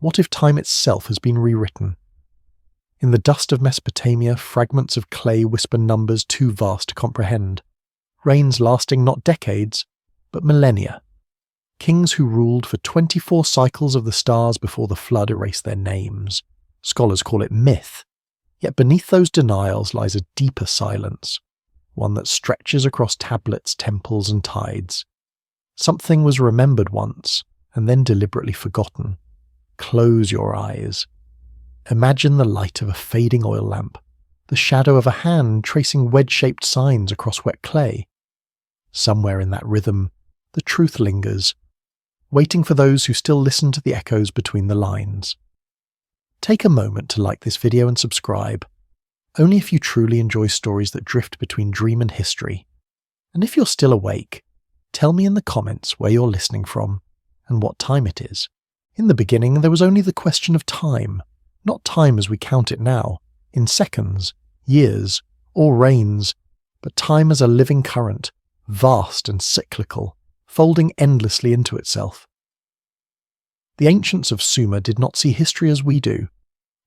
What if time itself has been rewritten? In the dust of Mesopotamia, fragments of clay whisper numbers too vast to comprehend. Reigns lasting not decades, but millennia. Kings who ruled for 24 cycles of the stars before the flood erased their names. Scholars call it myth. Yet beneath those denials lies a deeper silence, one that stretches across tablets, temples, and tides. Something was remembered once, and then deliberately forgotten. Close your eyes. Imagine the light of a fading oil lamp, the shadow of a hand tracing wedge-shaped signs across wet clay. Somewhere in that rhythm, the truth lingers, waiting for those who still listen to the echoes between the lines. Take a moment to like this video and subscribe, only if you truly enjoy stories that drift between dream and history. And if you're still awake, tell me in the comments where you're listening from and what time it is. In the beginning, there was only the question of time, not time as we count it now, in seconds, years, or reigns, but time as a living current, vast and cyclical, folding endlessly into itself. The ancients of Sumer did not see history as we do.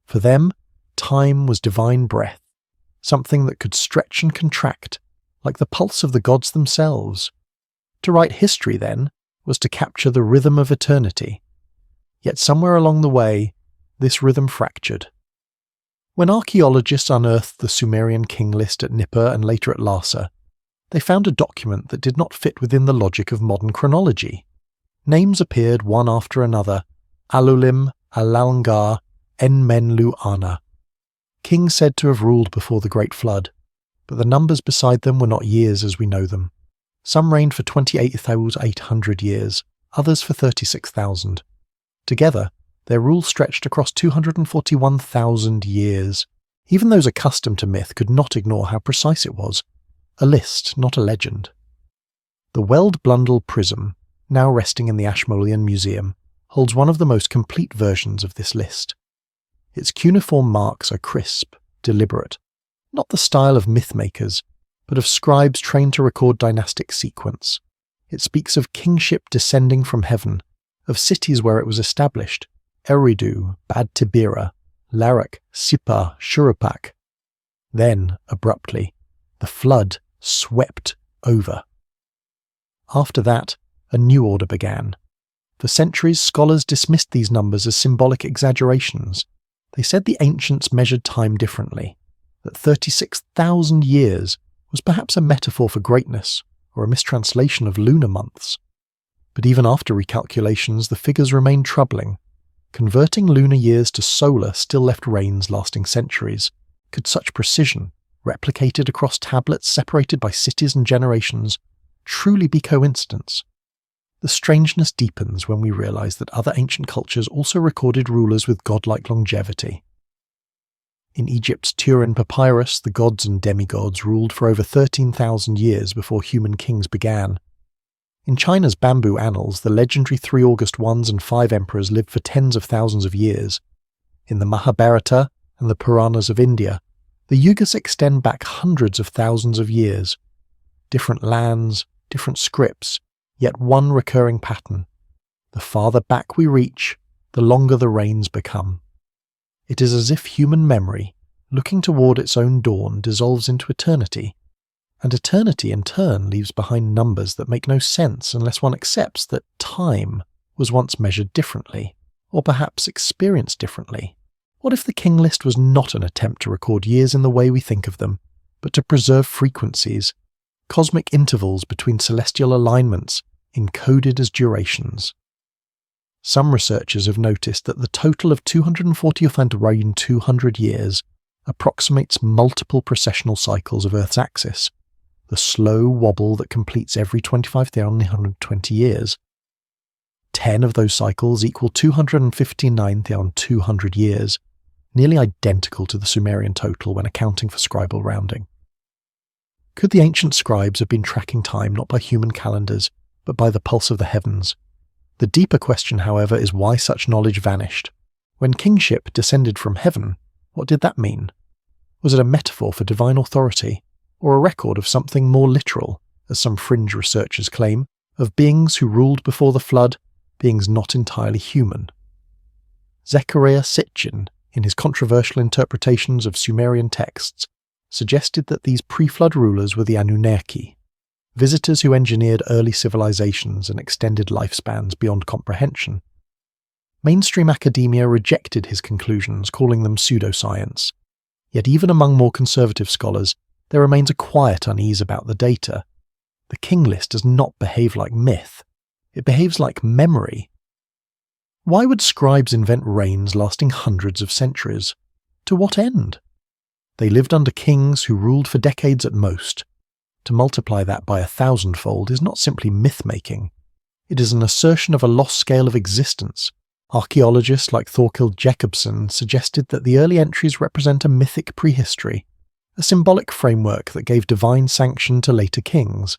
For them, time was divine breath, something that could stretch and contract, like the pulse of the gods themselves. To write history, then, was to capture the rhythm of eternity. Yet somewhere along the way, this rhythm fractured. When archaeologists unearthed the Sumerian King List at Nippur and later at Lhasa, they found a document that did not fit within the logic of modern chronology. Names appeared one after another: Alulim, Alalngar, Enmenlu Ana. Kings said to have ruled before the Great Flood, but the numbers beside them were not years as we know them. Some reigned for 28,800 years, others for 36,000. Together, their rule stretched across 241,000 years. Even those accustomed to myth could not ignore how precise it was. A list, not a legend. The Weld Blundell prism, now resting in the Ashmolean Museum, holds one of the most complete versions of this list. Its cuneiform marks are crisp, deliberate, not the style of myth-makers, but of scribes trained to record dynastic sequence. It speaks of kingship descending from heaven, of cities where it was established: Eridu, Bad Tibira, Larak, Sippar, Shurupak. Then, abruptly, the flood swept over. After that, a new order began. For centuries, scholars dismissed these numbers as symbolic exaggerations. They said the ancients measured time differently, that 36,000 years was perhaps a metaphor for greatness, or a mistranslation of lunar months. But even after recalculations, the figures remained troubling. Converting lunar years to solar still left reigns lasting centuries. Could such precision, replicated across tablets separated by cities and generations, truly be coincidence? The strangeness deepens when we realize that other ancient cultures also recorded rulers with godlike longevity. In Egypt's Turin papyrus, the gods and demigods ruled for over 13,000 years before human kings began. In China's bamboo annals, the legendary 3 August Ones and 5 emperors lived for tens of thousands of years. In the Mahabharata and the Puranas of India, the yugas extend back hundreds of thousands of years. Different lands, different scripts, yet one recurring pattern. The farther back we reach, the longer the reigns become. It is as if human memory, looking toward its own dawn, dissolves into eternity, and eternity in turn leaves behind numbers that make no sense unless one accepts that time was once measured differently, or perhaps experienced differently. What if the King List was not an attempt to record years in the way we think of them, but to preserve frequencies, cosmic intervals between celestial alignments, encoded as durations? Some researchers have noticed that the total of 240th and reign 200 years approximates multiple precessional cycles of Earth's axis, the slow wobble that completes every 25,120 years. 10 of those cycles equal 259,200 years, nearly identical to the Sumerian total when accounting for scribal rounding. Could the ancient scribes have been tracking time not by human calendars, but by the pulse of the heavens? The deeper question, however, is why such knowledge vanished. When kingship descended from heaven, what did that mean? Was it a metaphor for divine authority, or a record of something more literal, as some fringe researchers claim, of beings who ruled before the flood, beings not entirely human? Zechariah Sitchin, in his controversial interpretations of Sumerian texts, suggested that these pre-flood rulers were the Anunnaki, visitors who engineered early civilizations and extended lifespans beyond comprehension. Mainstream academia rejected his conclusions, calling them pseudoscience. Yet even among more conservative scholars, there remains a quiet unease about the data. The King List does not behave like myth. It behaves like memory. Why would scribes invent reigns lasting hundreds of centuries? To what end? They lived under kings who ruled for decades at most. To multiply that by 1,000-fold is not simply myth-making. It is an assertion of a lost scale of existence. Archaeologists like Thorkild Jacobsen suggested that the early entries represent a mythic prehistory, a symbolic framework that gave divine sanction to later kings.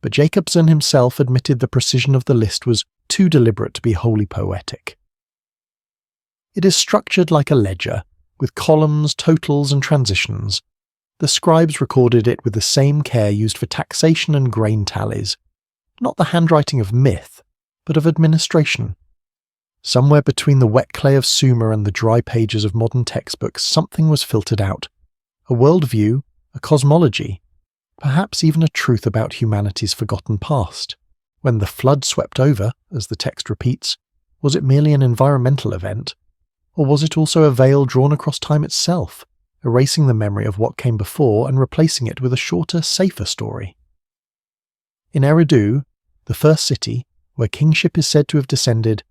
But Jacobsen himself admitted the precision of the list was too deliberate to be wholly poetic. It is structured like a ledger, with columns, totals, and transitions. The scribes recorded it with the same care used for taxation and grain tallies, not the handwriting of myth, but of administration. Somewhere between the wet clay of Sumer and the dry pages of modern textbooks, something was filtered out. A worldview, a cosmology, perhaps even a truth about humanity's forgotten past. When the flood swept over, as the text repeats, was it merely an environmental event? Or was it also a veil drawn across time itself, erasing the memory of what came before and replacing it with a shorter, safer story? In Eridu, the first city, where kingship is said to have descended,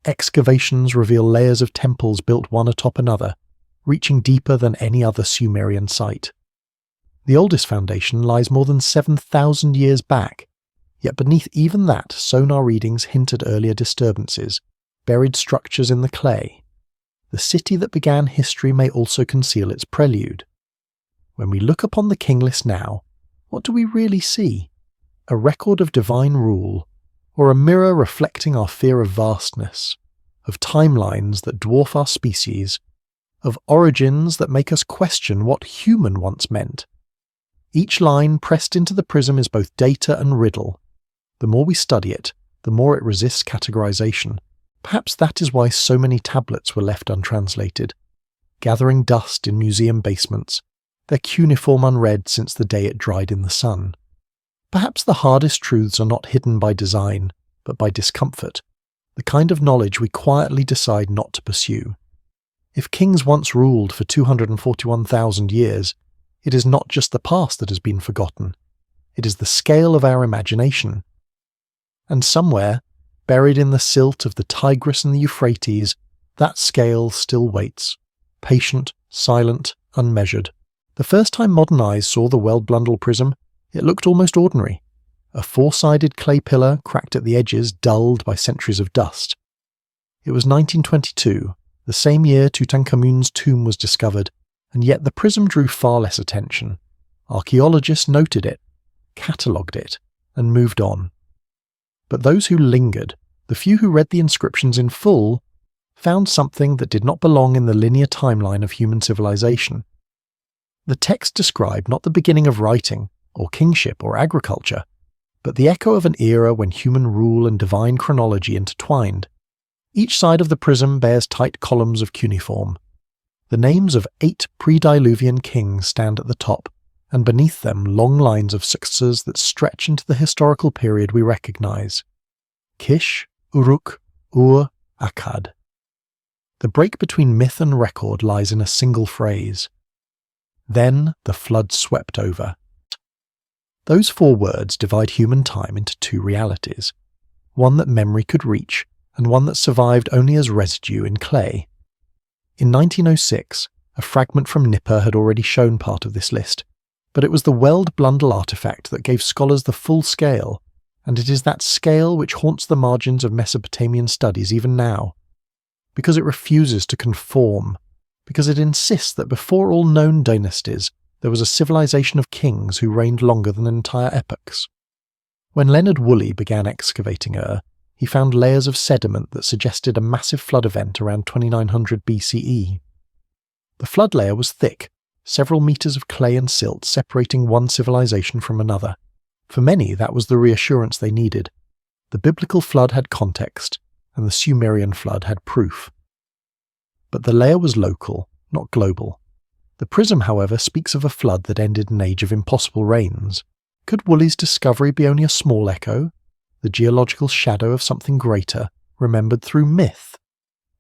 excavations reveal layers of temples built one atop another, reaching deeper than any other Sumerian site. The oldest foundation lies more than 7,000 years back, yet beneath even that, sonar readings hint at earlier disturbances, buried structures in the clay. The city that began history may also conceal its prelude. When we look upon the King List now, what do we really see? A record of divine rule, or a mirror reflecting our fear of vastness, of timelines that dwarf our species, of origins that make us question what human once meant? Each line pressed into the prism is both data and riddle. The more we study it, the more it resists categorization. Perhaps that is why so many tablets were left untranslated, gathering dust in museum basements, their cuneiform unread since the day it dried in the sun. Perhaps the hardest truths are not hidden by design, but by discomfort, the kind of knowledge we quietly decide not to pursue. If kings once ruled for 241,000 years, it is not just the past that has been forgotten. It is the scale of our imagination. And somewhere, buried in the silt of the Tigris and the Euphrates, that scale still waits, patient, silent, unmeasured. The first time modern eyes saw the well-blundell prism, it looked almost ordinary. A four-sided clay pillar cracked at the edges, dulled by centuries of dust. It was 1922, the same year Tutankhamun's tomb was discovered, and yet the prism drew far less attention. Archaeologists noted it, catalogued it, and moved on. But those who lingered, the few who read the inscriptions in full, found something that did not belong in the linear timeline of human civilization. The text described not the beginning of writing, or kingship, or agriculture, but the echo of an era when human rule and divine chronology intertwined. Each side of the prism bears tight columns of cuneiform. The names of 8 pre-diluvian kings stand at the top, and beneath them long lines of successors that stretch into the historical period we recognize. Kish, Uruk, Ur, Akkad. The break between myth and record lies in a single phrase. Then the flood swept over. Those 4 words divide human time into 2 realities, one that memory could reach, and one that survived only as residue in clay. In 1906, a fragment from Nippur had already shown part of this list, but it was the weld blundell artifact that gave scholars the full scale, and it is that scale which haunts the margins of Mesopotamian studies even now. Because it refuses to conform, because it insists that before all known dynasties, there was a civilization of kings who reigned longer than entire epochs. When Leonard Woolley began excavating Ur, he found layers of sediment that suggested a massive flood event around 2900 BCE. The flood layer was thick, several meters of clay and silt separating one civilization from another. For many, that was the reassurance they needed. The biblical flood had context, and the Sumerian flood had proof. but the layer was local, not global. The prism, however, speaks of a flood that ended an age of impossible rains. Could Woolley's discovery be only a small echo, the geological shadow of something greater, remembered through myth?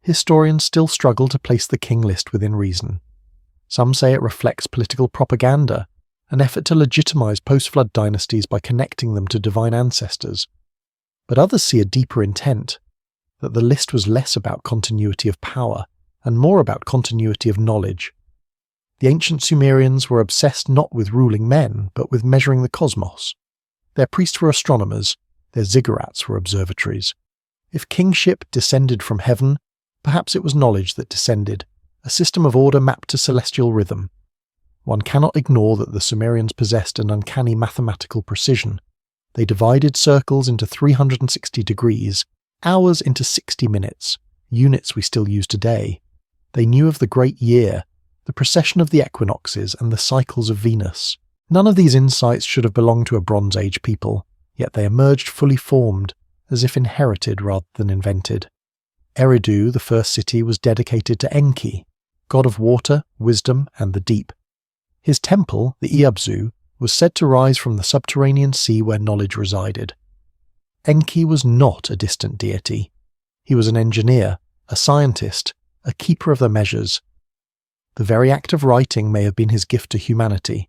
Historians still struggle to place the King List within reason. Some say it reflects political propaganda, an effort to legitimize post-flood dynasties by connecting them to divine ancestors. But others see a deeper intent, that the list was less about continuity of power and more about continuity of knowledge. The ancient Sumerians were obsessed not with ruling men, but with measuring the cosmos. Their priests were astronomers, their ziggurats were observatories. If kingship descended from heaven, perhaps it was knowledge that descended, a system of order mapped to celestial rhythm. One cannot ignore that the Sumerians possessed an uncanny mathematical precision. They divided circles into 360 degrees, hours into 60 minutes, units we still use today. They knew of the great year, the precession of the equinoxes, and the cycles of Venus. None of these insights should have belonged to a Bronze Age people, yet they emerged fully formed, as if inherited rather than invented. Eridu, the first city, was dedicated to Enki, god of water, wisdom, and the deep. His temple, the Iabzu, was said to rise from the subterranean sea where knowledge resided. Enki was not a distant deity. He was an engineer, a scientist, a keeper of the measures. The very act of writing may have been his gift to humanity.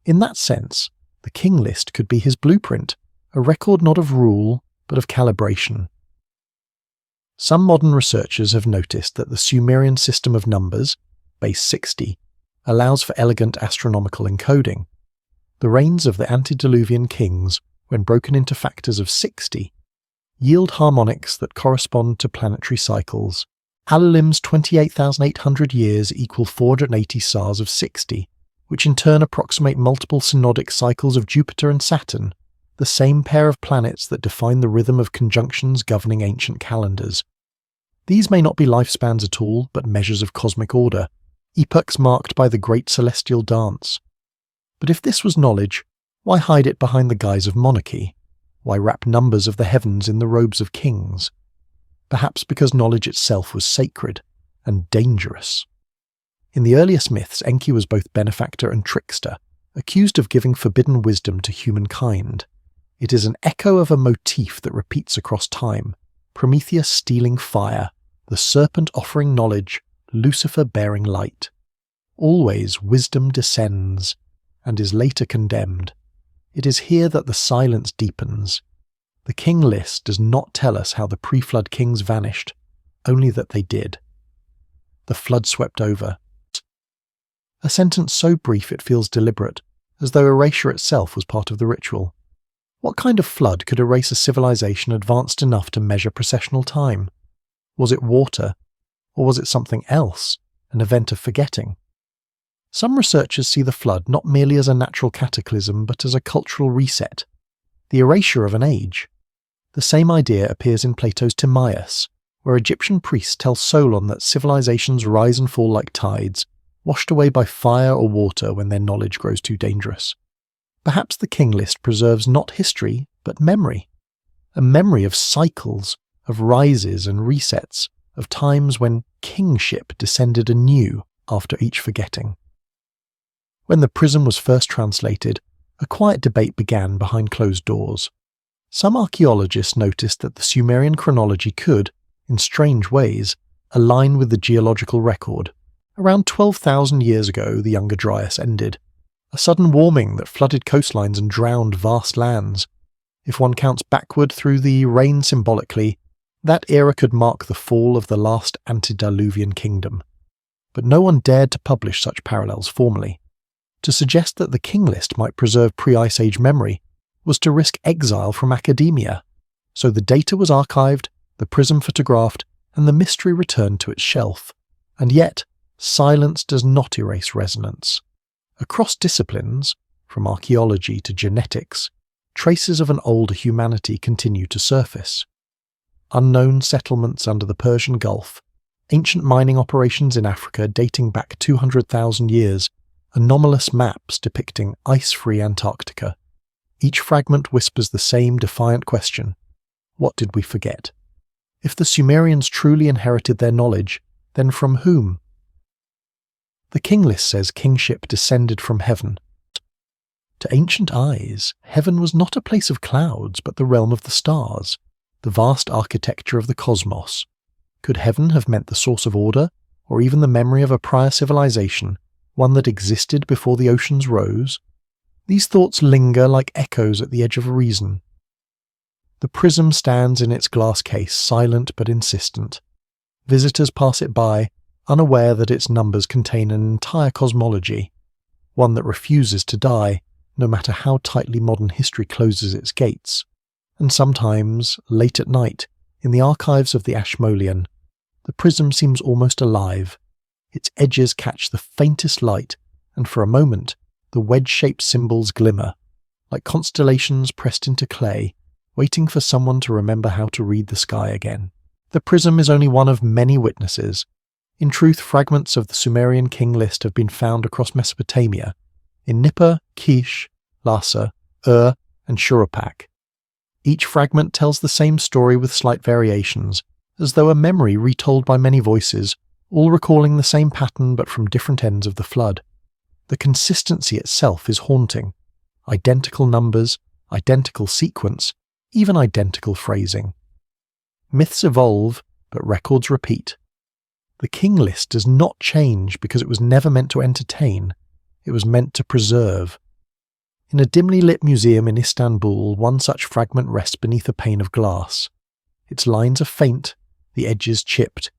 In that sense, the King List could be his blueprint, a record not of rule, but of calibration. Some modern researchers have noticed that the Sumerian system of numbers, base 60, allows for elegant astronomical encoding. The reigns of the antediluvian kings, when broken into factors of 60, yield harmonics that correspond to planetary cycles. Alulim's 28,800 years equal 480 SARs of 60, which in turn approximate multiple synodic cycles of Jupiter and Saturn, the same pair of planets that define the rhythm of conjunctions governing ancient calendars. These may not be lifespans at all, but measures of cosmic order, epochs marked by the great celestial dance. But if this was knowledge, why hide it behind the guise of monarchy? Why wrap numbers of the heavens in the robes of kings? Perhaps because knowledge itself was sacred and dangerous. In the earliest myths, Enki was both benefactor and trickster, accused of giving forbidden wisdom to humankind. It is an echo of a motif that repeats across time: Prometheus stealing fire, the serpent offering knowledge, Lucifer bearing light. Always wisdom descends, and is later condemned. It is here that the silence deepens. The King List does not tell us how the pre-flood kings vanished, only that they did. The flood swept over. A sentence so brief it feels deliberate, as though erasure itself was part of the ritual. What kind of flood could erase a civilization advanced enough to measure precessional time? Was it water, or was it something else, an event of forgetting? Some researchers see the flood not merely as a natural cataclysm, but as a cultural reset, the erasure of an age. The same idea appears in Plato's Timaeus, where Egyptian priests tell Solon that civilizations rise and fall like tides, washed away by fire or water when their knowledge grows too dangerous. Perhaps the King List preserves not history, but memory. A memory of cycles, of rises and resets, of times when kingship descended anew after each forgetting. When the prism was first translated, a quiet debate began behind closed doors. Some archaeologists noticed that the Sumerian chronology could, in strange ways, align with the geological record. Around 12,000 years ago, the Younger Dryas ended. A sudden warming that flooded coastlines and drowned vast lands. If one counts backward through the rain symbolically, that era could mark the fall of the last antediluvian kingdom. But no one dared to publish such parallels formally. To suggest that the King List might preserve pre-Ice Age memory was to risk exile from academia. So the data was archived, the prism photographed, and the mystery returned to its shelf. And yet, silence does not erase resonance. Across disciplines, from archaeology to genetics, traces of an older humanity continue to surface. Unknown settlements under the Persian Gulf, ancient mining operations in Africa dating back 200,000 years, anomalous maps depicting ice-free Antarctica. Each fragment whispers the same defiant question: what did we forget? If the Sumerians truly inherited their knowledge, Then from whom? The King List says kingship descended from heaven. To ancient eyes, heaven was not a place of clouds, but the realm of the stars, the vast architecture of the cosmos. Could heaven have meant the source of order, or even the memory of a prior civilization, one that existed before the oceans rose? These thoughts linger like echoes at the edge of reason. The prism stands in its glass case, silent but insistent. Visitors pass it by, unaware that its numbers contain an entire cosmology, one that refuses to die, no matter how tightly modern history closes its gates. And sometimes, late at night, in the archives of the Ashmolean, the prism seems almost alive. Its edges catch the faintest light, and for a moment, the wedge-shaped symbols glimmer, like constellations pressed into clay, waiting for someone to remember how to read the sky again. The prism is only one of many witnesses. In truth, fragments of the Sumerian King List have been found across Mesopotamia, in Nippur, Kish, Lhasa, and Shuruppak. Each fragment tells the same story with slight variations, as though a memory retold by many voices, all recalling the same pattern but from different ends of the flood. The consistency itself is haunting. Identical numbers, identical sequence, even identical phrasing. Myths evolve, but records repeat. The King List does not change because it was never meant to entertain, it was meant to preserve. In a dimly lit museum in Istanbul, one such fragment rests beneath a pane of glass. Its lines are faint, the edges chipped,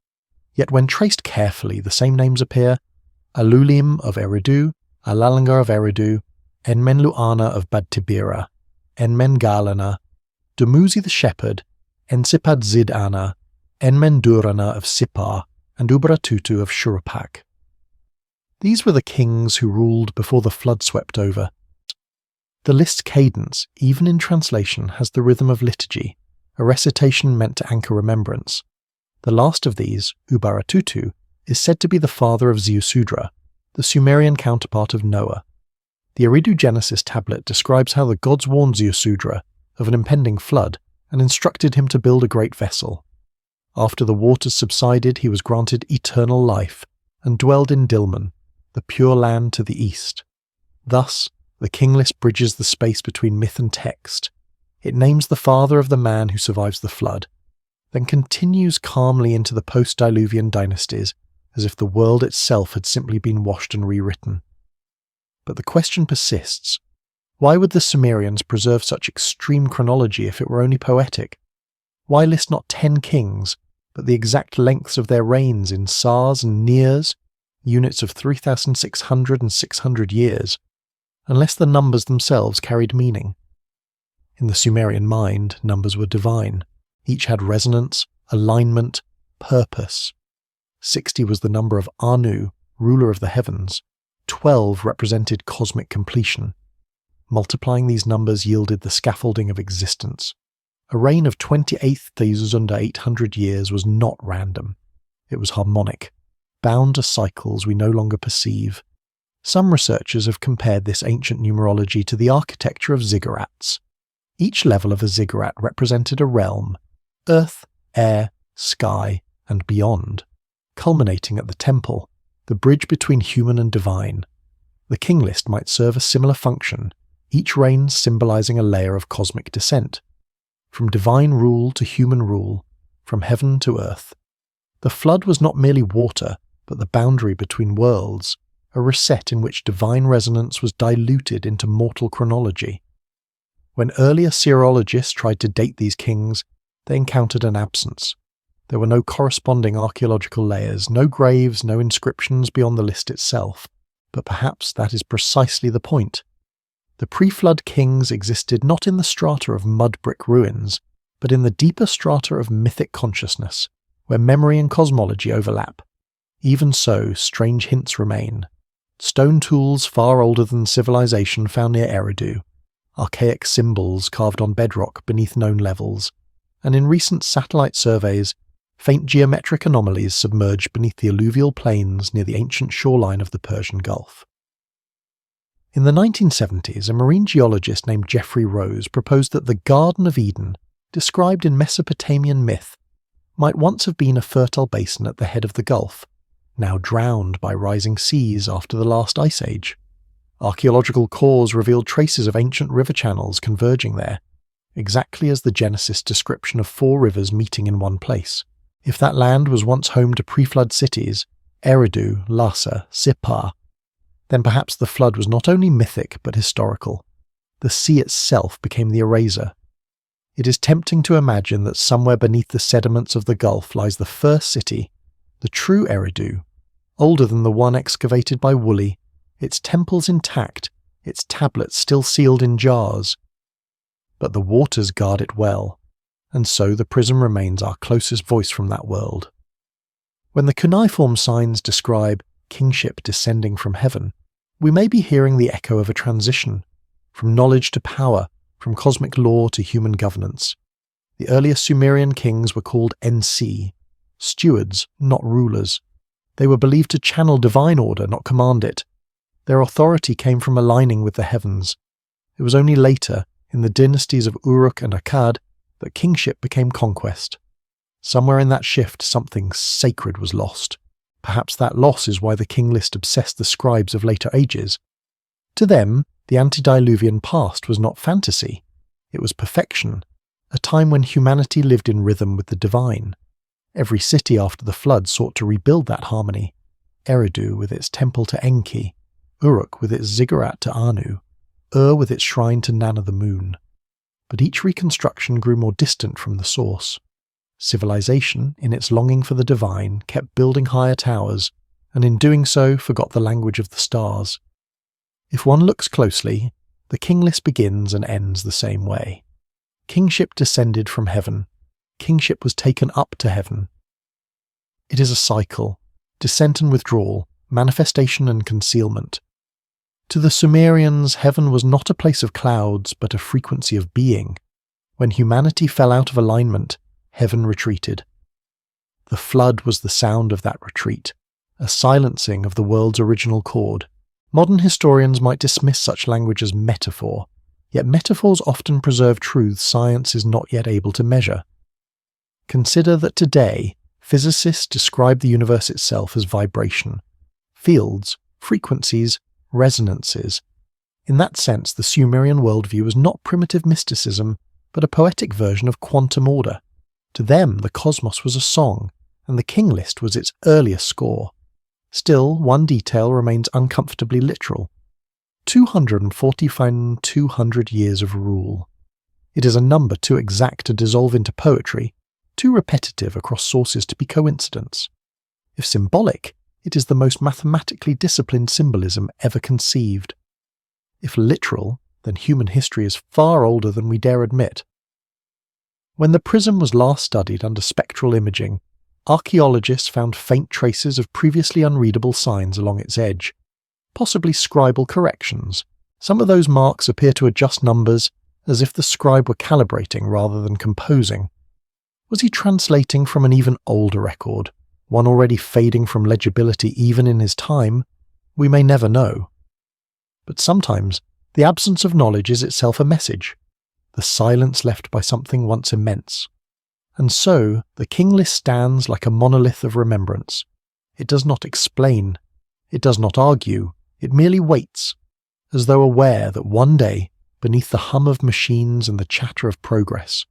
yet when traced carefully the same names appear: Alulim of Eridu, Alalanga of Eridu, Enmenluana of Badtibira, Enmengalana, Dumuzi the Shepherd, Ensipad Zidana, Enmendurana of Sippar, and Ubaratutu of Shuruppak. These were the kings who ruled before the flood swept over. The list's cadence, even in translation, has the rhythm of liturgy, a recitation meant to anchor remembrance. The last of these, Ubaratutu, is said to be the father of Ziusudra, the Sumerian counterpart of Noah. The Eridu Genesis tablet describes how the gods warned Ziusudra of an impending flood and instructed him to build a great vessel. After the waters subsided, he was granted eternal life and dwelled in Dilmun, the pure land to the east. Thus, the King List bridges the space between myth and text. It names the father of the man who survives the flood, then continues calmly into the post-Diluvian dynasties as if the world itself had simply been washed and rewritten. But the question persists. Why would the Sumerians preserve such extreme chronology if it were only poetic? Why list not 10 kings, but the exact lengths of their reigns in sars and nirs, units of 3,600 and 600 years, unless the numbers themselves carried meaning? In the Sumerian mind, numbers were divine. Each had resonance, alignment, purpose. 60 was the number of Anu, ruler of the heavens. 12 represented cosmic completion. Multiplying these numbers yielded the scaffolding of existence. A reign of 28,800 years was not random. It was harmonic, bound to cycles we no longer perceive. Some researchers have compared this ancient numerology to the architecture of ziggurats. Each level of a ziggurat represented a realm, earth, air, sky, and beyond, culminating at the temple, the bridge between human and divine. The King List might serve a similar function, each reign symbolizing a layer of cosmic descent. From divine rule to human rule, from heaven to earth. The flood was not merely water, but the boundary between worlds, a reset in which divine resonance was diluted into mortal chronology. When early Assyriologists tried to date these kings, they encountered an absence. There were no corresponding archaeological layers, no graves, no inscriptions beyond the list itself. But perhaps that is precisely the point. The pre-flood kings existed not in the strata of mud-brick ruins, but in the deeper strata of mythic consciousness, where memory and cosmology overlap. Even so, strange hints remain. Stone tools far older than civilization found near Eridu, archaic symbols carved on bedrock beneath known levels, and in recent satellite surveys, faint geometric anomalies submerged beneath the alluvial plains near the ancient shoreline of the Persian Gulf. In the 1970s, a marine geologist named Geoffrey Rose proposed that the Garden of Eden, described in Mesopotamian myth, might once have been a fertile basin at the head of the Gulf, now drowned by rising seas after the last ice age. Archaeological cores revealed traces of ancient river channels converging there, exactly as the Genesis description of 4 rivers meeting in one place. If that land was once home to pre-flood cities, Eridu, Lhasa, Sippar, then perhaps the flood was not only mythic but historical. The sea itself became the eraser. It is tempting to imagine that somewhere beneath the sediments of the Gulf lies the first city, the true Eridu, older than the one excavated by Woolley, its temples intact, its tablets still sealed in jars. But the waters guard it well, and so the prism remains our closest voice from that world. When the cuneiform signs describe kingship descending from heaven, we may be hearing the echo of a transition, from knowledge to power, from cosmic law to human governance. The earlier Sumerian kings were called NC, stewards, not rulers. They were believed to channel divine order, not command it. Their authority came from aligning with the heavens. It was only later, in the dynasties of Uruk and Akkad, that kingship became conquest. Somewhere in that shift, something sacred was lost. Perhaps that loss is why the King List obsessed the scribes of later ages. To them, the antediluvian past was not fantasy. It was perfection, a time when humanity lived in rhythm with the divine. Every city after the flood sought to rebuild that harmony. Eridu with its temple to Enki, Uruk with its ziggurat to Anu, with its shrine to Nana the moon. But each reconstruction grew more distant from the source. Civilization, in its longing for the divine, kept building higher towers, and in doing so forgot the language of the stars. If one looks closely, the King List begins and ends the same way. Kingship descended from heaven. Kingship was taken up to heaven. It is a cycle, descent and withdrawal, manifestation and concealment. To the Sumerians, heaven was not a place of clouds, but a frequency of being. When humanity fell out of alignment, heaven retreated. The flood was the sound of that retreat, a silencing of the world's original chord. Modern historians might dismiss such language as metaphor, yet metaphors often preserve truths science is not yet able to measure. Consider that today, physicists describe the universe itself as vibration, fields, frequencies, resonances. In that sense, the Sumerian worldview was not primitive mysticism, but a poetic version of quantum order. To them, the cosmos was a song, and the King List was its earliest score. Still, one detail remains uncomfortably literal. 200 years of rule. It is a number too exact to dissolve into poetry, too repetitive across sources to be coincidence. If symbolic, it is the most mathematically disciplined symbolism ever conceived. If literal, then human history is far older than we dare admit. When the prism was last studied under spectral imaging, archaeologists found faint traces of previously unreadable signs along its edge, possibly scribal corrections. Some of those marks appear to adjust numbers as if the scribe were calibrating rather than composing. Was he translating from an even older record, one already fading from legibility even in his time? We may never know. But sometimes the absence of knowledge is itself a message, the silence left by something once immense. And so, the King List stands like a monolith of remembrance. It does not explain. It does not argue. It merely waits, as though aware that one day, beneath the hum of machines and the chatter of progress,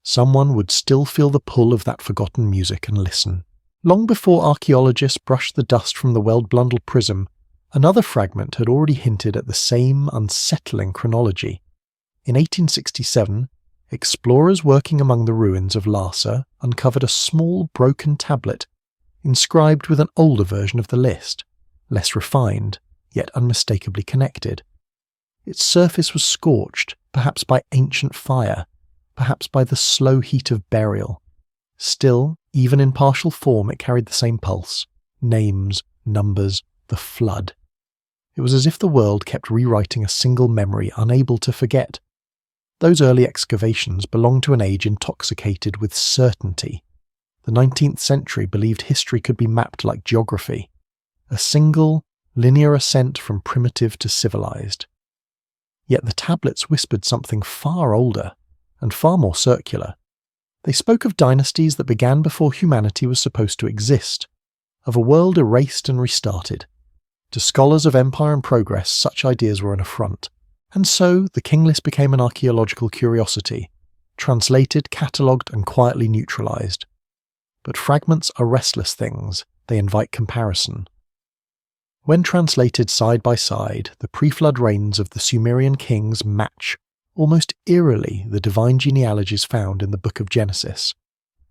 someone would still feel the pull of that forgotten music and listen. Long before archaeologists brushed the dust from the well-blundled prism, another fragment had already hinted at the same unsettling chronology. In 1867, explorers working among the ruins of Lhasa uncovered a small broken tablet inscribed with an older version of the list, less refined, yet unmistakably connected. Its surface was scorched, perhaps by ancient fire, perhaps by the slow heat of burial. Still, even in partial form, it carried the same pulse, names, numbers, the flood. It was as if the world kept rewriting a single memory, unable to forget. Those early excavations belonged to an age intoxicated with certainty. The 19th century believed history could be mapped like geography, a single, linear ascent from primitive to civilized. Yet the tablets whispered something far older and far more circular. They spoke of dynasties that began before humanity was supposed to exist, of a world erased and restarted. To scholars of empire and progress, such ideas were an affront, and so the King List became an archaeological curiosity, translated, catalogued, and quietly neutralized. But fragments are restless things, they invite comparison. When translated side by side, the pre-flood reigns of the Sumerian kings match, almost eerily, the divine genealogies found in the Book of Genesis.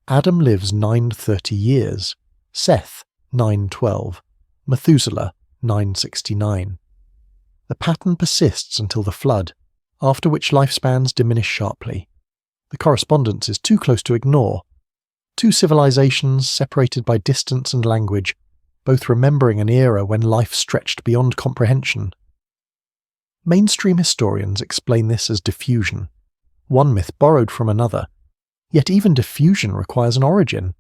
Adam lives 930 years, Seth 912, Methuselah 969. The pattern persists until the flood, after which lifespans diminish sharply. The correspondence is too close to ignore. Two civilizations separated by distance and language, both remembering an era when life stretched beyond comprehension. Mainstream historians explain this as diffusion, one myth borrowed from another, yet even diffusion requires an origin.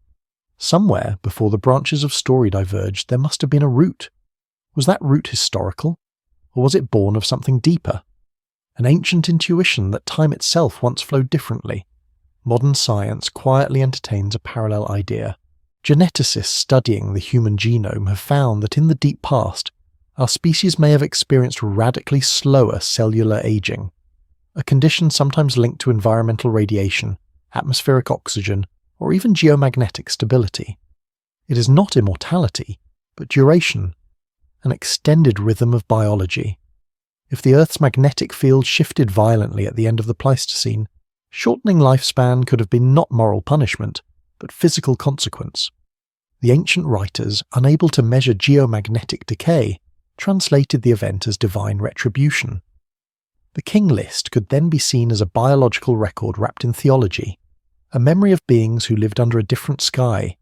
Somewhere, before the branches of story diverged, there must have been a root. Was that root historical, or was it born of something deeper? An ancient intuition that time itself once flowed differently. Modern science quietly entertains a parallel idea. Geneticists studying the human genome have found that in the deep past, our species may have experienced radically slower cellular aging, a condition sometimes linked to environmental radiation, atmospheric oxygen, or even geomagnetic stability. It is not immortality, but duration, an extended rhythm of biology. If the Earth's magnetic field shifted violently at the end of the Pleistocene, shortening lifespan could have been not moral punishment, but physical consequence. The ancient writers, unable to measure geomagnetic decay, translated the event as divine retribution. The King List could then be seen as a biological record wrapped in theology, a memory of beings who lived under a different sky,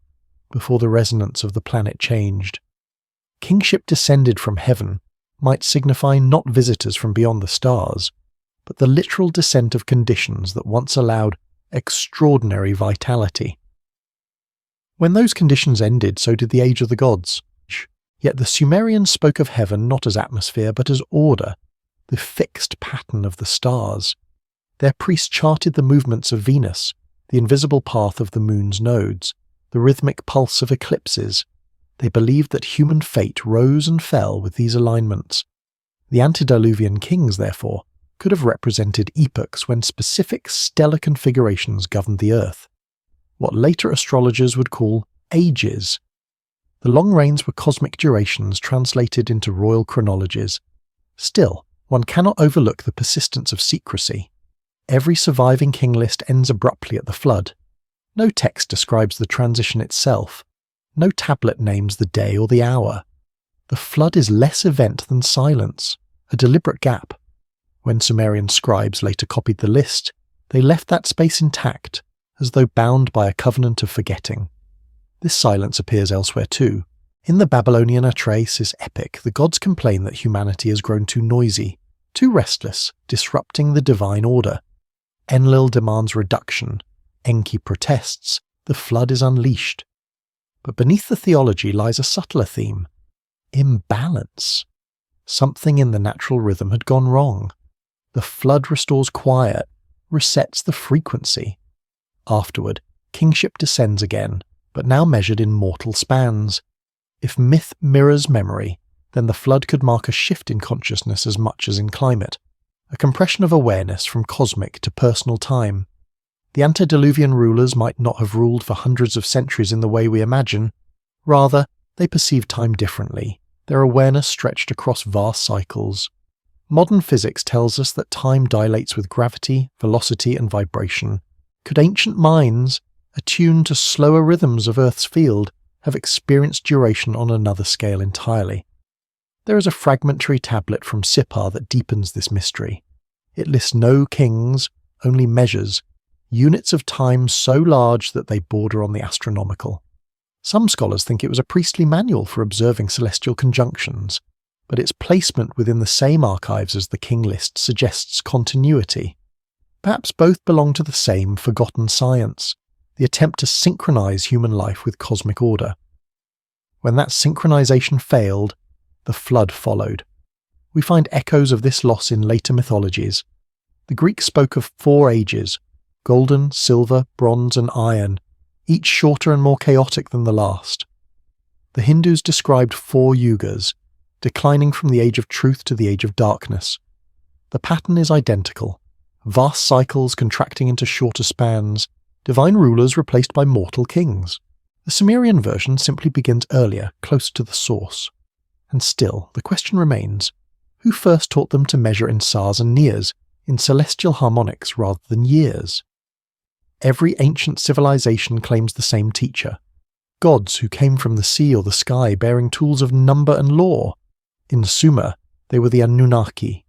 before the resonance of the planet changed. Kingship descended from heaven might signify not visitors from beyond the stars, but the literal descent of conditions that once allowed extraordinary vitality. When those conditions ended, so did the age of the gods. Yet the Sumerians spoke of heaven not as atmosphere but as order, the fixed pattern of the stars. Their priests charted the movements of Venus, the invisible path of the moon's nodes, the rhythmic pulse of eclipses. They believed that human fate rose and fell with these alignments. The antediluvian kings, therefore, could have represented epochs when specific stellar configurations governed the earth, what later astrologers would call ages. The long reigns were cosmic durations translated into royal chronologies. Still, one cannot overlook the persistence of secrecy. Every surviving king list ends abruptly at the flood. No text describes the transition itself. No tablet names the day or the hour. The flood is less event than silence, a deliberate gap. When Sumerian scribes later copied the list, they left that space intact, as though bound by a covenant of forgetting. This silence appears elsewhere too. In the Babylonian Atrahasis epic, the gods complain that humanity has grown too noisy, too restless, disrupting the divine order. Enlil demands reduction. Enki protests. The flood is unleashed. But beneath the theology lies a subtler theme. Imbalance. Something in the natural rhythm had gone wrong. The flood restores quiet, resets the frequency. Afterward, kingship descends again, but now measured in mortal spans. If myth mirrors memory, then the flood could mark a shift in consciousness as much as in climate, a compression of awareness from cosmic to personal time. The antediluvian rulers might not have ruled for hundreds of centuries in the way we imagine. Rather, they perceived time differently. Their awareness stretched across vast cycles. Modern physics tells us that time dilates with gravity, velocity, and vibration. Could ancient minds, attuned to slower rhythms of Earth's field, have experienced duration on another scale entirely? There is a fragmentary tablet from Sippar that deepens this mystery. It lists no kings, only measures, units of time so large that they border on the astronomical. Some scholars think it was a priestly manual for observing celestial conjunctions, but its placement within the same archives as the King List suggests continuity. Perhaps both belong to the same forgotten science, the attempt to synchronize human life with cosmic order. When that synchronization failed, the flood followed. We find echoes of this loss in later mythologies. The Greeks spoke of 4 ages, golden, silver, bronze and iron, each shorter and more chaotic than the last. The Hindus described 4 yugas, declining from the age of truth to the age of darkness. The pattern is identical, vast cycles contracting into shorter spans, divine rulers replaced by mortal kings. The Sumerian version simply begins earlier, closer to the source. And still, the question remains, who first taught them to measure in sars and nears, in celestial harmonics rather than years? Every ancient civilization claims the same teacher, gods who came from the sea or the sky bearing tools of number and law. In Sumer, they were the Anunnaki,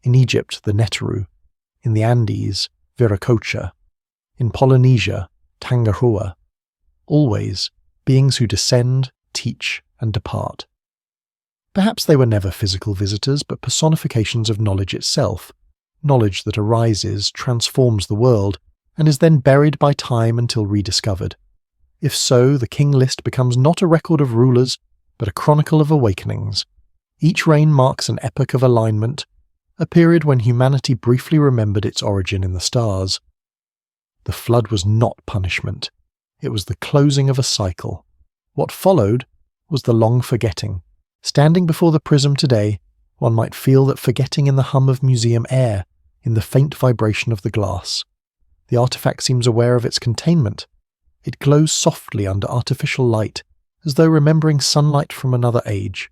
in Egypt the Neteru, in the Andes, Viracocha, in Polynesia, Tangaroa. Always beings who descend, teach, and depart. Perhaps they were never physical visitors, but personifications of knowledge itself, knowledge that arises, transforms the world, and is then buried by time until rediscovered. If so, the King List becomes not a record of rulers, but a chronicle of awakenings. Each reign marks an epoch of alignment, a period when humanity briefly remembered its origin in the stars. The flood was not punishment. It was the closing of a cycle. What followed was the long forgetting. Standing before the prism today, one might feel that forgetting in the hum of museum air, in the faint vibration of the glass. The artifact seems aware of its containment. It glows softly under artificial light, as though remembering sunlight from another age.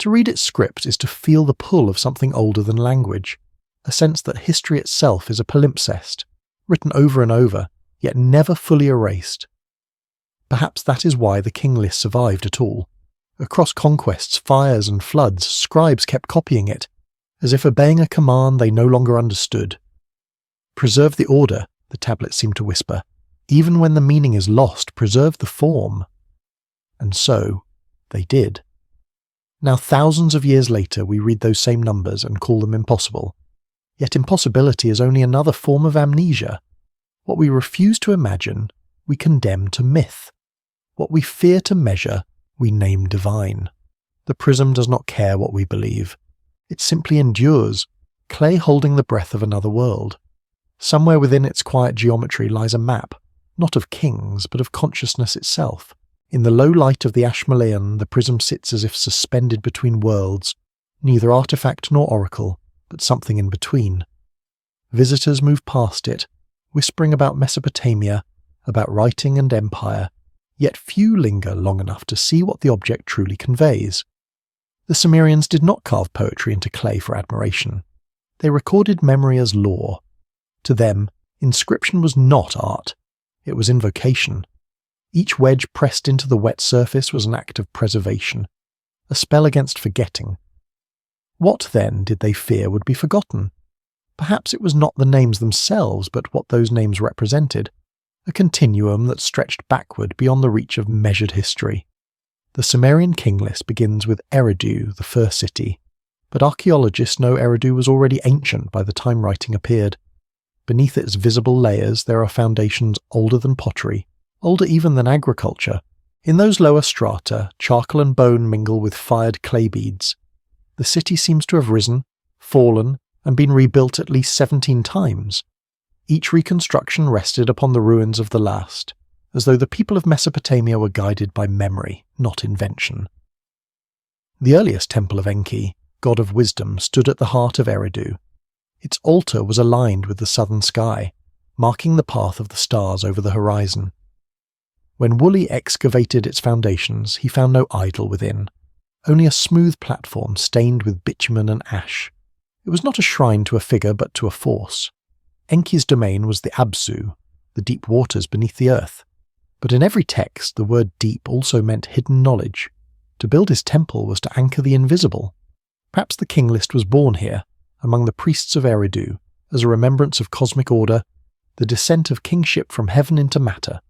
To read its script is to feel the pull of something older than language, a sense that history itself is a palimpsest, written over and over, yet never fully erased. Perhaps that is why the King List survived at all. Across conquests, fires and floods, scribes kept copying it, as if obeying a command they no longer understood. Preserve the order, the tablets seem to whisper. Even when the meaning is lost, preserve the form. And so, they did. Now thousands of years later we read those same numbers and call them impossible. Yet impossibility is only another form of amnesia. What we refuse to imagine, we condemn to myth. What we fear to measure, we name divine. The prism does not care what we believe. It simply endures, clay holding the breath of another world. Somewhere within its quiet geometry lies a map, not of kings, but of consciousness itself. In the low light of the Ashmolean, the prism sits as if suspended between worlds, neither artifact nor oracle, but something in between. Visitors move past it, whispering about Mesopotamia, about writing and empire, yet few linger long enough to see what the object truly conveys. The Sumerians did not carve poetry into clay for admiration. They recorded memory as law. To them, inscription was not art. It was invocation. Each wedge pressed into the wet surface was an act of preservation, a spell against forgetting. What, then, did they fear would be forgotten? Perhaps it was not the names themselves, but what those names represented, a continuum that stretched backward beyond the reach of measured history. The Sumerian King List begins with Eridu, the first city, but archaeologists know Eridu was already ancient by the time writing appeared. Beneath its visible layers there are foundations older than pottery, older even than agriculture. In those lower strata, charcoal and bone mingle with fired clay beads. The city seems to have risen, fallen, and been rebuilt at least 17 times. Each reconstruction rested upon the ruins of the last, as though the people of Mesopotamia were guided by memory, not invention. The earliest temple of Enki, god of wisdom, stood at the heart of Eridu. Its altar was aligned with the southern sky, marking the path of the stars over the horizon. When Woolley excavated its foundations, he found no idol within, only a smooth platform stained with bitumen and ash. It was not a shrine to a figure but to a force. Enki's domain was the Absu, the deep waters beneath the earth. But in every text, the word deep also meant hidden knowledge. To build his temple was to anchor the invisible. Perhaps the King List was born here, among the priests of Eridu, as a remembrance of cosmic order, the descent of kingship from heaven into matter.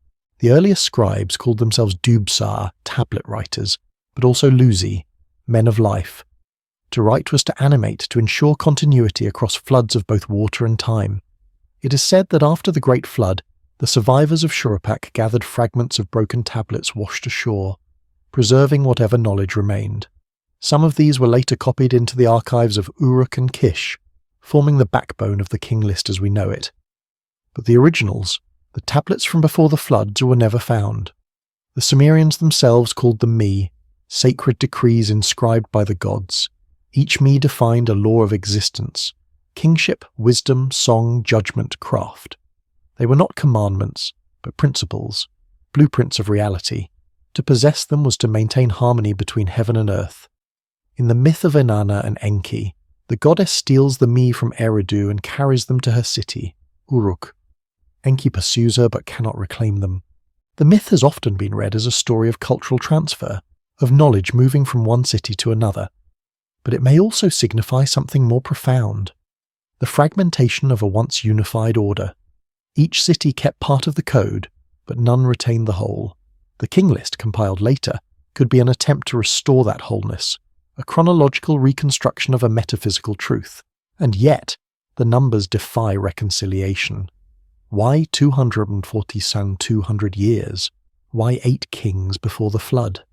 The earliest scribes called themselves Dubsar, tablet writers, but also Luzi, men of life. To write was to animate, to ensure continuity across floods of both water and time. It is said that after the Great Flood, the survivors of Shuruppak gathered fragments of broken tablets washed ashore, preserving whatever knowledge remained. Some of these were later copied into the archives of Uruk and Kish, forming the backbone of the King List as we know it. But the originals, the tablets from before the floods, were never found. The Sumerians themselves called them mi, sacred decrees inscribed by the gods. Each mi defined a law of existence: kingship, wisdom, song, judgment, craft. They were not commandments, but principles, blueprints of reality. To possess them was to maintain harmony between heaven and earth. In the myth of Inanna and Enki, the goddess steals the mi from Eridu and carries them to her city, Uruk. Enki pursues her but cannot reclaim them. The myth has often been read as a story of cultural transfer, of knowledge moving from one city to another. But it may also signify something more profound: the fragmentation of a once unified order. Each city kept part of the code, but none retained the whole. The King List, compiled later, could be an attempt to restore that wholeness, a chronological reconstruction of a metaphysical truth. And yet, the numbers defy reconciliation. Why 200 years? Why 8 kings before the flood?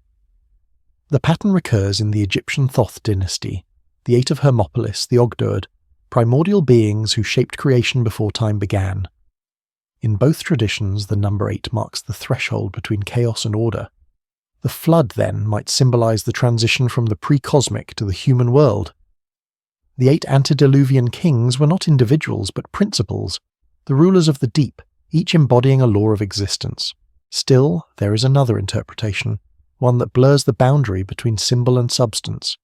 The pattern recurs in the Egyptian Thoth dynasty, the 8 of Hermopolis, the Ogdoad, primordial beings who shaped creation before time began. In both traditions, the number 8 marks the threshold between chaos and order. The flood, then, might symbolize the transition from the pre-cosmic to the human world. The 8 antediluvian kings were not individuals but principles, the rulers of the deep, each embodying a law of existence. Still, there is another interpretation, one that blurs the boundary between symbol and substance.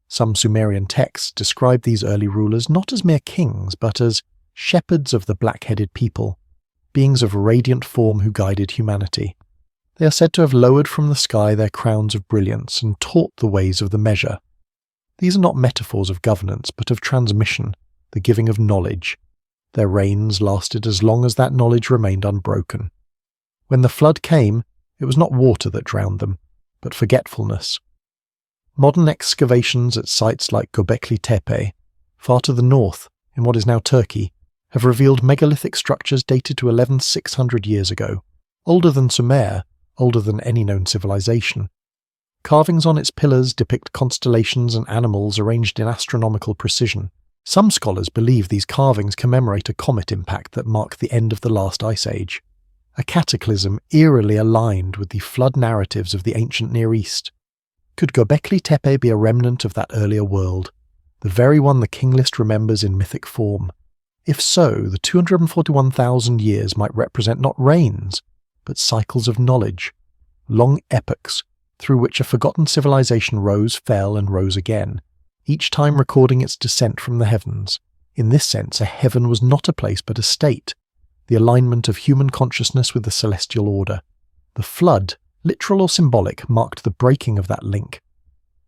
Some Sumerian texts describe these early rulers not as mere kings, but as shepherds of the black-headed people, beings of radiant form who guided humanity. They are said to have lowered from the sky their crowns of brilliance and taught the ways of the measure. These are not metaphors of governance, but of transmission, the giving of knowledge. Their reigns lasted as long as that knowledge remained unbroken. When the flood came, it was not water that drowned them, but forgetfulness. Modern excavations at sites like Göbekli Tepe, far to the north, in what is now Turkey, have revealed megalithic structures dated to 11,600 years ago, older than Sumer, older than any known civilization. Carvings on its pillars depict constellations and animals arranged in astronomical precision. Some scholars believe these carvings commemorate a comet impact that marked the end of the last ice age, a cataclysm eerily aligned with the flood narratives of the ancient Near East. Could Göbekli Tepe be a remnant of that earlier world, the very one the King List remembers in mythic form? If so, the 241,000 years might represent not reigns, but cycles of knowledge, long epochs through which a forgotten civilization rose, fell, and rose again, each time recording its descent from the heavens. In this sense, a heaven was not a place but a state, the alignment of human consciousness with the celestial order. The flood, literal or symbolic, marked the breaking of that link.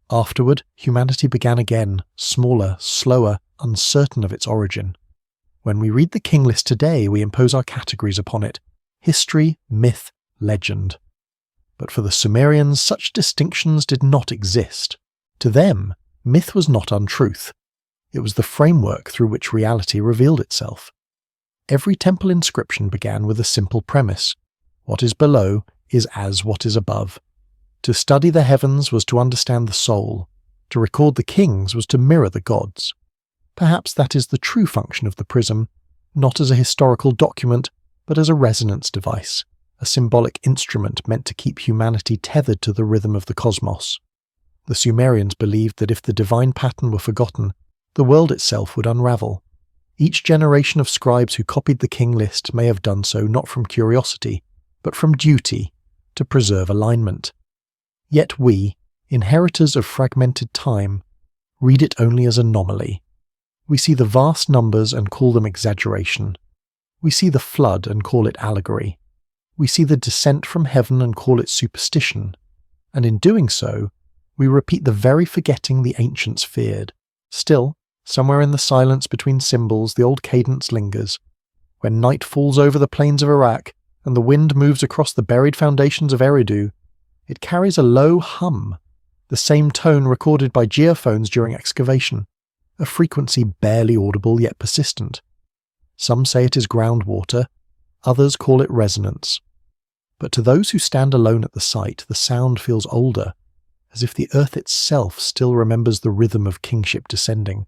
Afterward, humanity began again, smaller, slower, uncertain of its origin. When we read the King List today, we impose our categories upon it: history, myth, legend. But for the Sumerians, such distinctions did not exist. To them, myth was not untruth. It was the framework through which reality revealed itself. Every temple inscription began with a simple premise: what is below is as what is above. To study the heavens was to understand the soul. To record the kings was to mirror the gods. Perhaps that is the true function of the prism, not as a historical document, but as a resonance device, a symbolic instrument meant to keep humanity tethered to the rhythm of the cosmos. The Sumerians believed that if the divine pattern were forgotten, the world itself would unravel. Each generation of scribes who copied the King List may have done so not from curiosity, but from duty, to preserve alignment. Yet we, inheritors of fragmented time, read it only as anomaly. We see the vast numbers and call them exaggeration. We see the flood and call it allegory. We see the descent from heaven and call it superstition. And in doing so, we repeat the very forgetting the ancients feared. Still, somewhere in the silence between symbols, the old cadence lingers. When night falls over the plains of Iraq and the wind moves across the buried foundations of Eridu, it carries a low hum, the same tone recorded by geophones during excavation, a frequency barely audible yet persistent. Some say it is groundwater, others call it resonance. But to those who stand alone at the site, the sound feels older, as if the earth itself still remembers the rhythm of kingship descending.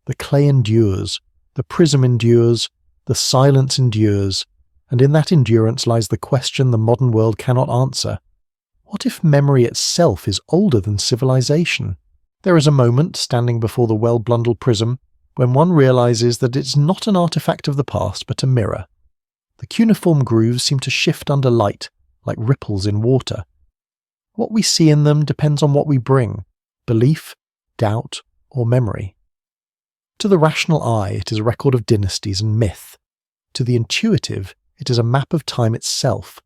The clay endures, the prism endures, the silence endures, and in that endurance lies the question the modern world cannot answer. What if memory itself is older than civilization? There is a moment, standing before the well-blundelled prism, when one realizes that it's not an artifact of the past but a mirror. The cuneiform grooves seem to shift under light, like ripples in water. What we see in them depends on what we bring: belief, doubt, or memory. To the rational eye, it is a record of dynasties and myth. To the intuitive, it is a map of time itself,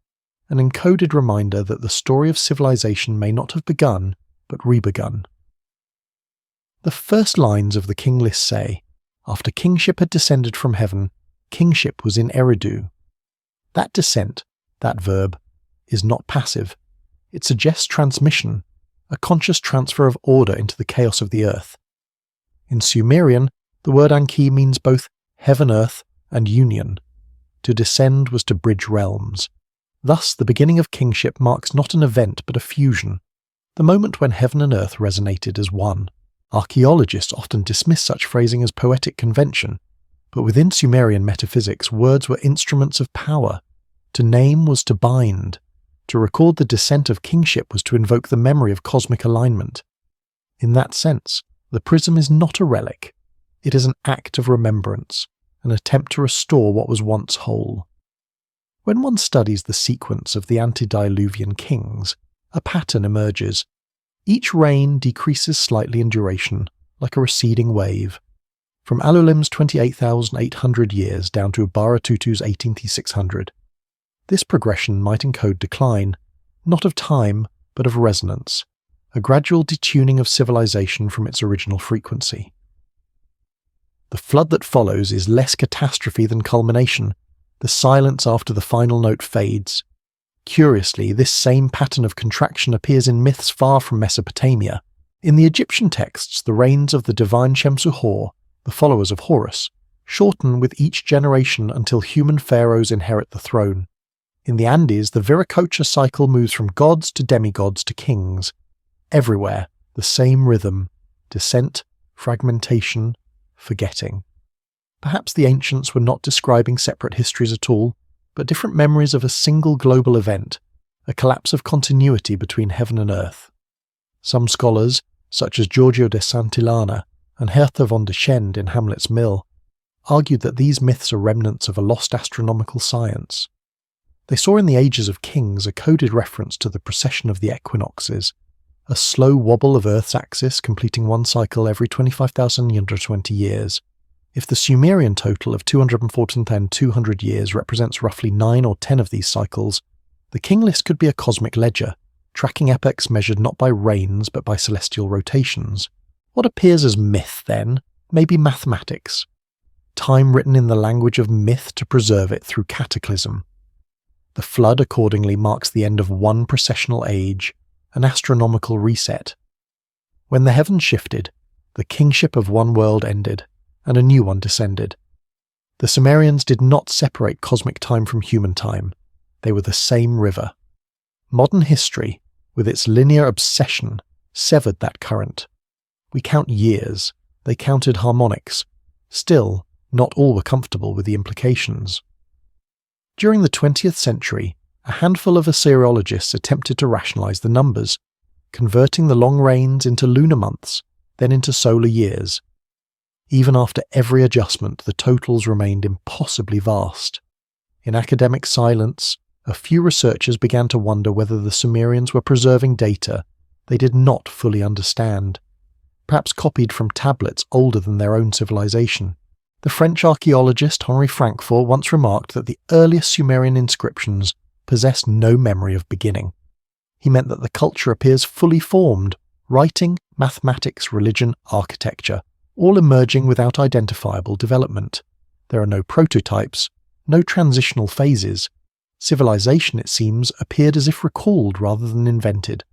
an encoded reminder that the story of civilization may not have begun, but re-begun. The first lines of the King List say, "After kingship had descended from heaven, kingship was in Eridu." That descent, that verb, is not passive. It suggests transmission, a conscious transfer of order into the chaos of the earth. In Sumerian, the word Anki means both heaven-earth and union. To descend was to bridge realms. Thus, the beginning of kingship marks not an event but a fusion, the moment when heaven and earth resonated as one. Archaeologists often dismiss such phrasing as poetic convention, but within Sumerian metaphysics, words were instruments of power. To name was to bind. To record the descent of kingship was to invoke the memory of cosmic alignment. In that sense, the prism is not a relic. It is an act of remembrance, an attempt to restore what was once whole. When one studies the sequence of the antediluvian kings, a pattern emerges. Each reign decreases slightly in duration, like a receding wave. From Alulim's 28,800 years down to Baratutu's 18,600. This progression might encode decline, not of time, but of resonance, a gradual detuning of civilization from its original frequency. The flood that follows is less catastrophe than culmination. The silence after the final note fades. Curiously, this same pattern of contraction appears in myths far from Mesopotamia. In the Egyptian texts, the reigns of the divine Shemsu-Hor, the followers of Horus, shorten with each generation until human pharaohs inherit the throne. In the Andes, the Viracocha cycle moves from gods to demigods to kings. Everywhere, the same rhythm: descent, fragmentation, forgetting. Perhaps the ancients were not describing separate histories at all, but different memories of a single global event, a collapse of continuity between heaven and earth. Some scholars, such as Giorgio de Santillana and Hertha von der Schend in Hamlet's Mill, argued that these myths are remnants of a lost astronomical science. They saw in the ages of kings a coded reference to the precession of the equinoxes, a slow wobble of Earth's axis completing one cycle every 25,120 years. If the Sumerian total of 214,200 years represents roughly 9 or 10 of these cycles, the King List could be a cosmic ledger, tracking epochs measured not by reigns but by celestial rotations. What appears as myth, then, may be mathematics. Time written in the language of myth to preserve it through cataclysm. The flood accordingly marks the end of one precessional age, an astronomical reset. When the heavens shifted, the kingship of one world ended, and a new one descended. The Sumerians did not separate cosmic time from human time. They were the same river. Modern history, with its linear obsession, severed that current. We count years. They counted harmonics. Still, not all were comfortable with the implications. During the 20th century, a handful of Assyriologists attempted to rationalize the numbers, converting the long reigns into lunar months, then into solar years. Even after every adjustment, the totals remained impossibly vast. In academic silence, a few researchers began to wonder whether the Sumerians were preserving data they did not fully understand, perhaps copied from tablets older than their own civilization. The French archaeologist Henri Francfort once remarked that the earliest Sumerian inscriptions possess no memory of beginning. He meant that the culture appears fully formed: writing, mathematics, religion, architecture, all emerging without identifiable development. There are no prototypes, no transitional phases. Civilization, it seems, appeared as if recalled rather than invented.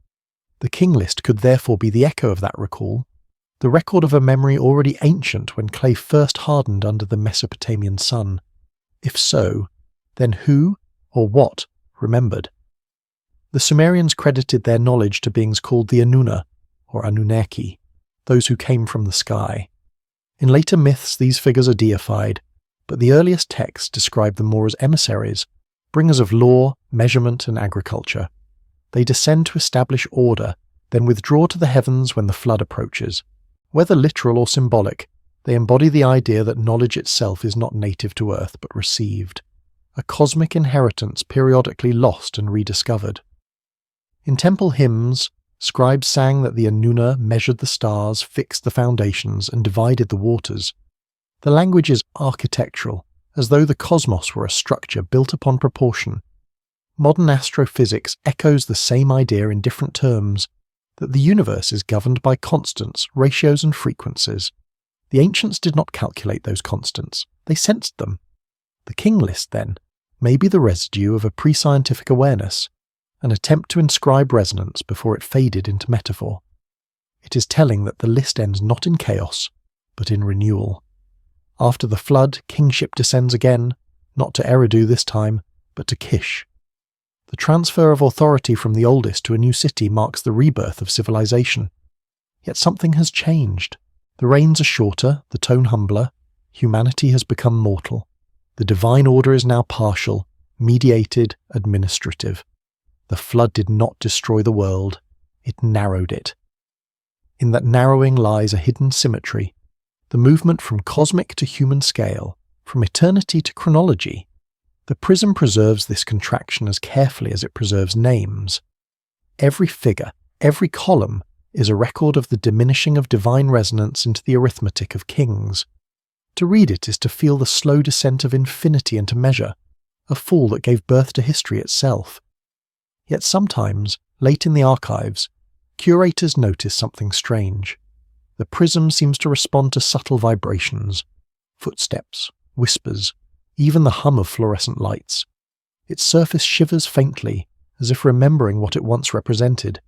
The King List could therefore be the echo of that recall, the record of a memory already ancient when clay first hardened under the Mesopotamian sun. If so, then who or what remembered? The Sumerians credited their knowledge to beings called the Anunna, or Anunnaki, those who came from the sky. In later myths these figures are deified, but the earliest texts describe them more as emissaries, bringers of law, measurement, and agriculture. They descend to establish order, then withdraw to the heavens when the flood approaches. Whether literal or symbolic, they embody the idea that knowledge itself is not native to Earth but received, a cosmic inheritance periodically lost and rediscovered. In temple hymns, scribes sang that the Anunna measured the stars, fixed the foundations, and divided the waters. The language is architectural, as though the cosmos were a structure built upon proportion. Modern astrophysics echoes the same idea in different terms, that the universe is governed by constants, ratios, and frequencies. The ancients did not calculate those constants, they sensed them. The King List, then, may be the residue of a pre-scientific awareness, an attempt to inscribe resonance before it faded into metaphor. It is telling that the list ends not in chaos, but in renewal. After the flood, kingship descends again, not to Eridu this time, but to Kish. The transfer of authority from the oldest to a new city marks the rebirth of civilization. Yet something has changed. The reigns are shorter, the tone humbler, humanity has become mortal. The divine order is now partial, mediated, administrative. The flood did not destroy the world, it narrowed it. In that narrowing lies a hidden symmetry, the movement from cosmic to human scale, from eternity to chronology. The prism preserves this contraction as carefully as it preserves names. Every figure, every column, is a record of the diminishing of divine resonance into the arithmetic of kings. To read it is to feel the slow descent of infinity into measure, a fall that gave birth to history itself. Yet sometimes, late in the archives, curators notice something strange. The prism seems to respond to subtle vibrations, footsteps, whispers, even the hum of fluorescent lights. Its surface shivers faintly, as if remembering what it once represented.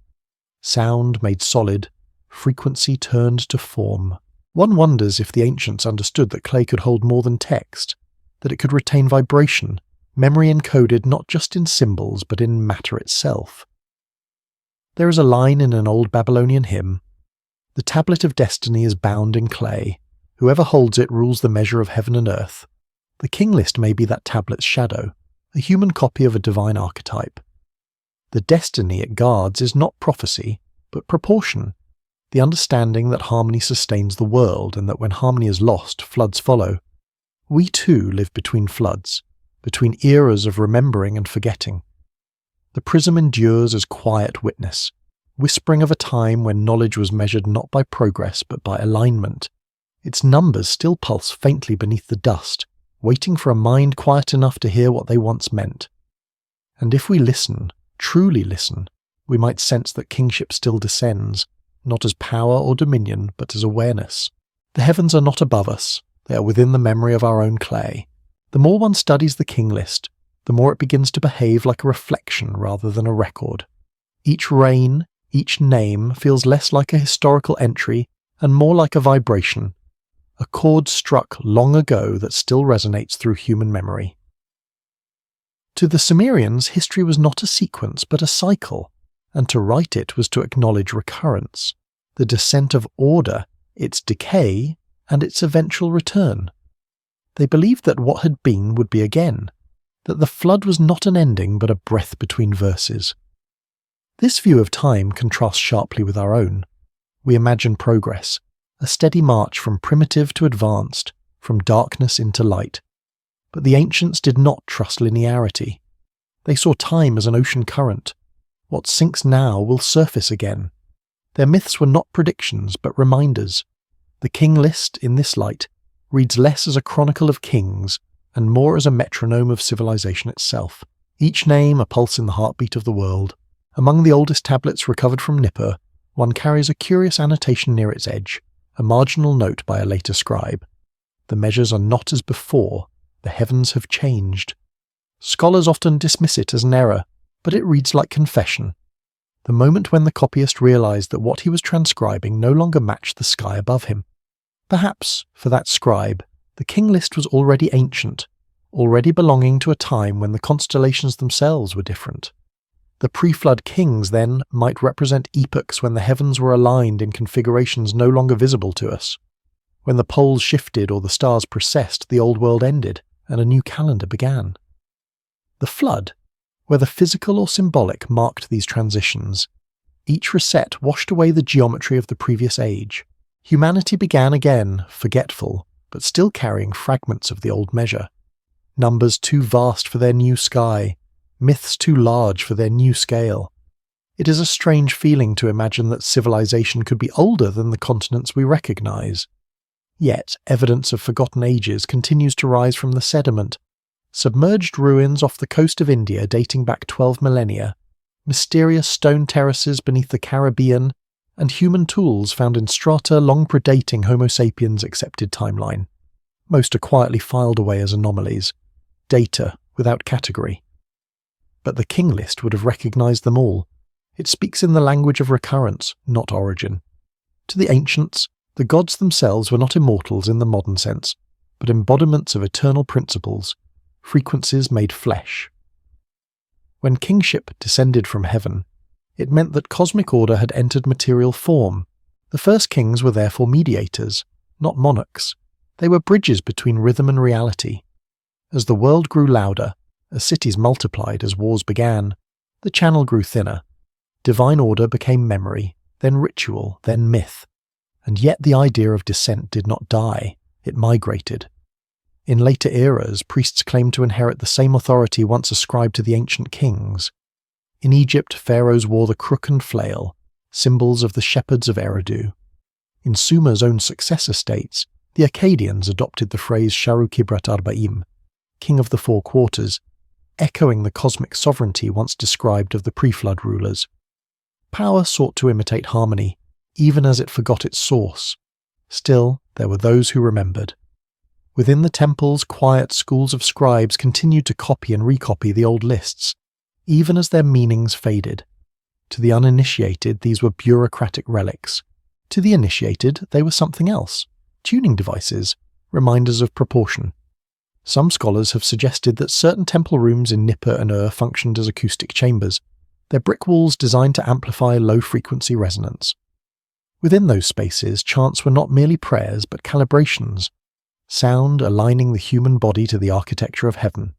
Sound made solid, frequency turned to form. One wonders if the ancients understood that clay could hold more than text, that it could retain vibration, memory encoded not just in symbols but in matter itself. There is a line in an old Babylonian hymn: "The tablet of destiny is bound in clay. Whoever holds it rules the measure of heaven and earth." The King List may be that tablet's shadow, a human copy of a divine archetype. The destiny it guards is not prophecy, but proportion, the understanding that harmony sustains the world and that when harmony is lost, floods follow. We too live between floods, between eras of remembering and forgetting. The prism endures as quiet witness, whispering of a time when knowledge was measured not by progress but by alignment. Its numbers still pulse faintly beneath the dust, waiting for a mind quiet enough to hear what they once meant. And if we listen, truly listen, we might sense that kingship still descends, not as power or dominion, but as awareness. The heavens are not above us, they are within the memory of our own clay. The more one studies the King List, the more it begins to behave like a reflection rather than a record. Each reign, each name feels less like a historical entry and more like a vibration, a chord struck long ago that still resonates through human memory. To the Sumerians, history was not a sequence but a cycle, and to write it was to acknowledge recurrence, the descent of order, its decay, and its eventual return. They believed that what had been would be again, that the flood was not an ending but a breath between verses. This view of time contrasts sharply with our own. We imagine progress, a steady march from primitive to advanced, from darkness into light. But the ancients did not trust linearity. They saw time as an ocean current. What sinks now will surface again. Their myths were not predictions but reminders. The King List, in this light, reads less as a chronicle of kings and more as a metronome of civilization itself. Each name a pulse in the heartbeat of the world. Among the oldest tablets recovered from Nippur, one carries a curious annotation near its edge, a marginal note by a later scribe. The measures are not as before, the heavens have changed. Scholars often dismiss it as an error, but it reads like confession. The moment when the copyist realized that what he was transcribing no longer matched the sky above him. Perhaps, for that scribe, the King List was already ancient, already belonging to a time when the constellations themselves were different. The pre-flood kings, then, might represent epochs when the heavens were aligned in configurations no longer visible to us. When the poles shifted or the stars precessed, the old world ended, and a new calendar began. The flood, whether physical or symbolic, marked these transitions. Each reset washed away the geometry of the previous age. Humanity began again, forgetful, but still carrying fragments of the old measure. Numbers too vast for their new sky, myths too large for their new scale. It is a strange feeling to imagine that civilization could be older than the continents we recognize. Yet, evidence of forgotten ages continues to rise from the sediment. Submerged ruins off the coast of India dating back 12 millennia, mysterious stone terraces beneath the Caribbean, and human tools found in strata long predating Homo sapiens' accepted timeline. Most are quietly filed away as anomalies, data without category. But the King List would have recognized them all. It speaks in the language of recurrence, not origin. To the ancients, the gods themselves were not immortals in the modern sense, but embodiments of eternal principles, frequencies made flesh. When kingship descended from heaven, it meant that cosmic order had entered material form. The first kings were therefore mediators, not monarchs. They were bridges between rhythm and reality. As the world grew louder, as cities multiplied, as wars began, the channel grew thinner. Divine order became memory, then ritual, then myth. And yet the idea of descent did not die, it migrated. In later eras, priests claimed to inherit the same authority once ascribed to the ancient kings. In Egypt, pharaohs wore the crook and flail, symbols of the shepherds of Eridu. In Sumer's own successor states, the Akkadians adopted the phrase Sharu Kibrat Arba'im, king of the four quarters, echoing the cosmic sovereignty once described of the pre-flood rulers. Power sought to imitate harmony, even as it forgot its source. Still, there were those who remembered. Within the temples, quiet schools of scribes continued to copy and recopy the old lists, even as their meanings faded. To the uninitiated, these were bureaucratic relics. To the initiated, they were something else, tuning devices, reminders of proportion. Some scholars have suggested that certain temple rooms in Nippur and Ur functioned as acoustic chambers, their brick walls designed to amplify low-frequency resonance. Within those spaces, chants were not merely prayers but calibrations, sound aligning the human body to the architecture of heaven.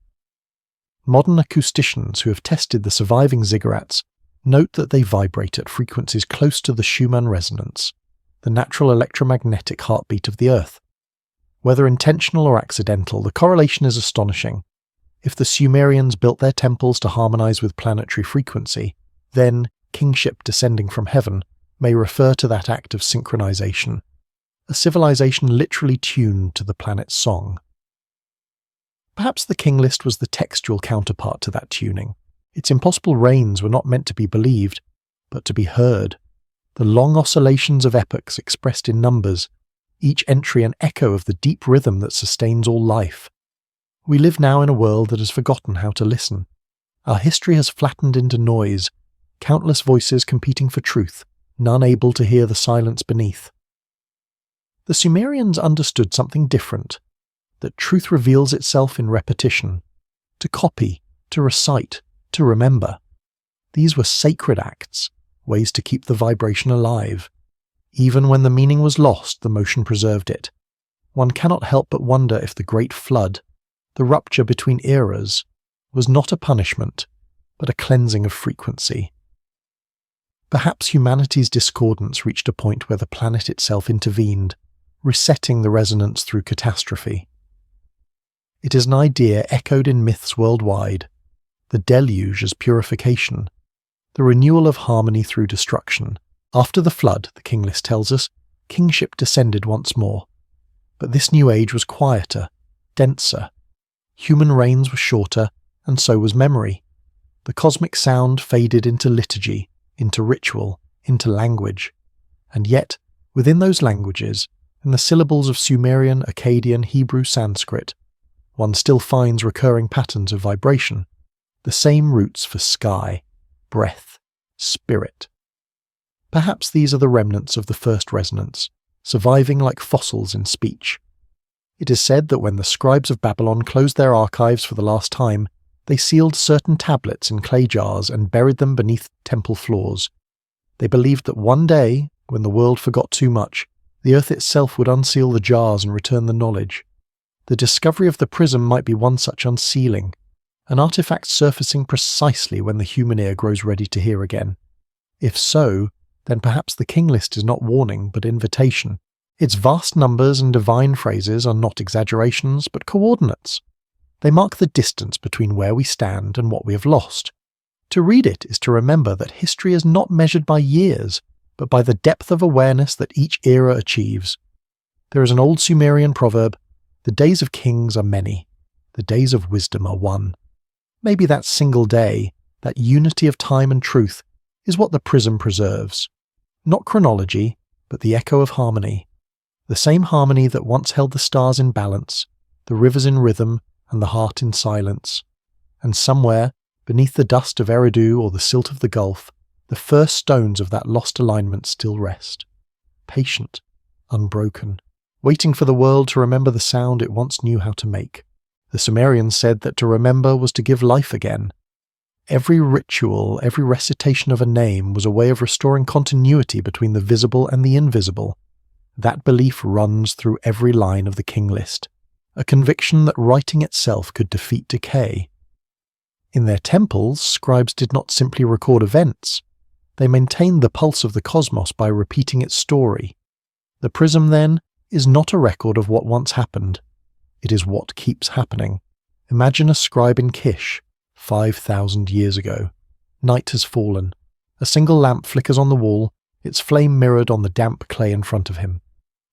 Modern acousticians who have tested the surviving ziggurats note that they vibrate at frequencies close to the Schumann resonance, the natural electromagnetic heartbeat of the Earth. Whether intentional or accidental, the correlation is astonishing. If the Sumerians built their temples to harmonize with planetary frequency, then kingship descending from heaven may refer to that act of synchronization, a civilization literally tuned to the planet's song. Perhaps the King List was the textual counterpart to that tuning. Its impossible reigns were not meant to be believed, but to be heard. The long oscillations of epochs expressed in numbers, each entry an echo of the deep rhythm that sustains all life. We live now in a world that has forgotten how to listen. Our history has flattened into noise, countless voices competing for truth, none able to hear the silence beneath. The Sumerians understood something different, that truth reveals itself in repetition, to copy, to recite, to remember. These were sacred acts, ways to keep the vibration alive. Even when the meaning was lost, the motion preserved it. One cannot help but wonder if the Great Flood, the rupture between eras, was not a punishment, but a cleansing of frequency. Perhaps humanity's discordance reached a point where the planet itself intervened, resetting the resonance through catastrophe. It is an idea echoed in myths worldwide, the deluge as purification, the renewal of harmony through destruction. After the flood, the King List tells us, kingship descended once more. But this new age was quieter, denser. Human reigns were shorter, and so was memory. The cosmic sound faded into liturgy, into ritual, into language. And yet, within those languages, in the syllables of Sumerian, Akkadian, Hebrew, Sanskrit, one still finds recurring patterns of vibration, the same roots for sky, breath, spirit. Perhaps these are the remnants of the first resonance, surviving like fossils in speech. It is said that when the scribes of Babylon closed their archives for the last time, they sealed certain tablets in clay jars and buried them beneath temple floors. They believed that one day, when the world forgot too much, the earth itself would unseal the jars and return the knowledge. The discovery of the prism might be one such unsealing, an artifact surfacing precisely when the human ear grows ready to hear again. If so, then perhaps the King List is not warning but invitation. Its vast numbers and divine phrases are not exaggerations but coordinates. They mark the distance between where we stand and what we have lost. To read it is to remember that history is not measured by years, but by the depth of awareness that each era achieves. There is an old Sumerian proverb, "The days of kings are many, the days of wisdom are one." Maybe that single day, that unity of time and truth, is what the prism preserves. Not chronology, but the echo of harmony. The same harmony that once held the stars in balance, the rivers in rhythm, and the heart in silence. And somewhere, beneath the dust of Eridu or the silt of the Gulf, the first stones of that lost alignment still rest. Patient, unbroken, waiting for the world to remember the sound it once knew how to make. The Sumerians said that to remember was to give life again. Every ritual, every recitation of a name was a way of restoring continuity between the visible and the invisible. That belief runs through every line of the King List, a conviction that writing itself could defeat decay. In their temples, scribes did not simply record events. They maintained the pulse of the cosmos by repeating its story. The prism, then, is not a record of what once happened. It is what keeps happening. Imagine a scribe in Kish, 5,000 years ago. Night has fallen. A single lamp flickers on the wall, its flame mirrored on the damp clay in front of him.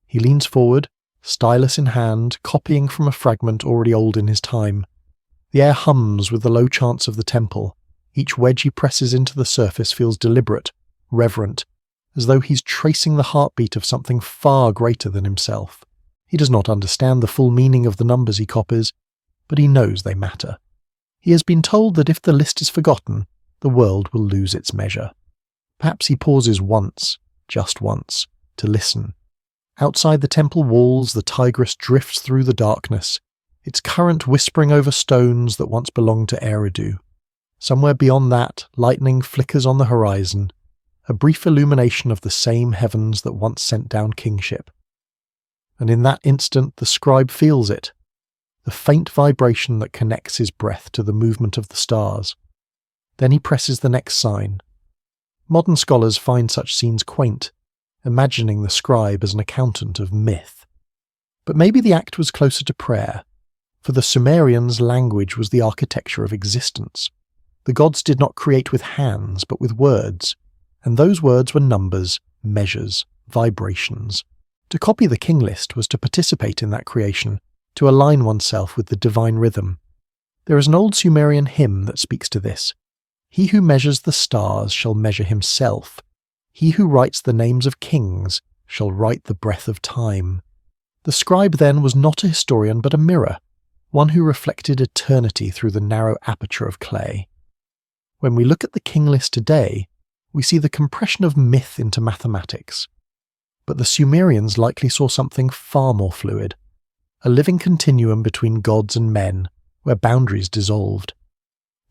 He leans forward, stylus in hand, copying from a fragment already old in his time. The air hums with the low chants of the temple. Each wedge he presses into the surface feels deliberate, reverent, as though he's tracing the heartbeat of something far greater than himself. He does not understand the full meaning of the numbers he copies, but he knows they matter. He has been told that if the list is forgotten, the world will lose its measure. Perhaps he pauses once, just once, to listen. Outside the temple walls, the Tigris drifts through the darkness, its current whispering over stones that once belonged to Eridu. Somewhere beyond that, lightning flickers on the horizon, a brief illumination of the same heavens that once sent down kingship. And in that instant the scribe feels it, the faint vibration that connects his breath to the movement of the stars. Then he presses the next sign. Modern scholars find such scenes quaint, imagining the scribe as an accountant of myth. But maybe the act was closer to prayer. For the Sumerians, language was the architecture of existence. The gods did not create with hands, but with words, and those words were numbers, measures, vibrations. To copy the King List was to participate in that creation, to align oneself with the divine rhythm. There is an old Sumerian hymn that speaks to this. He who measures the stars shall measure himself. He who writes the names of kings shall write the breath of time. The scribe then was not a historian but a mirror, one who reflected eternity through the narrow aperture of clay. When we look at the King List today, we see the compression of myth into mathematics. But the Sumerians likely saw something far more fluid, a living continuum between gods and men, where boundaries dissolved.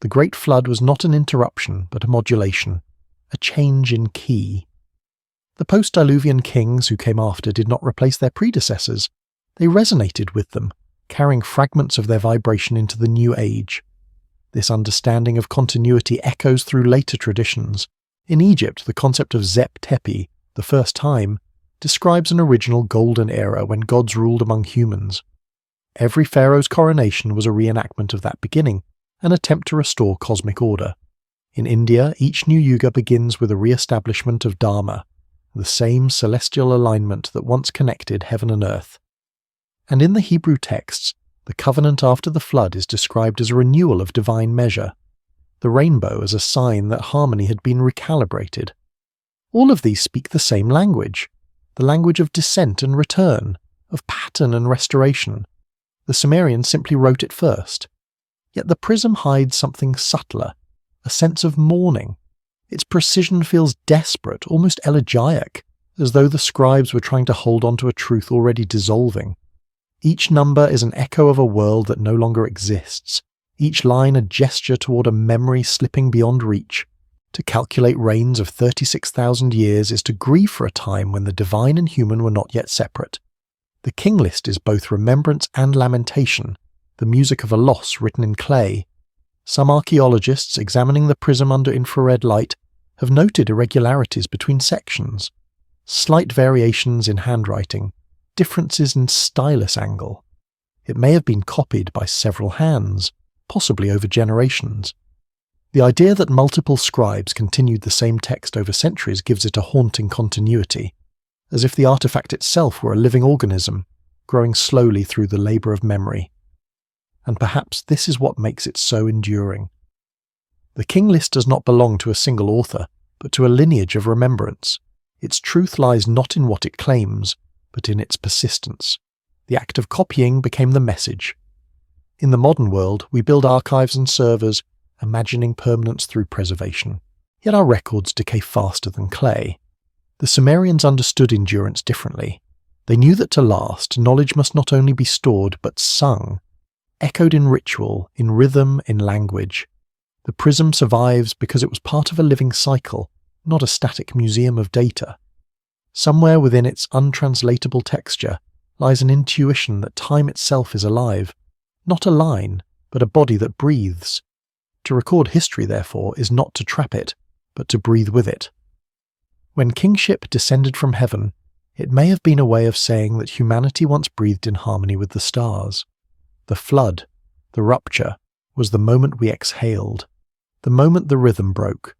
The Great Flood was not an interruption, but a modulation, a change in key. The post-Diluvian kings who came after did not replace their predecessors. They resonated with them, carrying fragments of their vibration into the new age. This understanding of continuity echoes through later traditions. In Egypt, the concept of Zep Tepi, the first time, describes an original golden era when gods ruled among humans. Every pharaoh's coronation was a reenactment of that beginning, an attempt to restore cosmic order. In India, each new yuga begins with a re-establishment of Dharma, the same celestial alignment that once connected heaven and earth. And in the Hebrew texts, the covenant after the flood is described as a renewal of divine measure, the rainbow as a sign that harmony had been recalibrated. All of these speak the same language, the language of descent and return, of pattern and restoration. The Sumerians simply wrote it first. Yet the prism hides something subtler, a sense of mourning. Its precision feels desperate, almost elegiac, as though the scribes were trying to hold on to a truth already dissolving. Each number is an echo of a world that no longer exists, each line a gesture toward a memory slipping beyond reach. To calculate reigns of 36,000 years is to grieve for a time when the divine and human were not yet separate. The King List is both remembrance and lamentation, the music of a loss written in clay. Some archaeologists examining the prism under infrared light have noted irregularities between sections, slight variations in handwriting, differences in stylus angle. It may have been copied by several hands, possibly over generations. The idea that multiple scribes continued the same text over centuries gives it a haunting continuity, as if the artifact itself were a living organism, growing slowly through the labour of memory. And perhaps this is what makes it so enduring. The King List does not belong to a single author, but to a lineage of remembrance. Its truth lies not in what it claims, but in its persistence. The act of copying became the message. In the modern world, we build archives and servers, imagining permanence through preservation. Yet our records decay faster than clay. The Sumerians understood endurance differently. They knew that to last, knowledge must not only be stored, but sung, echoed in ritual, in rhythm, in language. The prism survives because it was part of a living cycle, not a static museum of data. Somewhere within its untranslatable texture lies an intuition that time itself is alive, not a line, but a body that breathes. To record history, therefore, is not to trap it, but to breathe with it. When kingship descended from heaven, it may have been a way of saying that humanity once breathed in harmony with the stars. The flood, the rupture, was the moment we exhaled, the moment the rhythm broke.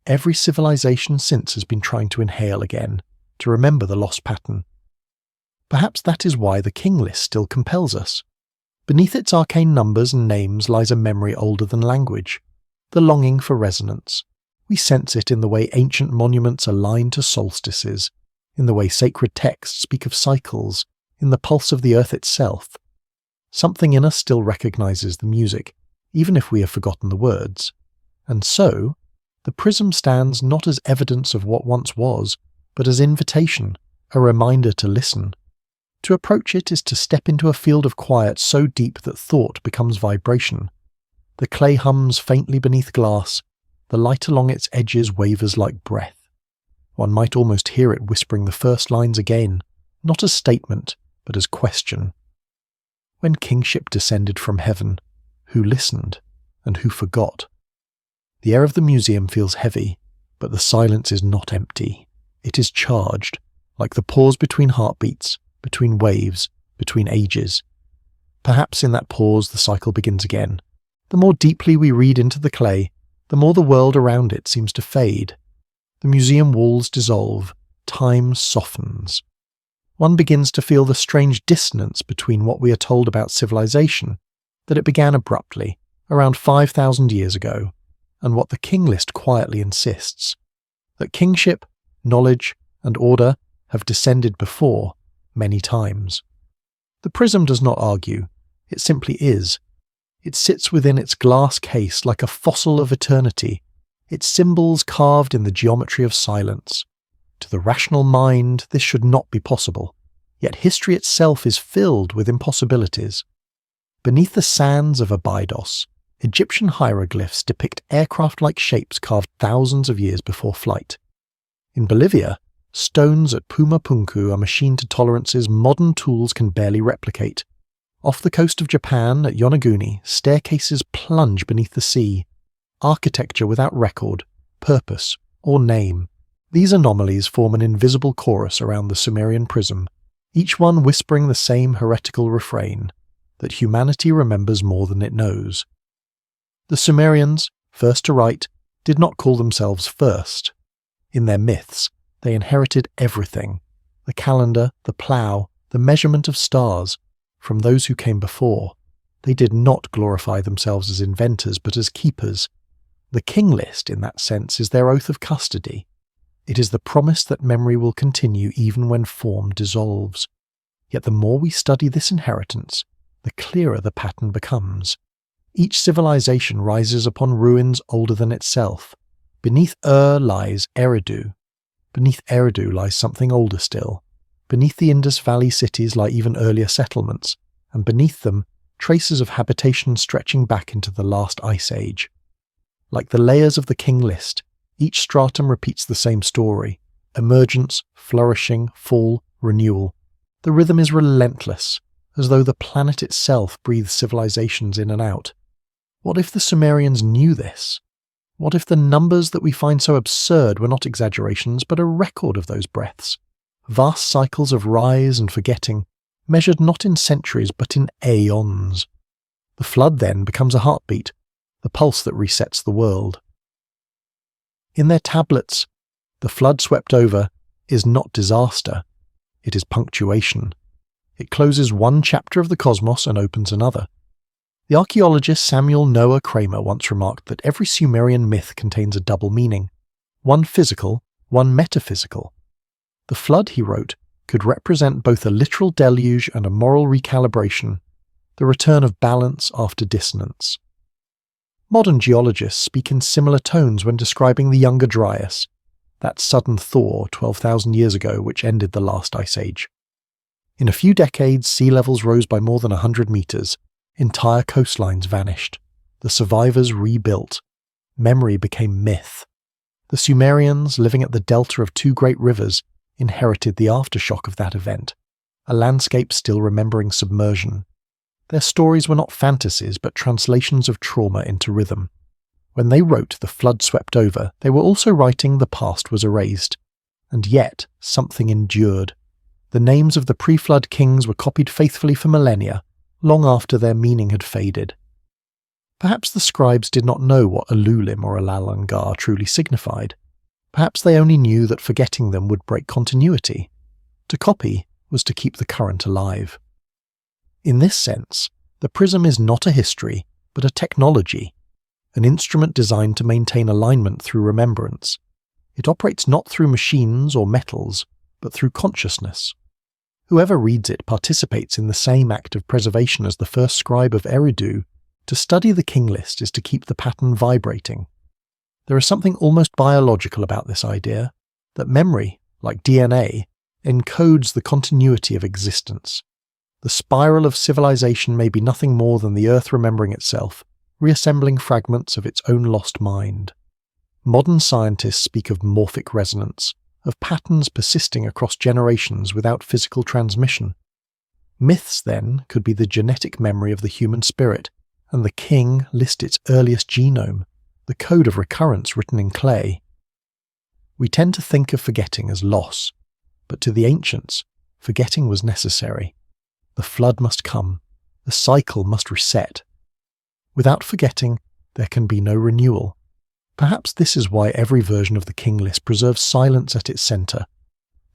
Every civilization since has been trying to inhale again, to remember the lost pattern. Perhaps that is why the King List still compels us. Beneath its arcane numbers and names lies a memory older than language, the longing for resonance. We sense it in the way ancient monuments align to solstices, in the way sacred texts speak of cycles, in the pulse of the earth itself. Something in us still recognizes the music, even if we have forgotten the words. And so, the prism stands not as evidence of what once was, but as invitation, a reminder to listen. To approach it is to step into a field of quiet so deep that thought becomes vibration. The clay hums faintly beneath glass, the light along its edges wavers like breath. One might almost hear it whispering the first lines again, not as statement, but as question. When kingship descended from heaven, who listened, and who forgot? The air of the museum feels heavy, but the silence is not empty. It is charged, like the pause between heartbeats, between waves, between ages. Perhaps in that pause the cycle begins again. The more deeply we read into the clay, the more the world around it seems to fade. The museum walls dissolve, time softens. One begins to feel the strange dissonance between what we are told about civilization, that it began abruptly, around 5,000 years ago, and what the King List quietly insists, that kingship, knowledge, and order have descended before, many times. The prism does not argue, it simply is. It sits within its glass case like a fossil of eternity, its symbols carved in the geometry of silence. To the rational mind, this should not be possible, yet history itself is filled with impossibilities. Beneath the sands of Abydos, Egyptian hieroglyphs depict aircraft-like shapes carved thousands of years before flight. In Bolivia, stones at Pumapunku are machined to tolerances modern tools can barely replicate. Off the coast of Japan, at Yonaguni, staircases plunge beneath the sea. Architecture without record, purpose, or name. These anomalies form an invisible chorus around the Sumerian prism, each one whispering the same heretical refrain, that humanity remembers more than it knows. The Sumerians, first to write, did not call themselves first. In their myths, they inherited everything, the calendar, the plough, the measurement of stars, from those who came before. They did not glorify themselves as inventors, but as keepers. The King List, in that sense, is their oath of custody. It is the promise that memory will continue even when form dissolves. Yet the more we study this inheritance, the clearer the pattern becomes. Each civilization rises upon ruins older than itself. Beneath lies Eridu. Beneath Eridu lies something older still. Beneath the Indus Valley cities lie even earlier settlements, and beneath them, traces of habitation stretching back into the last ice age. Like the layers of the King List, each stratum repeats the same story: emergence, flourishing, fall, renewal. The rhythm is relentless, as though the planet itself breathes civilizations in and out. What if the Sumerians knew this? What if the numbers that we find so absurd were not exaggerations but a record of those breaths? Vast cycles of rise and forgetting, measured not in centuries but in aeons. The flood then becomes a heartbeat, the pulse that resets the world. In their tablets, the flood swept over is not disaster, it is punctuation. It closes one chapter of the cosmos and opens another. The archaeologist Samuel Noah Kramer once remarked that every Sumerian myth contains a double meaning, one physical, one metaphysical. The flood, he wrote, could represent both a literal deluge and a moral recalibration, the return of balance after dissonance. Modern geologists speak in similar tones when describing the Younger Dryas, that sudden thaw 12,000 years ago which ended the last ice age. In a few decades, sea levels rose by more than 100 meters, entire coastlines vanished, the survivors rebuilt, memory became myth. The Sumerians, living at the delta of two great rivers, inherited the aftershock of that event, a landscape still remembering submersion. Their stories were not fantasies but translations of trauma into rhythm. When they wrote The Flood Swept Over, they were also writing The Past Was Erased. And yet, something endured. The names of the pre-flood kings were copied faithfully for millennia, long after their meaning had faded. Perhaps the scribes did not know what Ululim or Alalangar truly signified. Perhaps they only knew that forgetting them would break continuity. To copy was to keep the current alive. In this sense, the prism is not a history, but a technology, an instrument designed to maintain alignment through remembrance. It operates not through machines or metals, but through consciousness. Whoever reads it participates in the same act of preservation as the first scribe of Eridu. To study the King List is to keep the pattern vibrating. There is something almost biological about this idea, that memory, like DNA, encodes the continuity of existence. The spiral of civilization may be nothing more than the Earth remembering itself, reassembling fragments of its own lost mind. Modern scientists speak of morphic resonance, of patterns persisting across generations without physical transmission. Myths, then, could be the genetic memory of the human spirit, and the king list its earliest genome, the code of recurrence written in clay. We tend to think of forgetting as loss, but to the ancients, forgetting was necessary. The flood must come, the cycle must reset. Without forgetting, there can be no renewal. Perhaps this is why every version of the King List preserves silence at its centre,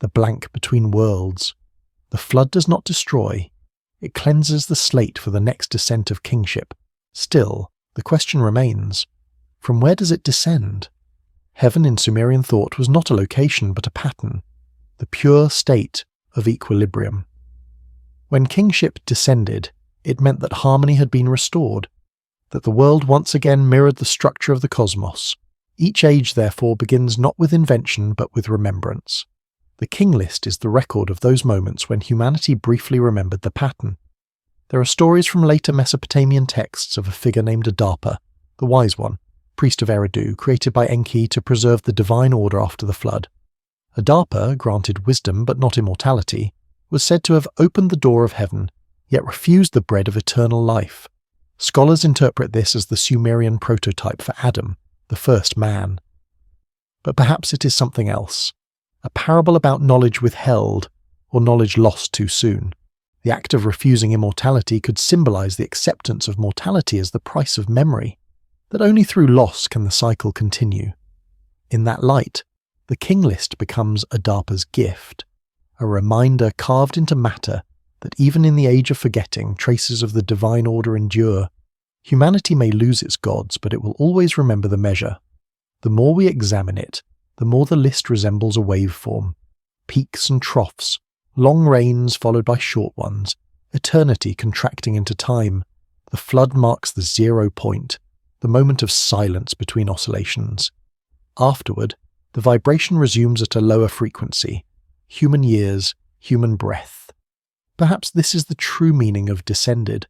the blank between worlds. The flood does not destroy, it cleanses the slate for the next descent of kingship. Still, the question remains, from where does it descend? Heaven in Sumerian thought was not a location but a pattern, the pure state of equilibrium. When kingship descended, it meant that harmony had been restored, that the world once again mirrored the structure of the cosmos. Each age, therefore, begins not with invention but with remembrance. The King List is the record of those moments when humanity briefly remembered the pattern. There are stories from later Mesopotamian texts of a figure named Adapa, the Wise One, priest of Eridu, created by Enki to preserve the divine order after the flood. Adapa, granted wisdom but not immortality, was said to have opened the door of heaven, yet refused the bread of eternal life. Scholars interpret this as the Sumerian prototype for Adam, the first man. But perhaps it is something else, a parable about knowledge withheld, or knowledge lost too soon. The act of refusing immortality could symbolize the acceptance of mortality as the price of memory, that only through loss can the cycle continue. In that light, the King List becomes Adapa's gift, a reminder carved into matter that even in the age of forgetting, traces of the divine order endure. Humanity may lose its gods, but it will always remember the measure. The more we examine it, the more the list resembles a waveform. Peaks and troughs, long rains followed by short ones, eternity contracting into time. The flood marks the 0 point, the moment of silence between oscillations. Afterward, the vibration resumes at a lower frequency. Human years, human breath. Perhaps this is the true meaning of descended.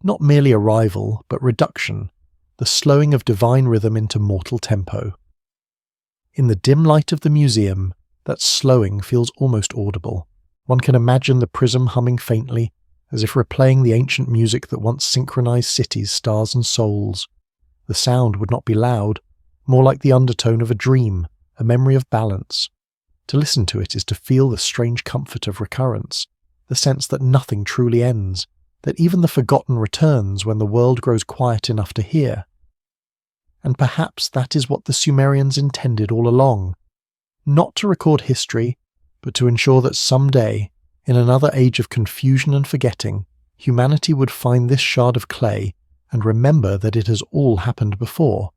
Not merely arrival, but reduction, the slowing of divine rhythm into mortal tempo. In the dim light of the museum, that slowing feels almost audible. One can imagine the prism humming faintly, as if replaying the ancient music that once synchronized cities, stars and souls. The sound would not be loud, more like the undertone of a dream, a memory of balance. To listen to it is to feel the strange comfort of recurrence, the sense that nothing truly ends, that even the forgotten returns when the world grows quiet enough to hear. And perhaps that is what the Sumerians intended all along, not to record history, but to ensure that someday, in another age of confusion and forgetting, humanity would find this shard of clay and remember that it has all happened before,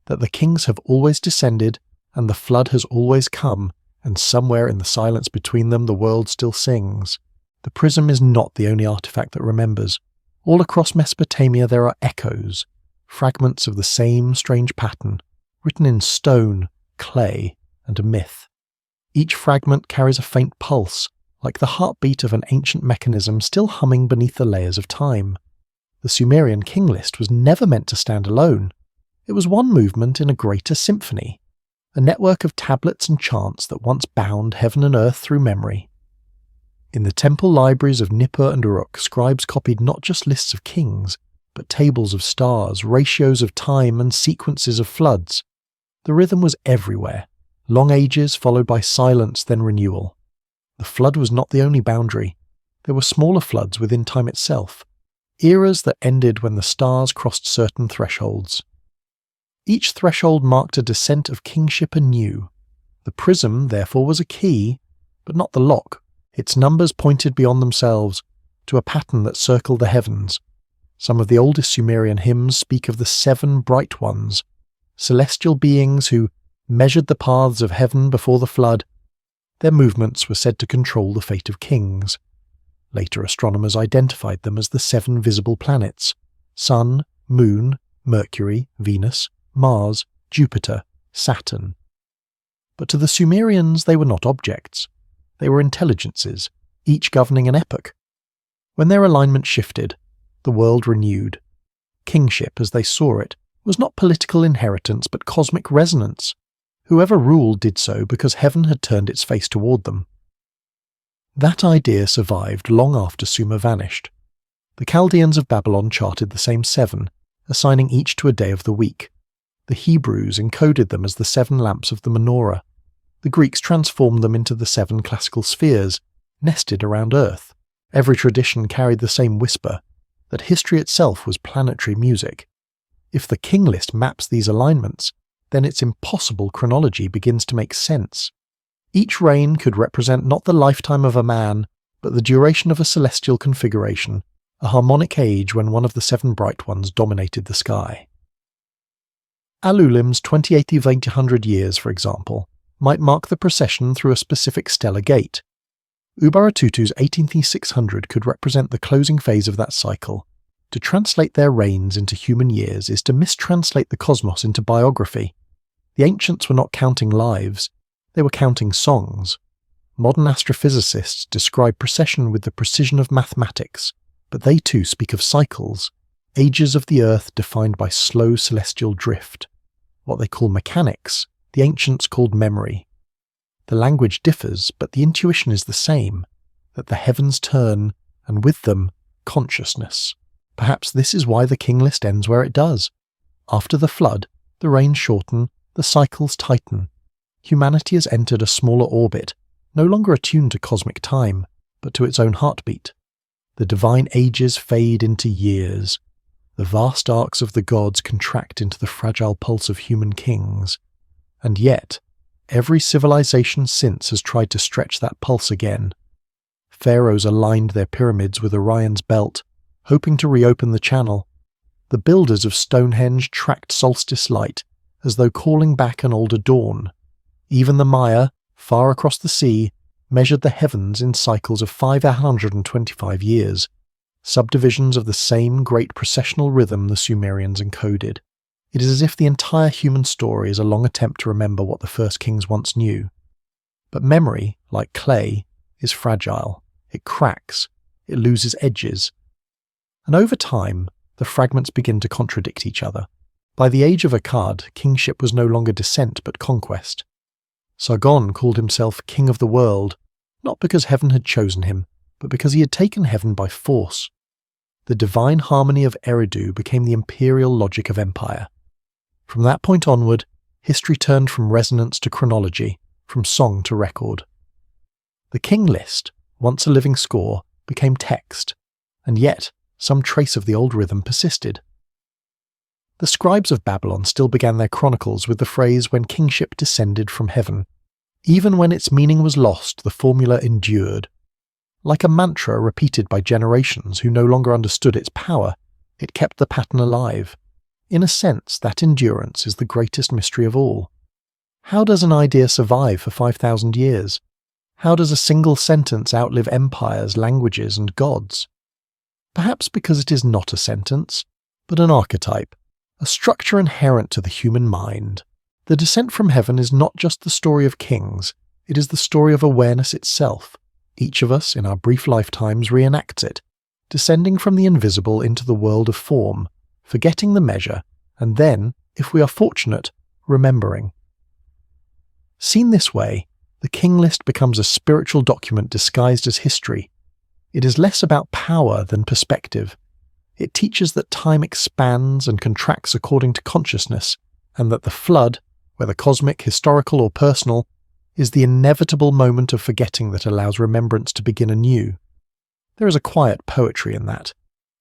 that the kings have always descended and the flood has always come, and somewhere in the silence between them the world still sings. The prism is not the only artifact that remembers. All across Mesopotamia there are echoes, fragments of the same strange pattern, written in stone, clay, and myth. Each fragment carries a faint pulse, like the heartbeat of an ancient mechanism still humming beneath the layers of time. The Sumerian King List was never meant to stand alone. It was one movement in a greater symphony, a network of tablets and chants that once bound heaven and earth through memory. In the temple libraries of Nippur and Uruk, scribes copied not just lists of kings, but tables of stars, ratios of time, and sequences of floods. The rhythm was everywhere, long ages followed by silence, then renewal. The flood was not the only boundary. There were smaller floods within time itself, eras that ended when the stars crossed certain thresholds. Each threshold marked a descent of kingship anew. The prism, therefore, was a key, but not the lock. Its numbers pointed beyond themselves, to a pattern that circled the heavens. Some of the oldest Sumerian hymns speak of the 7 bright ones, celestial beings who measured the paths of heaven before the flood. Their movements were said to control the fate of kings. Later astronomers identified them as the 7 visible planets: Sun, Moon, Mercury, Venus, Mars, Jupiter, Saturn. But to the Sumerians they were not objects. They were intelligences, each governing an epoch. When their alignment shifted, the world renewed. Kingship, as they saw it, was not political inheritance but cosmic resonance. Whoever ruled did so because heaven had turned its face toward them. That idea survived long after Sumer vanished. The Chaldeans of Babylon charted the same 7, assigning each to a day of the week. The Hebrews encoded them as the 7 lamps of the menorah. The Greeks transformed them into the 7 classical spheres, nested around Earth. Every tradition carried the same whisper, that history itself was planetary music. If the King List maps these alignments, then its impossible chronology begins to make sense. Each reign could represent not the lifetime of a man, but the duration of a celestial configuration, a harmonic age when one of the 7 bright ones dominated the sky. Alulim's 2080-800 years, for example, might mark the procession through a specific stellar gate. Ubaratutu's 18600 could represent the closing phase of that cycle. To translate their reigns into human years is to mistranslate the cosmos into biography. The ancients were not counting lives, they were counting songs. Modern astrophysicists describe precession with the precision of mathematics, but they too speak of cycles, ages of the Earth defined by slow celestial drift. What they call mechanics, the ancients called memory. The language differs, but the intuition is the same, that the heavens turn, and with them, consciousness. Perhaps this is why the King List ends where it does. After the flood, the rains shorten, the cycles tighten. Humanity has entered a smaller orbit, no longer attuned to cosmic time, but to its own heartbeat. The divine ages fade into years. The vast arcs of the gods contract into the fragile pulse of human kings. And yet, every civilization since has tried to stretch that pulse again. Pharaohs aligned their pyramids with Orion's belt, hoping to reopen the channel. The builders of Stonehenge tracked solstice light, as though calling back an older dawn. Even the Maya, far across the sea, measured the heavens in cycles of 525 years, subdivisions of the same great processional rhythm the Sumerians encoded. It is as if the entire human story is a long attempt to remember what the first kings once knew. But memory, like clay, is fragile. It cracks. It loses edges. And over time, the fragments begin to contradict each other. By the age of Akkad, kingship was no longer descent but conquest. Sargon called himself king of the world, not because heaven had chosen him, but because he had taken heaven by force. The divine harmony of Eridu became the imperial logic of empire. From that point onward, history turned from resonance to chronology, from song to record. The King List, once a living score, became text, and yet some trace of the old rhythm persisted. The scribes of Babylon still began their chronicles with the phrase "when kingship descended from heaven." Even when its meaning was lost, the formula endured. Like a mantra repeated by generations who no longer understood its power, it kept the pattern alive. In a sense, that endurance is the greatest mystery of all. How does an idea survive for 5,000 years? How does a single sentence outlive empires, languages, and gods? Perhaps because it is not a sentence, but an archetype, a structure inherent to the human mind. The descent from heaven is not just the story of kings, it is the story of awareness itself. Each of us, in our brief lifetimes, reenacts it, descending from the invisible into the world of form, forgetting the measure, and then, if we are fortunate, remembering. Seen this way, the King List becomes a spiritual document disguised as history. It is less about power than perspective. It teaches that time expands and contracts according to consciousness, and that the flood, whether cosmic, historical, or personal, is the inevitable moment of forgetting that allows remembrance to begin anew. There is a quiet poetry in that.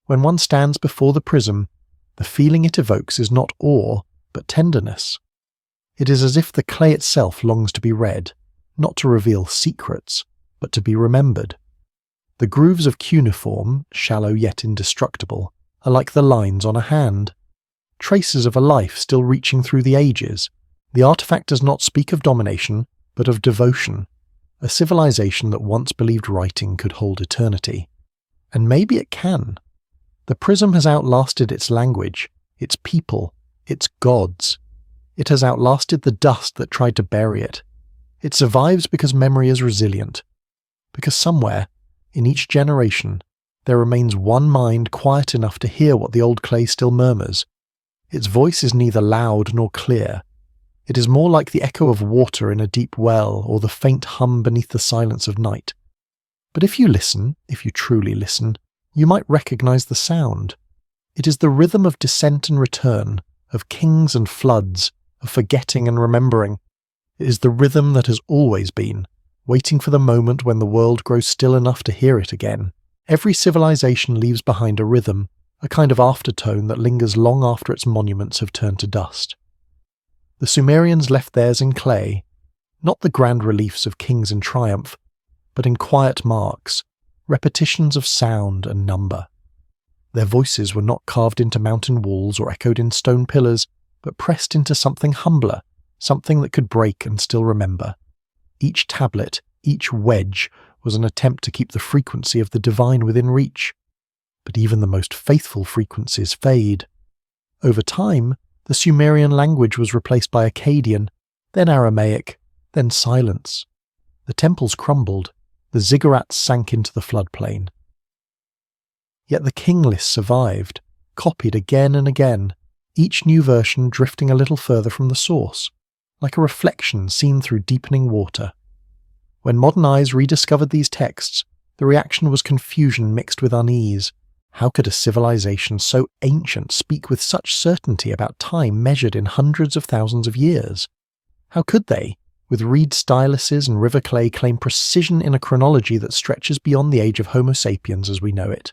When one stands before the prism, the feeling it evokes is not awe, but tenderness. It is as if the clay itself longs to be read, not to reveal secrets, but to be remembered. The grooves of cuneiform, shallow yet indestructible, are like the lines on a hand, traces of a life still reaching through the ages. The artifact does not speak of domination, but of devotion, a civilization that once believed writing could hold eternity. And maybe it can. The prism has outlasted its language, its people, its gods. It has outlasted the dust that tried to bury it. It survives because memory is resilient. Because somewhere, in each generation, there remains one mind quiet enough to hear what the old clay still murmurs. Its voice is neither loud nor clear. It is more like the echo of water in a deep well or the faint hum beneath the silence of night. But if you listen, if you truly listen, you might recognize the sound. It is the rhythm of descent and return, of kings and floods, of forgetting and remembering. It is the rhythm that has always been, waiting for the moment when the world grows still enough to hear it again. Every civilization leaves behind a rhythm, a kind of aftertone that lingers long after its monuments have turned to dust. The Sumerians left theirs in clay, not the grand reliefs of kings in triumph, but in quiet marks, repetitions of sound and number. Their voices were not carved into mountain walls or echoed in stone pillars, but pressed into something humbler, something that could break and still remember. Each tablet, each wedge, was an attempt to keep the frequency of the divine within reach. But even the most faithful frequencies fade. Over time, the Sumerian language was replaced by Akkadian, then Aramaic, then silence. The temples crumbled, the ziggurats sank into the floodplain. Yet the King List survived, copied again and again, each new version drifting a little further from the source, like a reflection seen through deepening water. When modern eyes rediscovered these texts, the reaction was confusion mixed with unease. How could a civilization so ancient speak with such certainty about time measured in hundreds of thousands of years? How could they, with reed styluses and river clay, claim precision in a chronology that stretches beyond the age of Homo sapiens as we know it?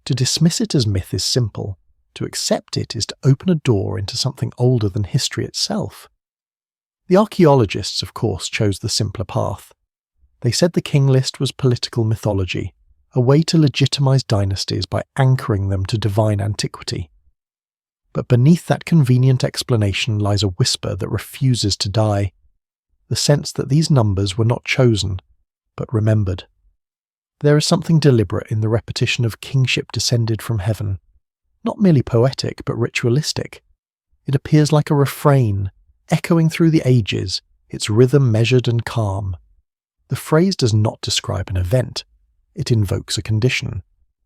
To dismiss it as myth is simple. To accept it is to open a door into something older than history itself. The archaeologists, of course, chose the simpler path. They said the King List was political mythology, a way to legitimize dynasties by anchoring them to divine antiquity. But beneath that convenient explanation lies a whisper that refuses to die, the sense that these numbers were not chosen, but remembered. There is something deliberate in the repetition of kingship descended from heaven, not merely poetic but ritualistic. It appears like a refrain, echoing through the ages, its rhythm measured and calm. The phrase does not describe an event, it invokes a condition.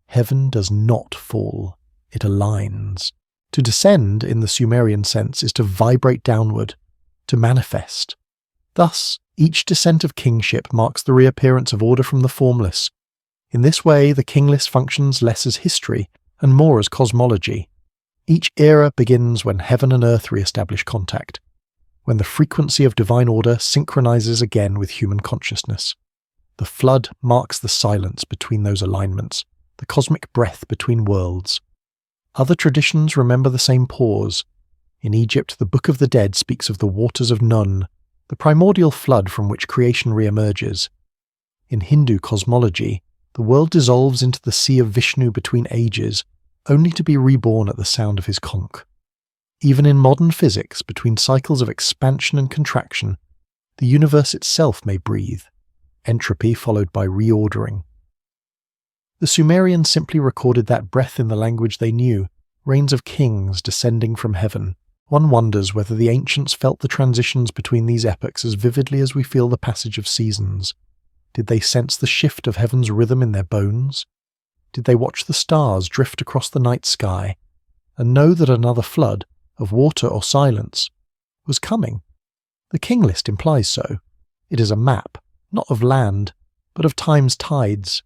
Heaven does not fall, it aligns. To descend, in the Sumerian sense, is to vibrate downward, to manifest. Thus, each descent of kingship marks the reappearance of order from the formless. In this way, the King List functions less as history and more as cosmology. Each era begins when heaven and earth re-establish contact, when the frequency of divine order synchronizes again with human consciousness. The flood marks the silence between those alignments, the cosmic breath between worlds. Other traditions remember the same pause. In Egypt, the Book of the Dead speaks of the waters of Nun, the primordial flood from which creation re-emerges. In Hindu cosmology, the world dissolves into the sea of Vishnu between ages, only to be reborn at the sound of his conch. Even in modern physics, between cycles of expansion and contraction, the universe itself may breathe, entropy followed by reordering. The Sumerians simply recorded that breath in the language they knew, reigns of kings descending from heaven. One wonders whether the ancients felt the transitions between these epochs as vividly as we feel the passage of seasons. Did they sense the shift of heaven's rhythm in their bones? Did they watch the stars drift across the night sky and know that another flood, of water or silence, was coming? The King List implies so. It is a map, not of land, but of time's tides.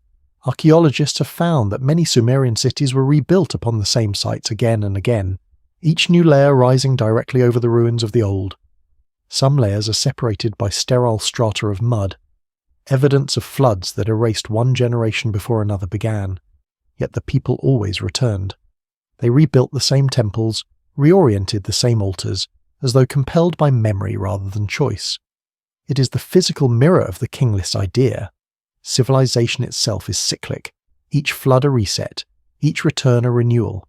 Archaeologists have found that many Sumerian cities were rebuilt upon the same sites again and again, each new layer rising directly over the ruins of the old. Some layers are separated by sterile strata of mud, evidence of floods that erased one generation before another began. Yet the people always returned. They rebuilt the same temples, reoriented the same altars, as though compelled by memory rather than choice. It is the physical mirror of the King List idea. Civilization itself is cyclic, each flood a reset, each return a renewal.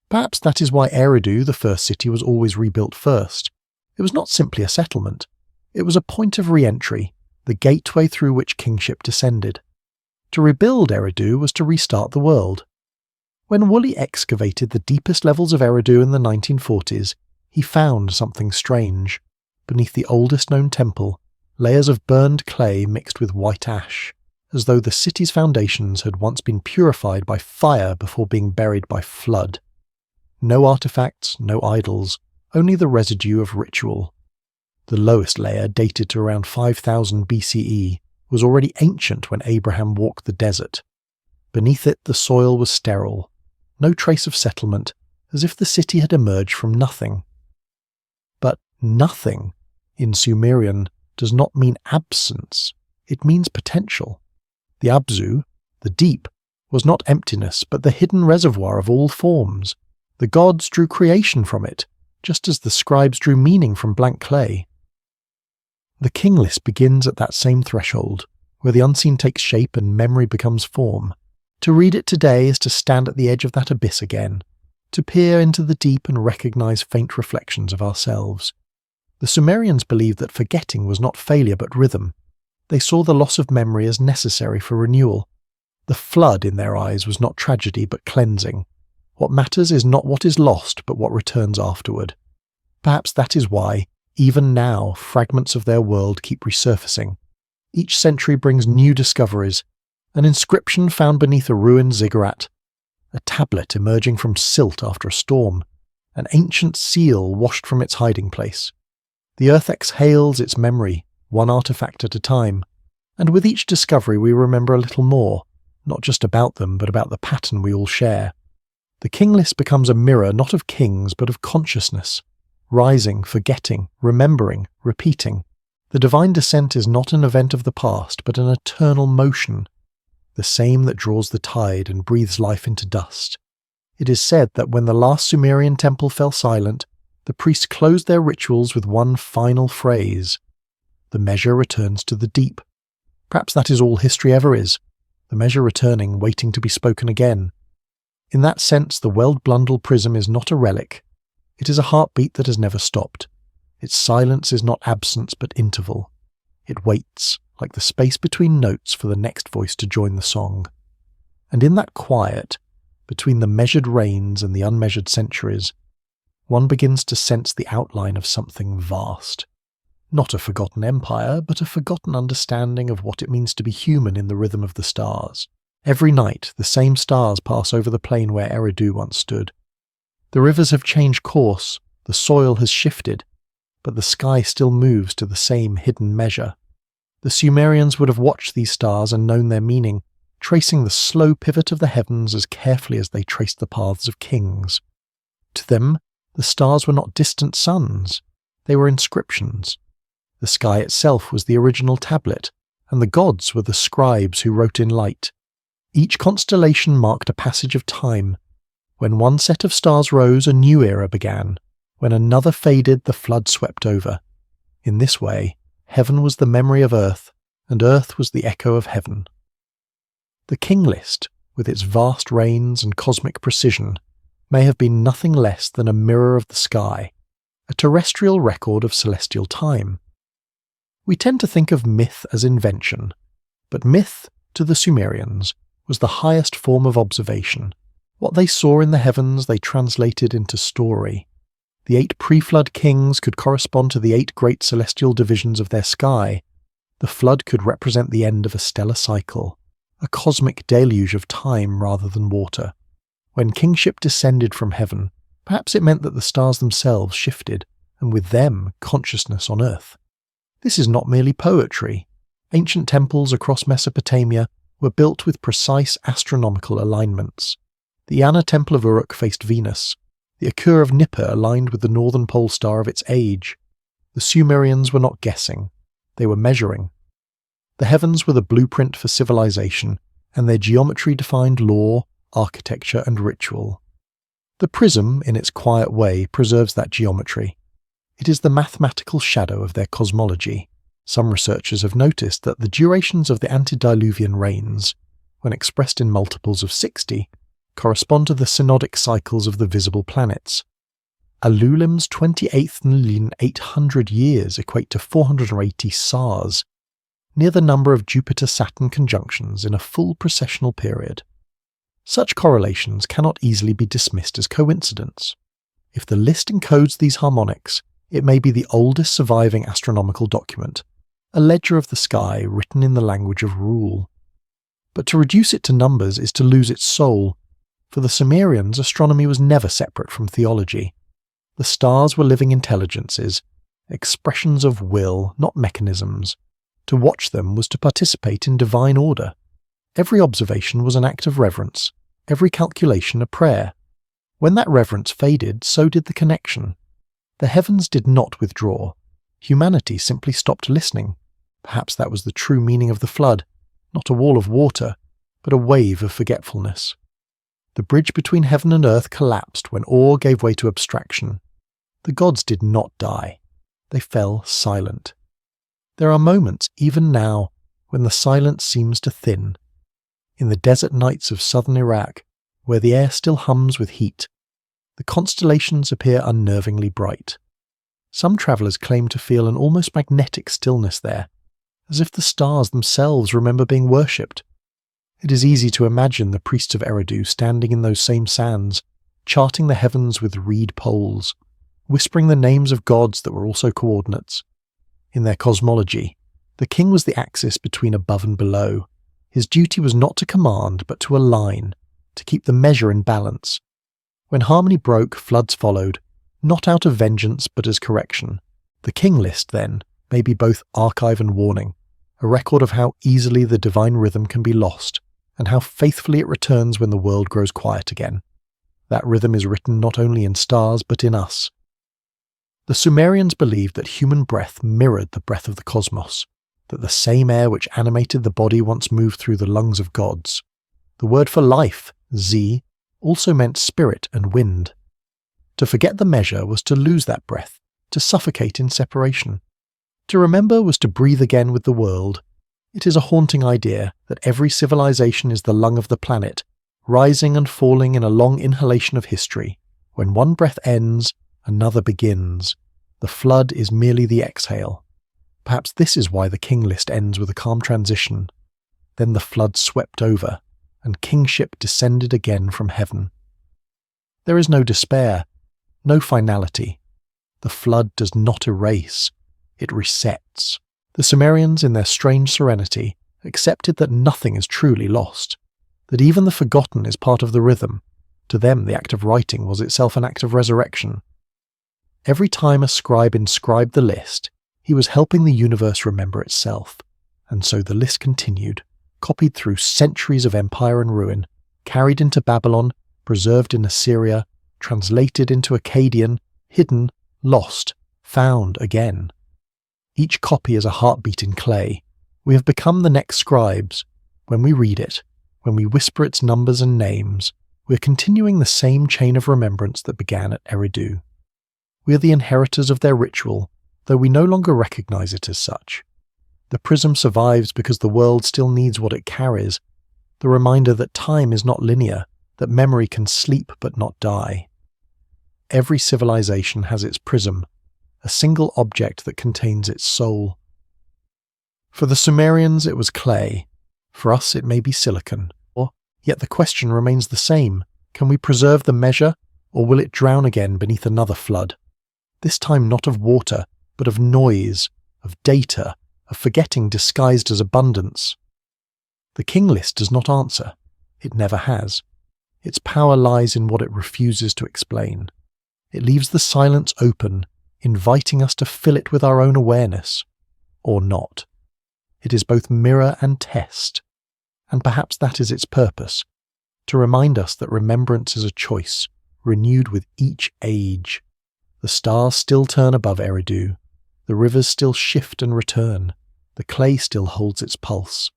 Perhaps that is why Eridu, the first city, was always rebuilt first. It was not simply a settlement. It was a point of re-entry, the gateway through which kingship descended. To rebuild Eridu was to restart the world. When Woolley excavated the deepest levels of Eridu in the 1940s, he found something strange. Beneath the oldest known temple, layers of burned clay mixed with white ash, as though the city's foundations had once been purified by fire before being buried by flood. No artifacts, no idols, only the residue of ritual. The lowest layer, dated to around 5000 BCE, was already ancient when Abraham walked the desert. Beneath it the soil was sterile, no trace of settlement, as if the city had emerged from nothing. But nothing, in Sumerian, does not mean absence, it means potential. The Abzu, the deep, was not emptiness but the hidden reservoir of all forms. The gods drew creation from it, just as the scribes drew meaning from blank clay. The King List begins at that same threshold, where the unseen takes shape and memory becomes form. To read it today is to stand at the edge of that abyss again, to peer into the deep and recognize faint reflections of ourselves. The Sumerians believed that forgetting was not failure but rhythm. They saw the loss of memory as necessary for renewal. The flood in their eyes was not tragedy but cleansing. What matters is not what is lost but what returns afterward. Perhaps that is why, even now, fragments of their world keep resurfacing. Each century brings new discoveries. An inscription found beneath a ruined ziggurat, a tablet emerging from silt after a storm, an ancient seal washed from its hiding place. The earth exhales its memory, one artifact at a time, and with each discovery we remember a little more, not just about them but about the pattern we all share. The King List becomes a mirror not of kings but of consciousness, rising, forgetting, remembering, repeating. The divine descent is not an event of the past but an eternal motion, the same that draws the tide and breathes life into dust. It is said that when the last Sumerian temple fell silent, the priests closed their rituals with one final phrase: "The measure returns to the deep." Perhaps that is all history ever is, the measure returning, waiting to be spoken again. In that sense, the Weld-Blundell prism is not a relic. It is a heartbeat that has never stopped. Its silence is not absence but interval. It waits, like the space between notes, for the next voice to join the song. And in that quiet, between the measured reigns and the unmeasured centuries, one begins to sense the outline of something vast. Not a forgotten empire, but a forgotten understanding of what it means to be human in the rhythm of the stars. Every night, the same stars pass over the plain where Eridu once stood. The rivers have changed course, the soil has shifted, but the sky still moves to the same hidden measure. The Sumerians would have watched these stars and known their meaning, tracing the slow pivot of the heavens as carefully as they traced the paths of kings. To them, the stars were not distant suns, they were inscriptions. The sky itself was the original tablet, and the gods were the scribes who wrote in light. Each constellation marked a passage of time. When one set of stars rose, a new era began. When another faded, the flood swept over. In this way, heaven was the memory of earth, and earth was the echo of heaven. The King List, with its vast reigns and cosmic precision, may have been nothing less than a mirror of the sky, a terrestrial record of celestial time. We tend to think of myth as invention, but myth, to the Sumerians, was the highest form of observation. What they saw in the heavens they translated into story. The 8 pre-flood kings could correspond to the 8 great celestial divisions of their sky. The flood could represent the end of a stellar cycle, a cosmic deluge of time rather than water. When kingship descended from heaven, perhaps it meant that the stars themselves shifted, and with them, consciousness on earth. This is not merely poetry. Ancient temples across Mesopotamia were built with precise astronomical alignments. The Anna Temple of Uruk faced Venus. The Akur of Nippur aligned with the northern pole star of its age. The Sumerians were not guessing. They were measuring. The heavens were the blueprint for civilization, and their geometry defined law, architecture, and ritual. The prism, in its quiet way, preserves that geometry. It is the mathematical shadow of their cosmology. Some researchers have noticed that the durations of the antediluvian rains, when expressed in multiples of 60, correspond to the synodic cycles of the visible planets. Alulim's 28,800 years equate to 480 SARs, near the number of Jupiter-Saturn conjunctions in a full precessional period. Such correlations cannot easily be dismissed as coincidence. If the list encodes these harmonics, it may be the oldest surviving astronomical document, a ledger of the sky written in the language of rule. But to reduce it to numbers is to lose its soul. For the Sumerians, astronomy was never separate from theology. The stars were living intelligences, expressions of will, not mechanisms. To watch them was to participate in divine order. Every observation was an act of reverence, every calculation a prayer. When that reverence faded, so did the connection. The heavens did not withdraw. Humanity simply stopped listening. Perhaps that was the true meaning of the flood, not a wall of water, but a wave of forgetfulness. The bridge between heaven and earth collapsed when awe gave way to abstraction. The gods did not die. They fell silent. There are moments, even now, when the silence seems to thin. In the desert nights of southern Iraq, where the air still hums with heat, the constellations appear unnervingly bright. Some travellers claim to feel an almost magnetic stillness there, as if the stars themselves remember being worshipped. It is easy to imagine the priests of Eridu standing in those same sands, charting the heavens with reed poles, whispering the names of gods that were also coordinates. In their cosmology, the king was the axis between above and below. His duty was not to command, but to align, to keep the measure in balance. When harmony broke, floods followed, not out of vengeance but as correction. The King List, then, may be both archive and warning, a record of how easily the divine rhythm can be lost, and how faithfully it returns when the world grows quiet again. That rhythm is written not only in stars but in us. The Sumerians believed that human breath mirrored the breath of the cosmos, that the same air which animated the body once moved through the lungs of gods. The word for life, Z, also meant spirit and wind. To forget the measure was to lose that breath, to suffocate in separation. To remember was to breathe again with the world. It is a haunting idea that every civilization is the lung of the planet, rising and falling in a long inhalation of history. When one breath ends, another begins. The flood is merely the exhale. Perhaps this is why the King List ends with a calm transition. Then the flood swept over, and kingship descended again from heaven. There is no despair, no finality. The flood does not erase, it resets. The Sumerians, in their strange serenity, accepted that nothing is truly lost, that even the forgotten is part of the rhythm. To them, the act of writing was itself an act of resurrection. Every time a scribe inscribed the list, he was helping the universe remember itself, and so the list continued, copied through centuries of empire and ruin, carried into Babylon, preserved in Assyria, translated into Akkadian, hidden, lost, found again. Each copy is a heartbeat in clay. We have become the next scribes. When we read it, when we whisper its numbers and names, we are continuing the same chain of remembrance that began at Eridu. We are the inheritors of their ritual, though we no longer recognize it as such. The prism survives because the world still needs what it carries, the reminder that time is not linear, that memory can sleep but not die. Every civilization has its prism, a single object that contains its soul. For the Sumerians it was clay, for us it may be silicon, yet the question remains the same: can we preserve the measure, or will it drown again beneath another flood? This time not of water, but of noise, of data, of forgetting disguised as abundance. The King List does not answer. It never has. Its power lies in what it refuses to explain. It leaves the silence open, inviting us to fill it with our own awareness, or not. It is both mirror and test, and perhaps that is its purpose, to remind us that remembrance is a choice, renewed with each age. The stars still turn above Eridu, the rivers still shift and return, the clay still holds its pulse,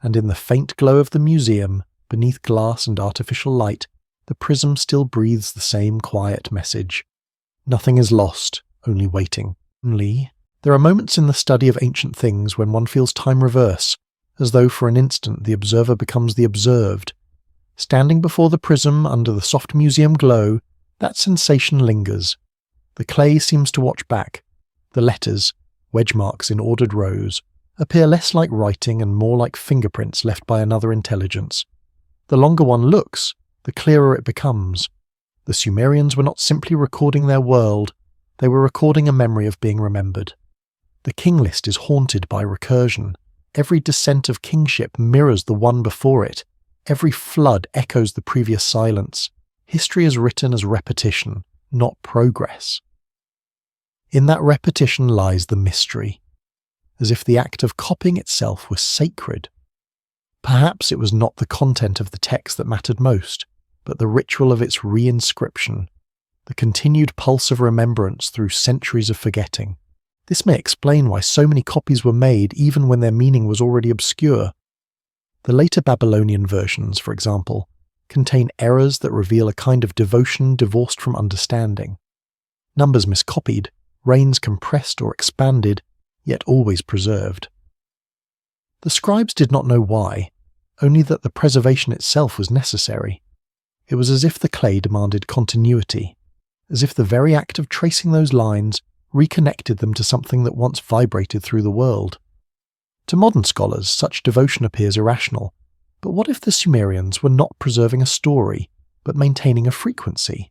and in the faint glow of the museum, beneath glass and artificial light, the prism still breathes the same quiet message. Nothing is lost, only waiting. There are moments in the study of ancient things when one feels time reverse, as though for an instant the observer becomes the observed. Standing before the prism under the soft museum glow, that sensation lingers. The clay seems to watch back. The letters, wedge marks in ordered rows, appear less like writing and more like fingerprints left by another intelligence. The longer one looks, the clearer it becomes. The Sumerians were not simply recording their world, they were recording a memory of being remembered. The King List is haunted by recursion. Every descent of kingship mirrors the one before it. Every flood echoes the previous silence. History is written as repetition, not progress. In that repetition lies the mystery, as if the act of copying itself was sacred. Perhaps it was not the content of the text that mattered most, but the ritual of its reinscription, the continued pulse of remembrance through centuries of forgetting. This may explain why so many copies were made even when their meaning was already obscure. The later Babylonian versions, for example, contain errors that reveal a kind of devotion divorced from understanding. Numbers miscopied, reigns compressed or expanded, yet always preserved. The scribes did not know why, only that the preservation itself was necessary. It was as if the clay demanded continuity, as if the very act of tracing those lines reconnected them to something that once vibrated through the world. To modern scholars, such devotion appears irrational, but what if the Sumerians were not preserving a story, but maintaining a frequency?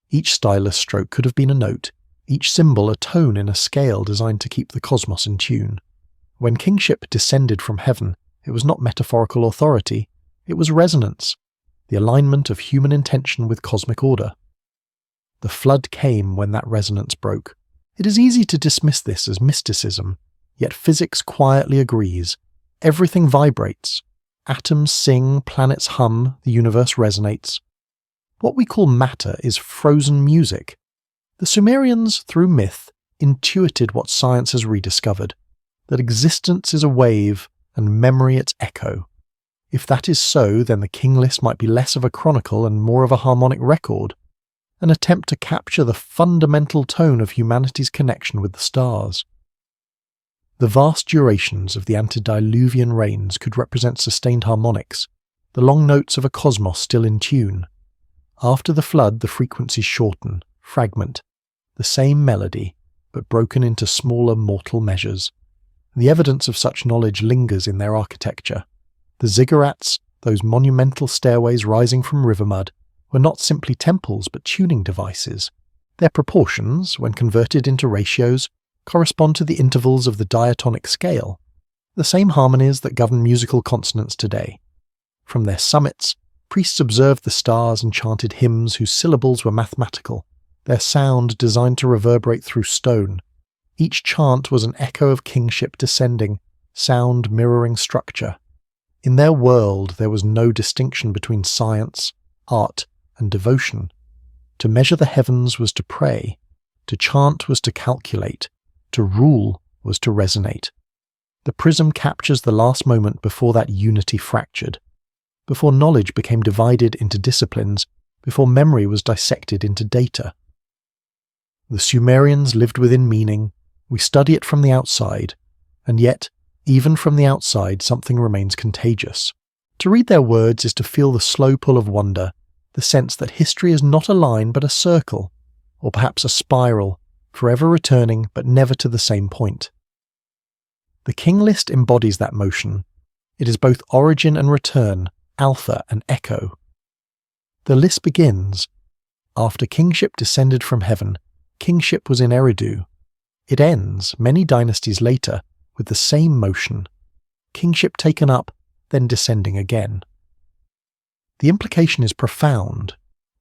Each stylus stroke could have been a note, each symbol a tone in a scale designed to keep the cosmos in tune. When kingship descended from heaven, it was not metaphorical authority, it was resonance, the alignment of human intention with cosmic order. The flood came when that resonance broke. It is easy to dismiss this as mysticism, yet physics quietly agrees. Everything vibrates. Atoms sing, planets hum, the universe resonates. What we call matter is frozen music. The Sumerians, through myth, intuited what science has rediscovered, that existence is a wave and memory its echo. If that is so, then the King List might be less of a chronicle and more of a harmonic record, an attempt to capture the fundamental tone of humanity's connection with the stars. The vast durations of the antediluvian rains could represent sustained harmonics, the long notes of a cosmos still in tune. After the flood, the frequencies shorten, fragment, the same melody, but broken into smaller mortal measures. The evidence of such knowledge lingers in their architecture. The ziggurats, those monumental stairways rising from river mud, were not simply temples but tuning devices. Their proportions, when converted into ratios, correspond to the intervals of the diatonic scale, the same harmonies that govern musical consonants today. From their summits, priests observed the stars and chanted hymns whose syllables were mathematical, their sound designed to reverberate through stone. Each chant was an echo of kingship descending, sound mirroring structure. In their world there was no distinction between science, art, and devotion. To measure the heavens was to pray, to chant was to calculate, to rule was to resonate. The prism captures the last moment before that unity fractured, before knowledge became divided into disciplines, before memory was dissected into data. The Sumerians lived within meaning, we study it from the outside, and yet, even from the outside, something remains contagious. To read their words is to feel the slow pull of wonder, the sense that history is not a line but a circle, or perhaps a spiral, forever returning but never to the same point. The King List embodies that motion. It is both origin and return, alpha and echo. The list begins, after kingship descended from heaven, kingship was in Eridu. It ends, many dynasties later, with the same motion, kingship taken up, then descending again. The implication is profound,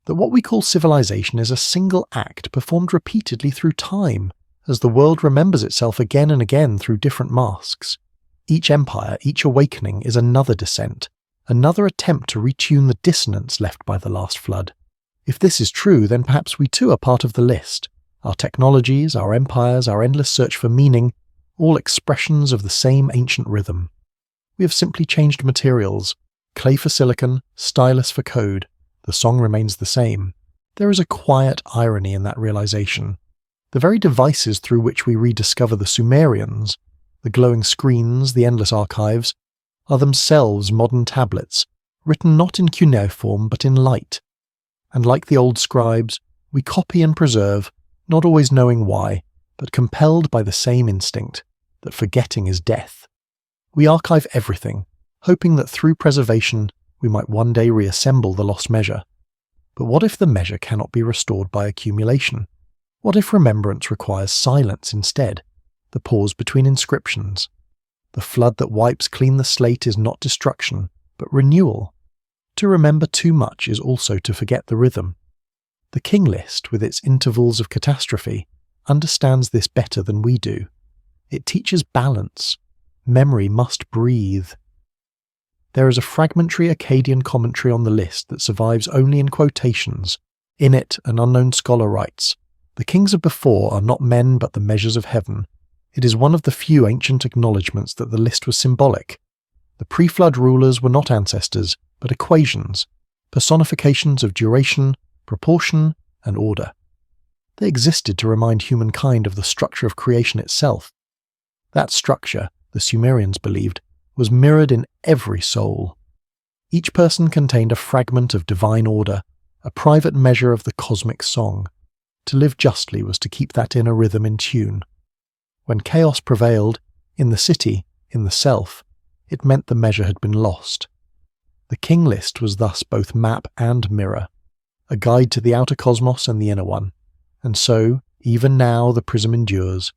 that what we call civilization is a single act performed repeatedly through time, as the world remembers itself again and again through different masks. Each empire, each awakening is another descent, another attempt to retune the dissonance left by the last flood. If this is true, then perhaps we too are part of the list. Our technologies, our empires, our endless search for meaning, all expressions of the same ancient rhythm. We have simply changed materials, clay for silicon, stylus for code. The song remains the same. There is a quiet irony in that realization. The very devices through which we rediscover the Sumerians, the glowing screens, the endless archives, are themselves modern tablets, written not in cuneiform but in light. And like the old scribes, we copy and preserve, not always knowing why, but compelled by the same instinct, that forgetting is death. We archive everything, hoping that through preservation we might one day reassemble the lost measure. But what if the measure cannot be restored by accumulation? What if remembrance requires silence instead, the pause between inscriptions? The flood that wipes clean the slate is not destruction, but renewal. To remember too much is also to forget the rhythm. The King List, with its intervals of catastrophe, understands this better than we do. It teaches balance. Memory must breathe. There is a fragmentary Akkadian commentary on the list that survives only in quotations. In it, an unknown scholar writes, "The kings of before are not men but the measures of heaven. It is one of the few ancient acknowledgments that the list was symbolic. The pre-flood rulers were not ancestors, but equations, personifications of duration, proportion, and order. They existed to remind humankind of the structure of creation itself. That structure, the Sumerians believed, was mirrored in every soul. Each person contained a fragment of divine order, a private measure of the cosmic song. To live justly was to keep that inner rhythm in tune. When chaos prevailed, in the city, in the self, it meant the measure had been lost. The King List was thus both map and mirror, a guide to the outer cosmos and the inner one. And so, even now the prism endures.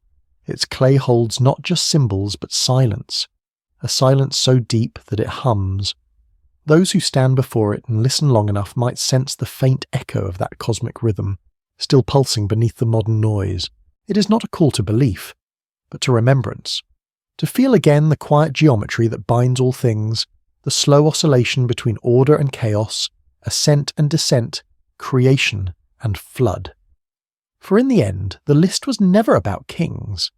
Its clay holds not just symbols but silence, a silence so deep that it hums. Those who stand before it and listen long enough might sense the faint echo of that cosmic rhythm, still pulsing beneath the modern noise. It is not a call to belief, but to remembrance, to feel again the quiet geometry that binds all things, the slow oscillation between order and chaos, ascent and descent, creation and flood. For in the end, the list was never about kings.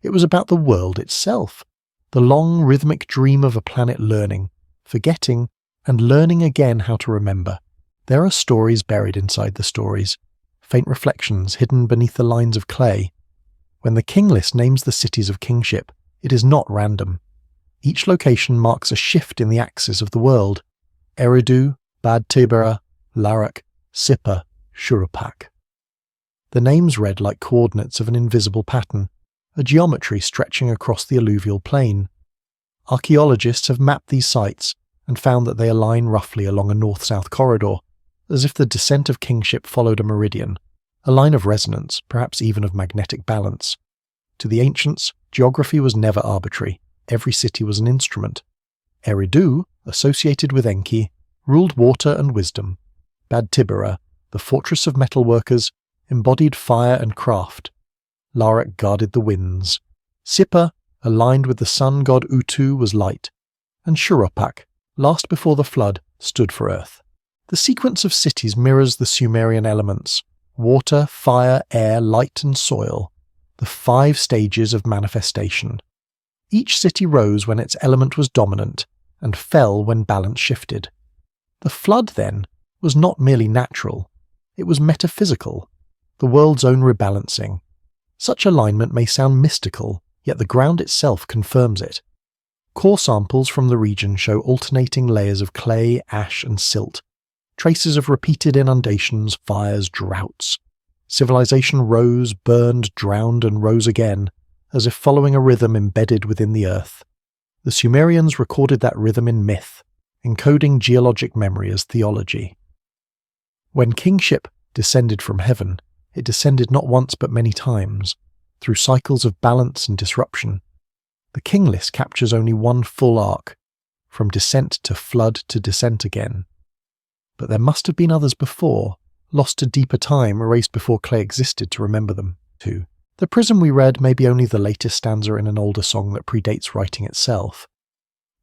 It was about the world itself, the long rhythmic dream of a planet learning, forgetting, and learning again how to remember. There are stories buried inside the stories, faint reflections hidden beneath the lines of clay. When the King List names the cities of kingship, it is not random. Each location marks a shift in the axis of the world. Eridu, Bad Tibera, Larak, Sippar, Shurupak. The names read like coordinates of an invisible pattern, a geometry stretching across the alluvial plain. Archaeologists have mapped these sites and found that they align roughly along a north-south corridor, as if the descent of kingship followed a meridian, a line of resonance, perhaps even of magnetic balance. To the ancients, geography was never arbitrary. Every city was an instrument. Eridu, associated with Enki, ruled water and wisdom. Bad Tibera, the fortress of metalworkers, embodied fire and craft. Larak guarded the winds. Sippar, aligned with the sun god Utu, was light. And Shurupak, last before the flood, stood for earth. The sequence of cities mirrors the Sumerian elements: water, fire, air, light and soil, the 5 stages of manifestation. Each city rose when its element was dominant and fell when balance shifted. The flood, then, was not merely natural, it was metaphysical, the world's own rebalancing. Such alignment may sound mystical, yet the ground itself confirms it. Core samples from the region show alternating layers of clay, ash and silt, traces of repeated inundations, fires, droughts. Civilization rose, burned, drowned and rose again, as if following a rhythm embedded within the earth. The Sumerians recorded that rhythm in myth, encoding geologic memory as theology. When kingship descended from heaven, it descended not once but many times, through cycles of balance and disruption. The King List captures only one full arc, from descent to flood to descent again. But there must have been others before, lost to deeper time, erased before clay existed to remember them, too. The prism we read may be only the latest stanza in an older song that predates writing itself.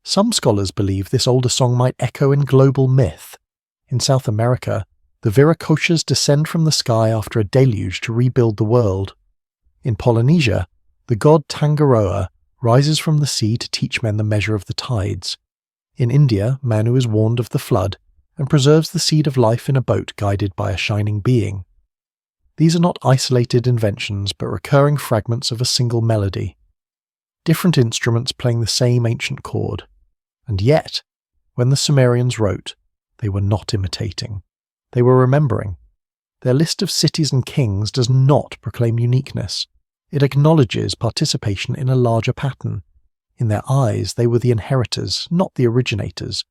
Some scholars believe this older song might echo in global myth. In South America, the Viracochas descend from the sky after a deluge to rebuild the world. In Polynesia, the god Tangaroa rises from the sea to teach men the measure of the tides. In India, Manu is warned of the flood and preserves the seed of life in a boat guided by a shining being. These are not isolated inventions, but recurring fragments of a single melody. Different instruments playing the same ancient chord. And yet, when the Sumerians wrote, they were not imitating. They were remembering. Their list of cities and kings does not proclaim uniqueness. It acknowledges participation in a larger pattern. In their eyes, they were the inheritors, not the originators.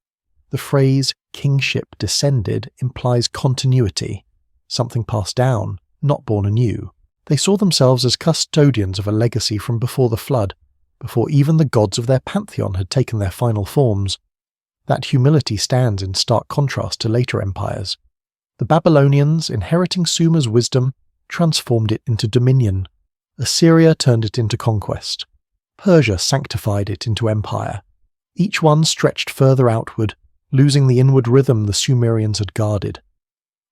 The phrase kingship descended implies continuity, something passed down, not born anew. They saw themselves as custodians of a legacy from before the flood, before even the gods of their pantheon had taken their final forms. That humility stands in stark contrast to later empires. The Babylonians, inheriting Sumer's wisdom, transformed it into dominion. Assyria turned it into conquest. Persia sanctified it into empire. Each one stretched further outward, losing the inward rhythm the Sumerians had guarded.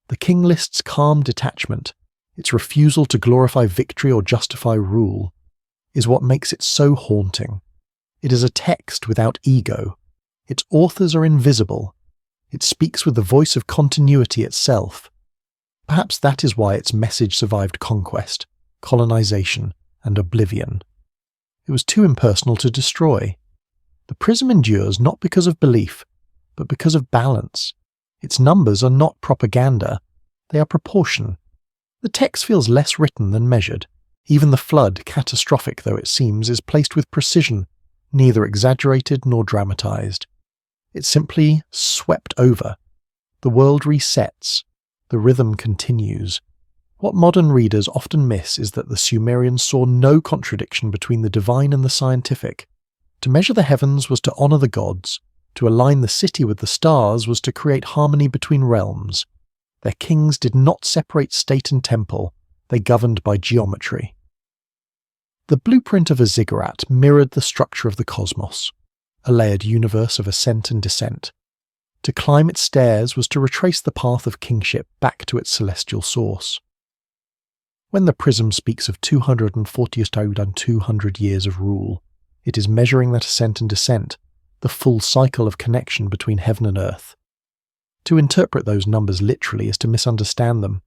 The King List's calm detachment, its refusal to glorify victory or justify rule, is what makes it so haunting. It is a text without ego. Its authors are invisible. It speaks with the voice of continuity itself. Perhaps that is why its message survived conquest, colonization, and oblivion. It was too impersonal to destroy. The prism endures not because of belief, but because of balance. Its numbers are not propaganda, they are proportion. The text feels less written than measured. Even the flood, catastrophic though it seems, is placed with precision, neither exaggerated nor dramatized. It simply swept over. The world resets. The rhythm continues. What modern readers often miss is that the Sumerians saw no contradiction between the divine and the scientific. To measure the heavens was to honor the gods. To align the city with the stars was to create harmony between realms. Their kings did not separate state and temple, they governed by geometry. The blueprint of a ziggurat mirrored the structure of the cosmos, a layered universe of ascent and descent. To climb its stairs was to retrace the path of kingship back to its celestial source. When the prism speaks of 200 years of rule, it is measuring that ascent and descent, the full cycle of connection between heaven and earth. To interpret those numbers literally is to misunderstand them,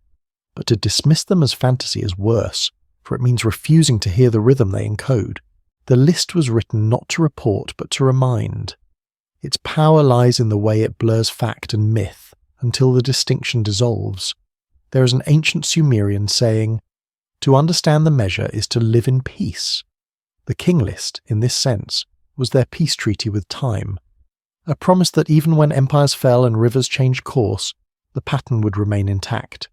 but to dismiss them as fantasy is worse, for it means refusing to hear the rhythm they encode. The list was written not to report but to remind. Its power lies in the way it blurs fact and myth until the distinction dissolves. There is an ancient Sumerian saying, "To understand the measure is to live in peace." The King List, in this sense, was their peace treaty with time, a promise that even when empires fell and rivers changed course, the pattern would remain intact.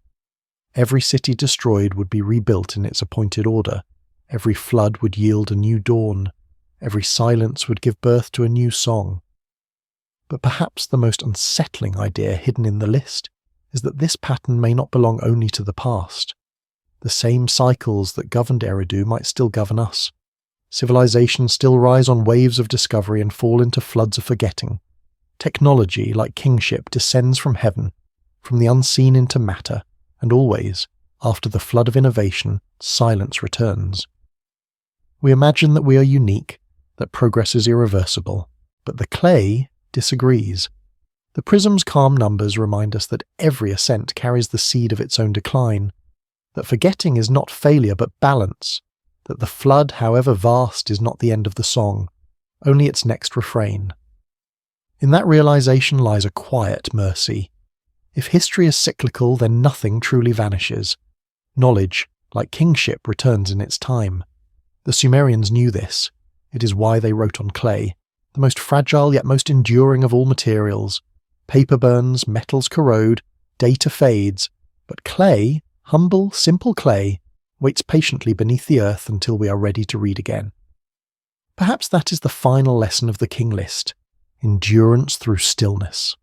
Every city destroyed would be rebuilt in its appointed order. Every flood would yield a new dawn. Every silence would give birth to a new song. But perhaps the most unsettling idea hidden in the list is that this pattern may not belong only to the past. The same cycles that governed Eridu might still govern us. Civilizations still rise on waves of discovery and fall into floods of forgetting. Technology, like kingship, descends from heaven, from the unseen into matter, and always, after the flood of innovation, silence returns. We imagine that we are unique, that progress is irreversible, but the clay disagrees. The prism's calm numbers remind us that every ascent carries the seed of its own decline, that forgetting is not failure but balance, that the flood, however vast, is not the end of the song, only its next refrain. In that realization lies a quiet mercy. If history is cyclical, then nothing truly vanishes. Knowledge, like kingship, returns in its time. The Sumerians knew this. It is why they wrote on clay, the most fragile yet most enduring of all materials. Paper burns, metals corrode, data fades, but clay, humble, simple clay, waits patiently beneath the earth until we are ready to read again. Perhaps that is the final lesson of the King List: endurance through stillness.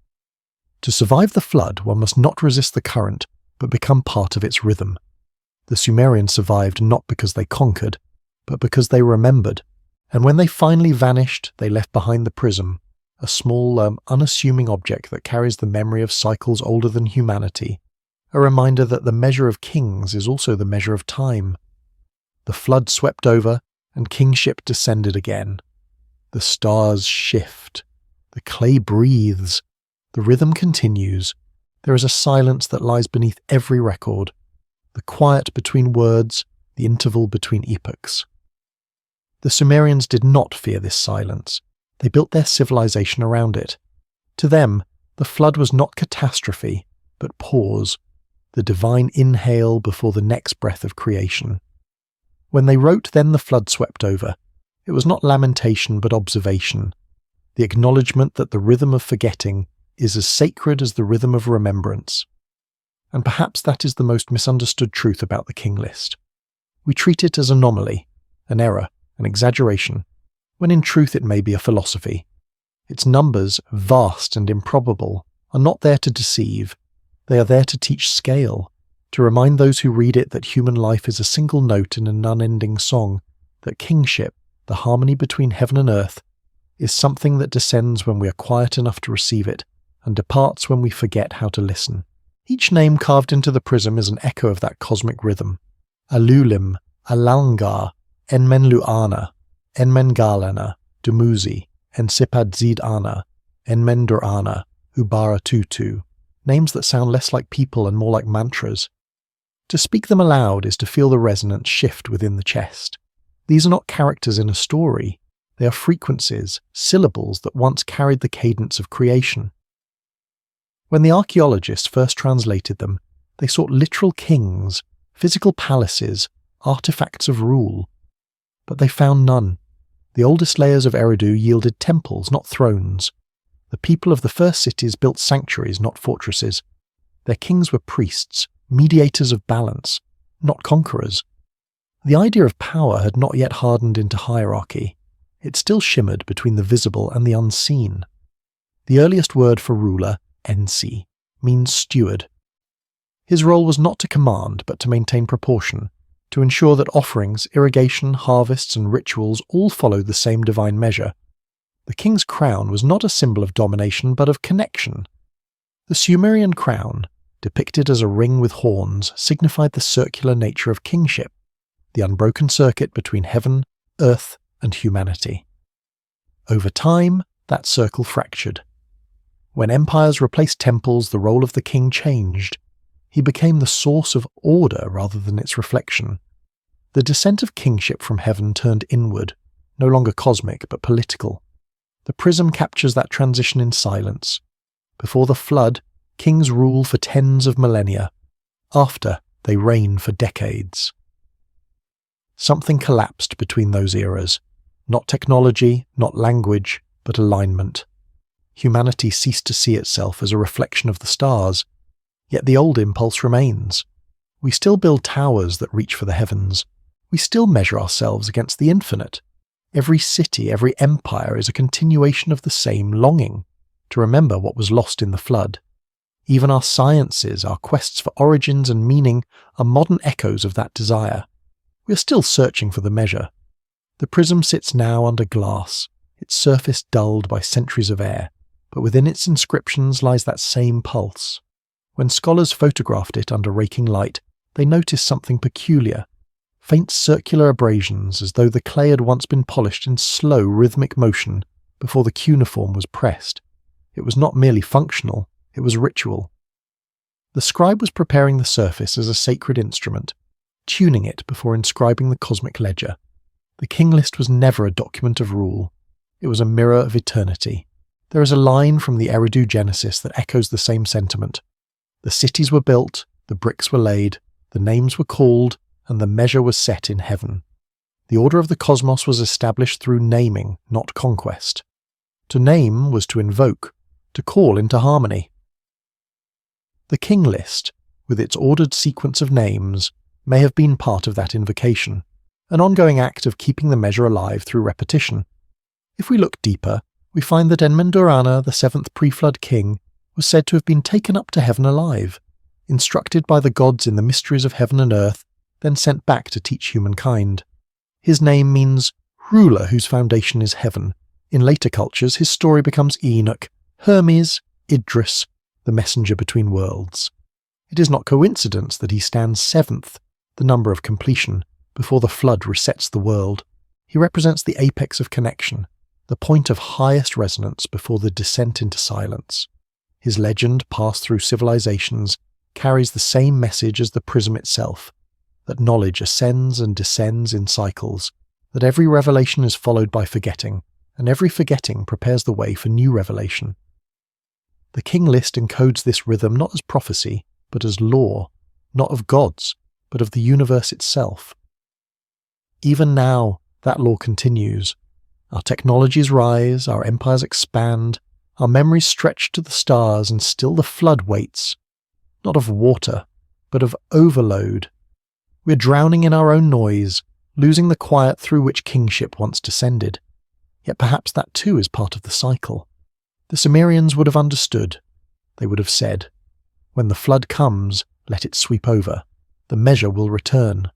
To survive the flood, one must not resist the current, but become part of its rhythm. The Sumerians survived not because they conquered, but because they remembered, and when they finally vanished, they left behind the prism, a small, unassuming object that carries the memory of cycles older than humanity, a reminder that the measure of kings is also the measure of time. The flood swept over, and kingship descended again. The stars shift. The clay breathes. The rhythm continues. There is a silence that lies beneath every record, the quiet between words, the interval between epochs. The Sumerians did not fear this silence. They built their civilization around it. To them, the flood was not catastrophe, but pause, the divine inhale before the next breath of creation. When they wrote, "Then the flood swept over," it was not lamentation but observation, the acknowledgement that the rhythm of forgetting is as sacred as the rhythm of remembrance. And perhaps that is the most misunderstood truth about the King List. We treat it as anomaly, an error, an exaggeration, when in truth it may be a philosophy. Its numbers, vast and improbable, are not there to deceive. They are there to teach scale, to remind those who read it that human life is a single note in an unending song, that kingship, the harmony between heaven and earth, is something that descends when we are quiet enough to receive it, and departs when we forget how to listen. Each name carved into the prism is an echo of that cosmic rhythm. Alulim, Alangar, Enmenluana, Enmengalana, Dumuzi, Ensipadzidana, Enmendurana, Ubaratutu, names that sound less like people and more like mantras. To speak them aloud is to feel the resonance shift within the chest. These are not characters in a story. They are frequencies, syllables that once carried the cadence of creation. When the archaeologists first translated them, they sought literal kings, physical palaces, artifacts of rule. But they found none. The oldest layers of Eridu yielded temples, not thrones. The people of the first cities built sanctuaries, not fortresses. Their kings were priests, mediators of balance, not conquerors. The idea of power had not yet hardened into hierarchy. It still shimmered between the visible and the unseen. The earliest word for ruler, Ensi, means steward. His role was not to command, but to maintain proportion, to ensure that offerings, irrigation, harvests, and rituals all followed the same divine measure. The king's crown was not a symbol of domination, but of connection. The Sumerian crown, depicted as a ring with horns, signified the circular nature of kingship, the unbroken circuit between heaven, earth, and humanity. Over time, that circle fractured. When empires replaced temples, the role of the king changed. He became the source of order rather than its reflection. The descent of kingship from heaven turned inward, no longer cosmic but political. The prism captures that transition in silence. Before the flood, kings rule for tens of millennia. After, they reign for decades. Something collapsed between those eras. Not technology, not language, but alignment. Humanity ceased to see itself as a reflection of the stars, yet the old impulse remains. We still build towers that reach for the heavens. We still measure ourselves against the infinite. Every city, every empire is a continuation of the same longing, to remember what was lost in the flood. Even our sciences, our quests for origins and meaning, are modern echoes of that desire. We are still searching for the measure. The prism sits now under glass, its surface dulled by centuries of air, but within its inscriptions lies that same pulse. When scholars photographed it under raking light, they noticed something peculiar. Faint circular abrasions as though the clay had once been polished in slow rhythmic motion before the cuneiform was pressed. It was not merely functional, it was ritual. The scribe was preparing the surface as a sacred instrument, tuning it before inscribing the cosmic ledger. The King List was never a document of rule. It was a mirror of eternity. There is a line from the Eridu Genesis that echoes the same sentiment. The cities were built, the bricks were laid, the names were called, and the measure was set in heaven. The order of the cosmos was established through naming, not conquest. To name was to invoke, to call into harmony. The King List, with its ordered sequence of names, may have been part of that invocation, an ongoing act of keeping the measure alive through repetition. If we look deeper, we find that Enmendorana, the seventh pre-flood king, was said to have been taken up to heaven alive, instructed by the gods in the mysteries of heaven and earth, then sent back to teach humankind. His name means ruler whose foundation is heaven. In later cultures, his story becomes Enoch, Hermes, Idris, the messenger between worlds. It is not coincidence that he stands seventh, the number of completion, before the flood resets the world. He represents the apex of connection, the point of highest resonance before the descent into silence. His legend, passed through civilizations, carries the same message as the prism itself, that knowledge ascends and descends in cycles, that every revelation is followed by forgetting, and every forgetting prepares the way for new revelation. The King List encodes this rhythm not as prophecy, but as law, not of gods, but of the universe itself. Even now, that law continues. Our technologies rise, our empires expand, our memories stretch to the stars, and still the flood waits, not of water, but of overload. We're drowning in our own noise, losing the quiet through which kingship once descended. Yet perhaps that too is part of the cycle. The Sumerians would have understood. They would have said, "When the flood comes, let it sweep over. The measure will return."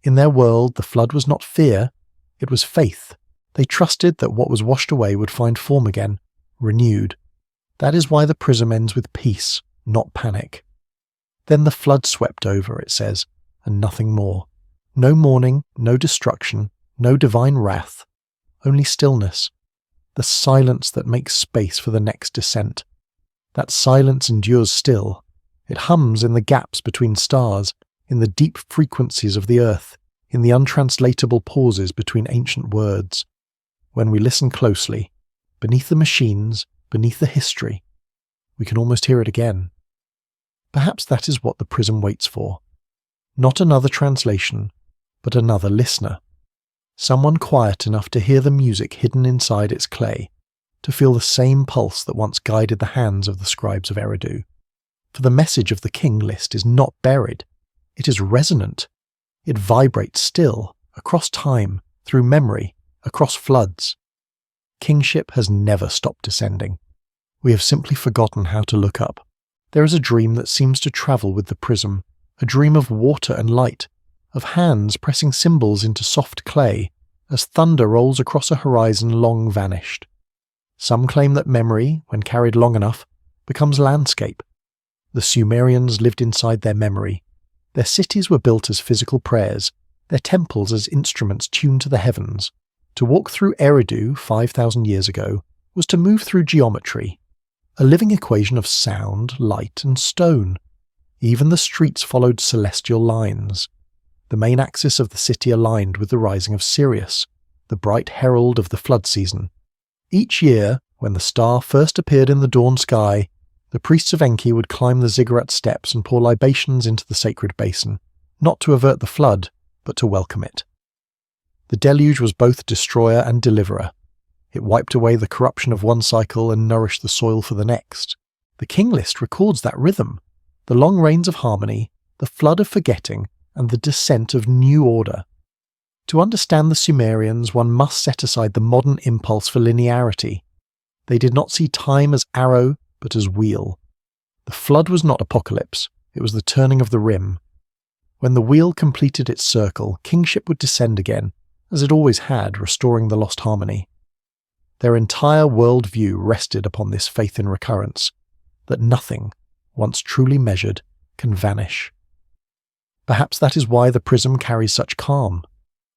In their world, the flood was not fear, it was faith. They trusted that what was washed away would find form again, renewed. That is why the prism ends with peace, not panic. Then the flood swept over, it says, and nothing more. No mourning, no destruction, no divine wrath, only stillness. The silence that makes space for the next descent. That silence endures still. It hums in the gaps between stars, in the deep frequencies of the earth, in the untranslatable pauses between ancient words. When we listen closely, beneath the machines, beneath the history, we can almost hear it again. Perhaps that is what the prism waits for. Not another translation, but another listener. Someone quiet enough to hear the music hidden inside its clay, to feel the same pulse that once guided the hands of the scribes of Eridu. For the message of the King List is not buried. It is resonant. It vibrates still, across time, through memory, across floods. Kingship has never stopped descending. We have simply forgotten how to look up. There is a dream that seems to travel with the prism, a dream of water and light, of hands pressing symbols into soft clay as thunder rolls across a horizon long vanished. Some claim that memory, when carried long enough, becomes landscape. The Sumerians lived inside their memory. Their cities were built as physical prayers, their temples as instruments tuned to the heavens. To walk through Eridu 5,000 years ago was to move through geometry, a living equation of sound, light, and stone. Even the streets followed celestial lines. The main axis of the city aligned with the rising of Sirius, the bright herald of the flood season. Each year, when the star first appeared in the dawn sky, the priests of Enki would climb the ziggurat steps and pour libations into the sacred basin, not to avert the flood, but to welcome it. The deluge was both destroyer and deliverer. It wiped away the corruption of one cycle and nourished the soil for the next. The King List records that rhythm, the long rains of harmony, the flood of forgetting, and the descent of new order. To understand the Sumerians, one must set aside the modern impulse for linearity. They did not see time as arrow, but as wheel. The flood was not apocalypse, it was the turning of the rim. When the wheel completed its circle, kingship would descend again, as it always had, restoring the lost harmony. Their entire world view rested upon this faith in recurrence, that nothing, once truly measured, can vanish. Perhaps that is why the prism carries such calm.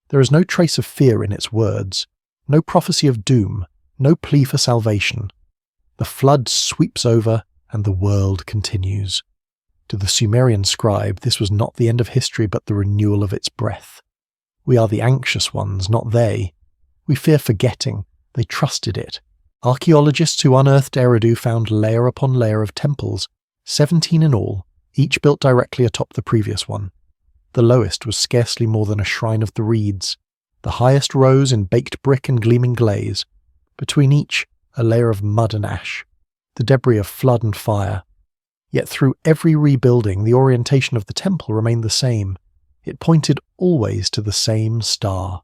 There is no trace of fear in its words, no prophecy of doom, no plea for salvation. The flood sweeps over and the world continues. To the Sumerian scribe, this was not the end of history but the renewal of its breath. We are the anxious ones, not they. We fear forgetting. They trusted it. Archaeologists who unearthed Eridu found layer upon layer of temples, 17 in all, each built directly atop the previous one. The lowest was scarcely more than a shrine of the reeds. The highest rose in baked brick and gleaming glaze. Between each, a layer of mud and ash, the debris of flood and fire. Yet through every rebuilding, the orientation of the temple remained the same. It pointed always to the same star.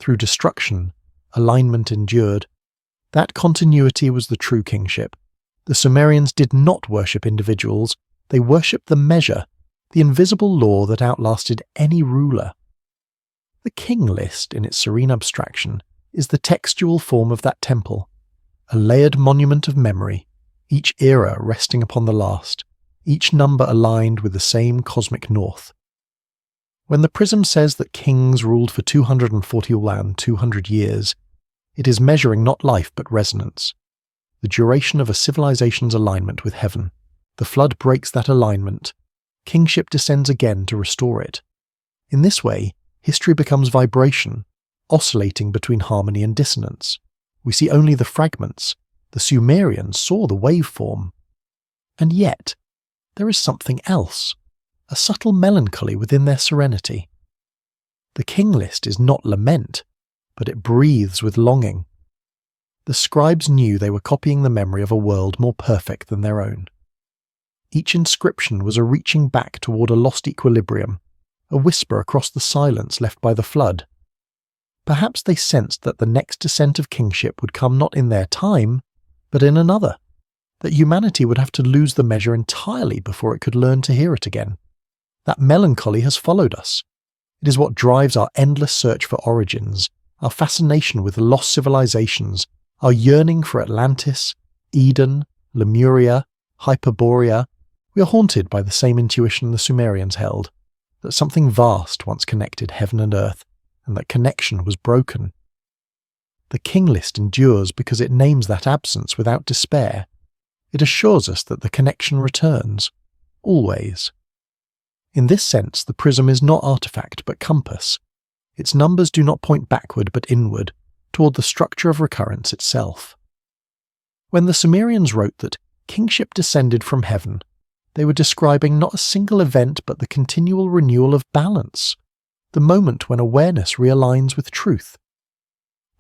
Through destruction, alignment endured. That continuity was the true kingship. The Sumerians did not worship individuals, they worshipped the measure, the invisible law that outlasted any ruler. The King List, in its serene abstraction, is the textual form of that temple, a layered monument of memory, each era resting upon the last, each number aligned with the same cosmic north. When the prism says that kings ruled for 200 years, it is measuring not life but resonance, the duration of a civilization's alignment with heaven. The flood breaks that alignment. Kingship descends again to restore it. In this way, history becomes vibration, oscillating between harmony and dissonance. We see only the fragments. The Sumerians saw the waveform. And yet, there is something else, a subtle melancholy within their serenity. The King List is not lament, but it breathes with longing. The scribes knew they were copying the memory of a world more perfect than their own. Each inscription was a reaching back toward a lost equilibrium, a whisper across the silence left by the flood. Perhaps they sensed that the next descent of kingship would come not in their time, but in another, that humanity would have to lose the measure entirely before it could learn to hear it again. That melancholy has followed us. It is what drives our endless search for origins, our fascination with lost civilizations, our yearning for Atlantis, Eden, Lemuria, Hyperborea. We are haunted by the same intuition the Sumerians held, that something vast once connected heaven and earth, and that connection was broken. The King List endures because it names that absence without despair. It assures us that the connection returns, always. In this sense, the prism is not artifact but compass. Its numbers do not point backward but inward, toward the structure of recurrence itself. When the Sumerians wrote that kingship descended from heaven, they were describing not a single event but the continual renewal of balance, the moment when awareness realigns with truth.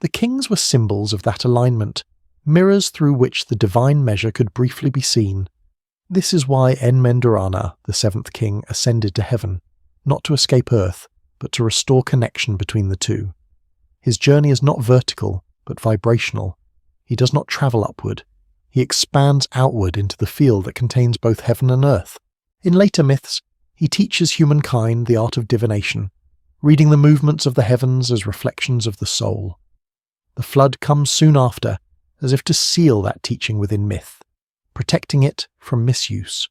The kings were symbols of that alignment, mirrors through which the divine measure could briefly be seen. This is why Enmendarana, the seventh king, ascended to heaven, not to escape earth, but to restore connection between the two. His journey is not vertical, but vibrational. He does not travel upward. He expands outward into the field that contains both heaven and earth. In later myths, he teaches humankind the art of divination, reading the movements of the heavens as reflections of the soul. The flood comes soon after, as if to seal that teaching within myth, protecting it from misuse.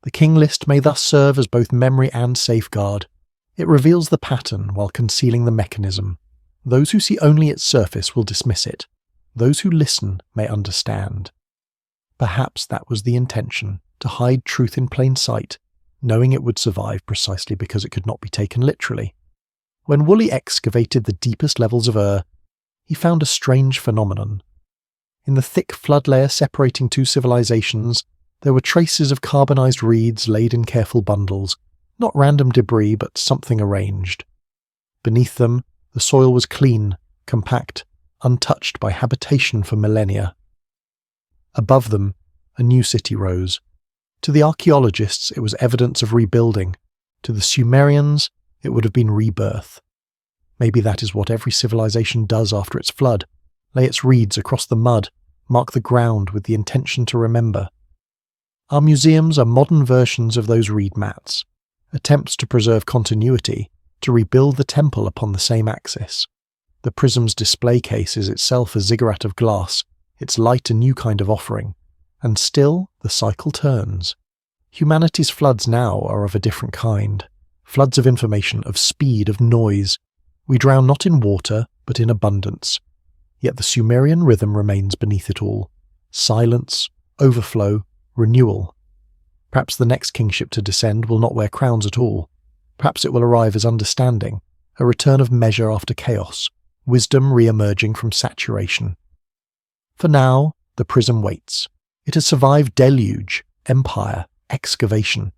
The King List may thus serve as both memory and safeguard. It reveals the pattern while concealing the mechanism. Those who see only its surface will dismiss it. Those who listen may understand. Perhaps that was the intention, to hide truth in plain sight, knowing it would survive precisely because it could not be taken literally. When Woolley excavated the deepest levels of Ur, he found a strange phenomenon. In the thick flood layer separating two civilizations, there were traces of carbonized reeds laid in careful bundles, not random debris but something arranged. Beneath them, the soil was clean, compact, untouched by habitation for millennia. Above them, a new city rose. To the archaeologists, it was evidence of rebuilding. To the Sumerians, it would have been rebirth. Maybe that is what every civilization does after its flood, lay its reeds across the mud, mark the ground with the intention to remember. Our museums are modern versions of those reed mats, attempts to preserve continuity, to rebuild the temple upon the same axis. The prism's display case is itself a ziggurat of glass, its light a new kind of offering, and still the cycle turns. Humanity's floods now are of a different kind. Floods of information, of speed, of noise. We drown not in water, but in abundance. Yet the Sumerian rhythm remains beneath it all. Silence, overflow, renewal. Perhaps the next kingship to descend will not wear crowns at all. Perhaps it will arrive as understanding, a return of measure after chaos, wisdom re-emerging from saturation. For now, the prism waits. It has survived deluge, empire, excavation.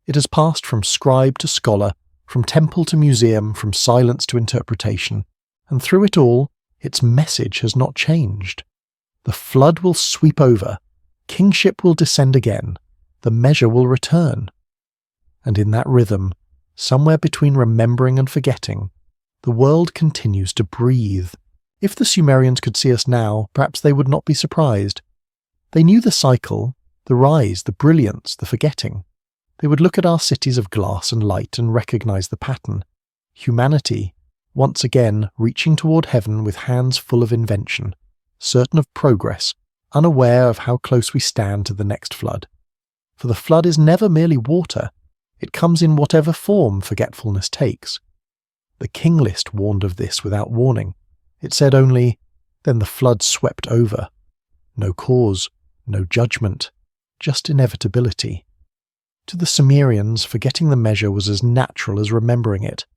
It has passed from scribe to scholar, from temple to museum, from silence to interpretation, and through it all, its message has not changed. The flood will sweep over, kingship will descend again, the measure will return. And in that rhythm, somewhere between remembering and forgetting, the world continues to breathe. If the Sumerians could see us now, perhaps they would not be surprised. They knew the cycle, the rise, the brilliance, the forgetting. They would look at our cities of glass and light and recognize the pattern. Humanity, once again reaching toward heaven with hands full of invention, certain of progress, unaware of how close we stand to the next flood. For the flood is never merely water. It comes in whatever form forgetfulness takes. The King List warned of this without warning. It said only, then the flood swept over. No cause, no judgment, just inevitability. To the Sumerians, forgetting the measure was as natural as remembering it.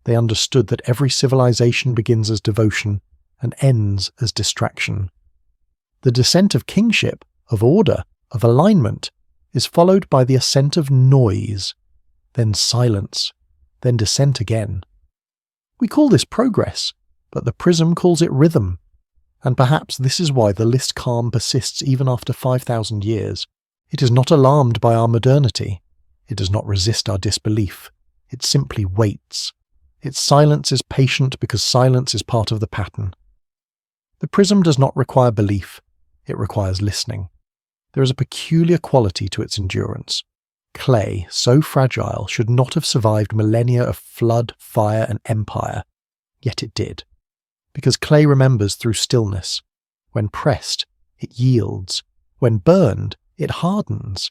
They understood that every civilization begins as devotion and ends as distraction. The descent of kingship, of order, of alignment, is followed by the ascent of noise, then silence, then descent again. We call this progress, but the prism calls it rhythm, and perhaps this is why the list calm persists even after 5,000 years. It is not alarmed by our modernity. It does not resist our disbelief. It simply waits. Its silence is patient because silence is part of the pattern. The prism does not require belief. It requires listening. There is a peculiar quality to its endurance. Clay, so fragile, should not have survived millennia of flood, fire, and empire. Yet it did. Because clay remembers through stillness. When pressed, it yields. When burned, it hardens.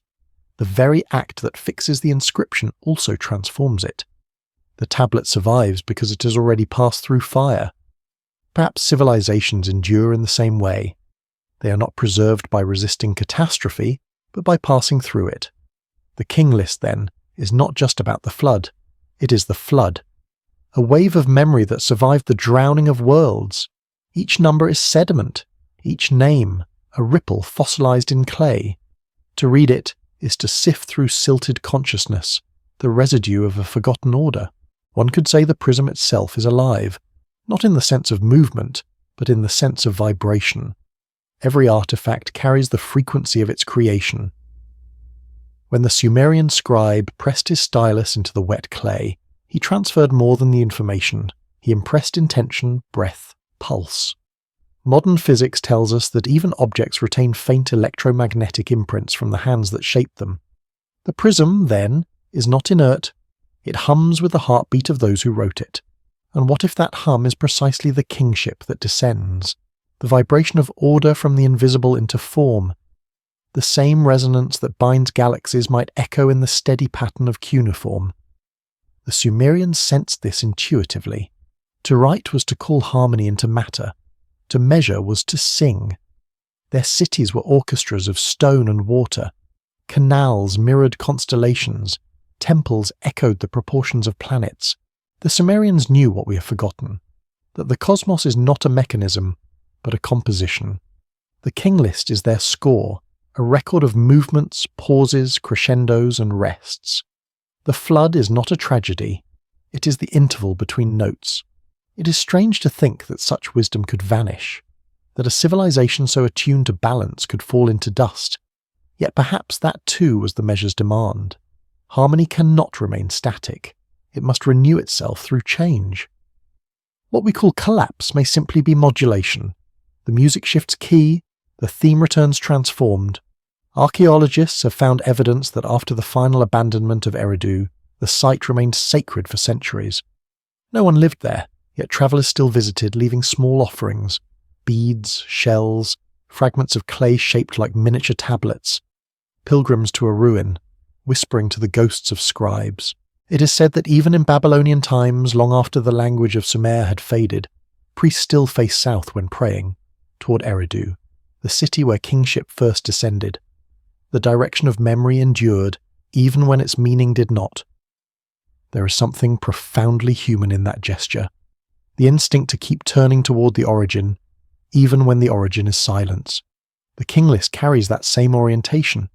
The very act that fixes the inscription also transforms it. The tablet survives because it has already passed through fire. Perhaps civilizations endure in the same way. They are not preserved by resisting catastrophe, but by passing through it. The King List, then, is not just about the flood. It is the flood. A wave of memory that survived the drowning of worlds. Each number is sediment, each name a ripple fossilized in clay. To read it is to sift through silted consciousness, the residue of a forgotten order. One could say the prism itself is alive, not in the sense of movement, but in the sense of vibration. Every artifact carries the frequency of its creation. When the Sumerian scribe pressed his stylus into the wet clay, he transferred more than the information. He impressed intention, breath, pulse. Modern physics tells us that even objects retain faint electromagnetic imprints from the hands that shaped them. The prism, then, is not inert. It hums with the heartbeat of those who wrote it. And what if that hum is precisely the kingship that descends? The vibration of order from the invisible into form. The same resonance that binds galaxies might echo in the steady pattern of cuneiform. The Sumerians sensed this intuitively. To write was to call harmony into matter. To measure was to sing. Their cities were orchestras of stone and water. Canals mirrored constellations. Temples echoed the proportions of planets. The Sumerians knew what we have forgotten, that the cosmos is not a mechanism, but a composition. The King List is their score, a record of movements, pauses, crescendos, and rests. The flood is not a tragedy. It is the interval between notes. It is strange to think that such wisdom could vanish, that a civilization so attuned to balance could fall into dust. Yet perhaps that too was the measure's demand. Harmony cannot remain static. It must renew itself through change. What we call collapse may simply be modulation. The music shifts key, the theme returns transformed. Archaeologists have found evidence that after the final abandonment of Eridu, the site remained sacred for centuries. No one lived there, yet travellers still visited, leaving small offerings, beads, shells, fragments of clay shaped like miniature tablets. Pilgrims to a ruin, whispering to the ghosts of scribes. It is said that even in Babylonian times, long after the language of Sumer had faded, priests still faced south when praying, toward Eridu, the city where kingship first descended. The direction of memory endured, even when its meaning did not. There is something profoundly human in that gesture, the instinct to keep turning toward the origin, even when the origin is silence. The King List carries that same orientation.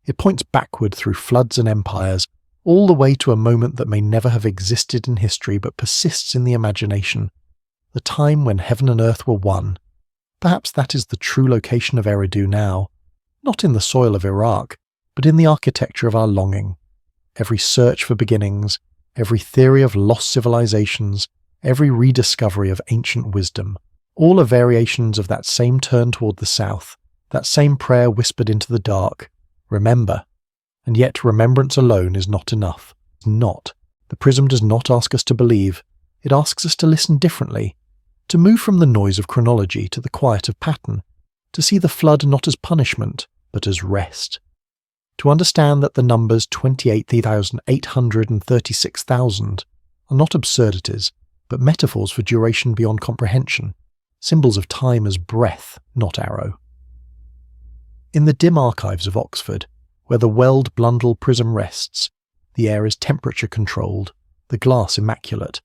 It points backward through floods and empires, all the way to a moment that may never have existed in history but persists in the imagination, the time when heaven and earth were one. Perhaps that is the true location of Eridu now, not in the soil of Iraq, but in the architecture of our longing. Every search for beginnings, every theory of lost civilizations, every rediscovery of ancient wisdom, all are variations of that same turn toward the south, that same prayer whispered into the dark, remember. And yet remembrance alone is not enough. Not. The prism does not ask us to believe, it asks us to listen differently, to move from the noise of chronology to the quiet of pattern, to see the flood not as punishment, but as rest. To understand that the numbers 28,800 and 36,000 are not absurdities, but metaphors for duration beyond comprehension, symbols of time as breath, not arrow. In the dim archives of Oxford, where the weld Blundell prism rests, the air is temperature-controlled, the glass immaculate.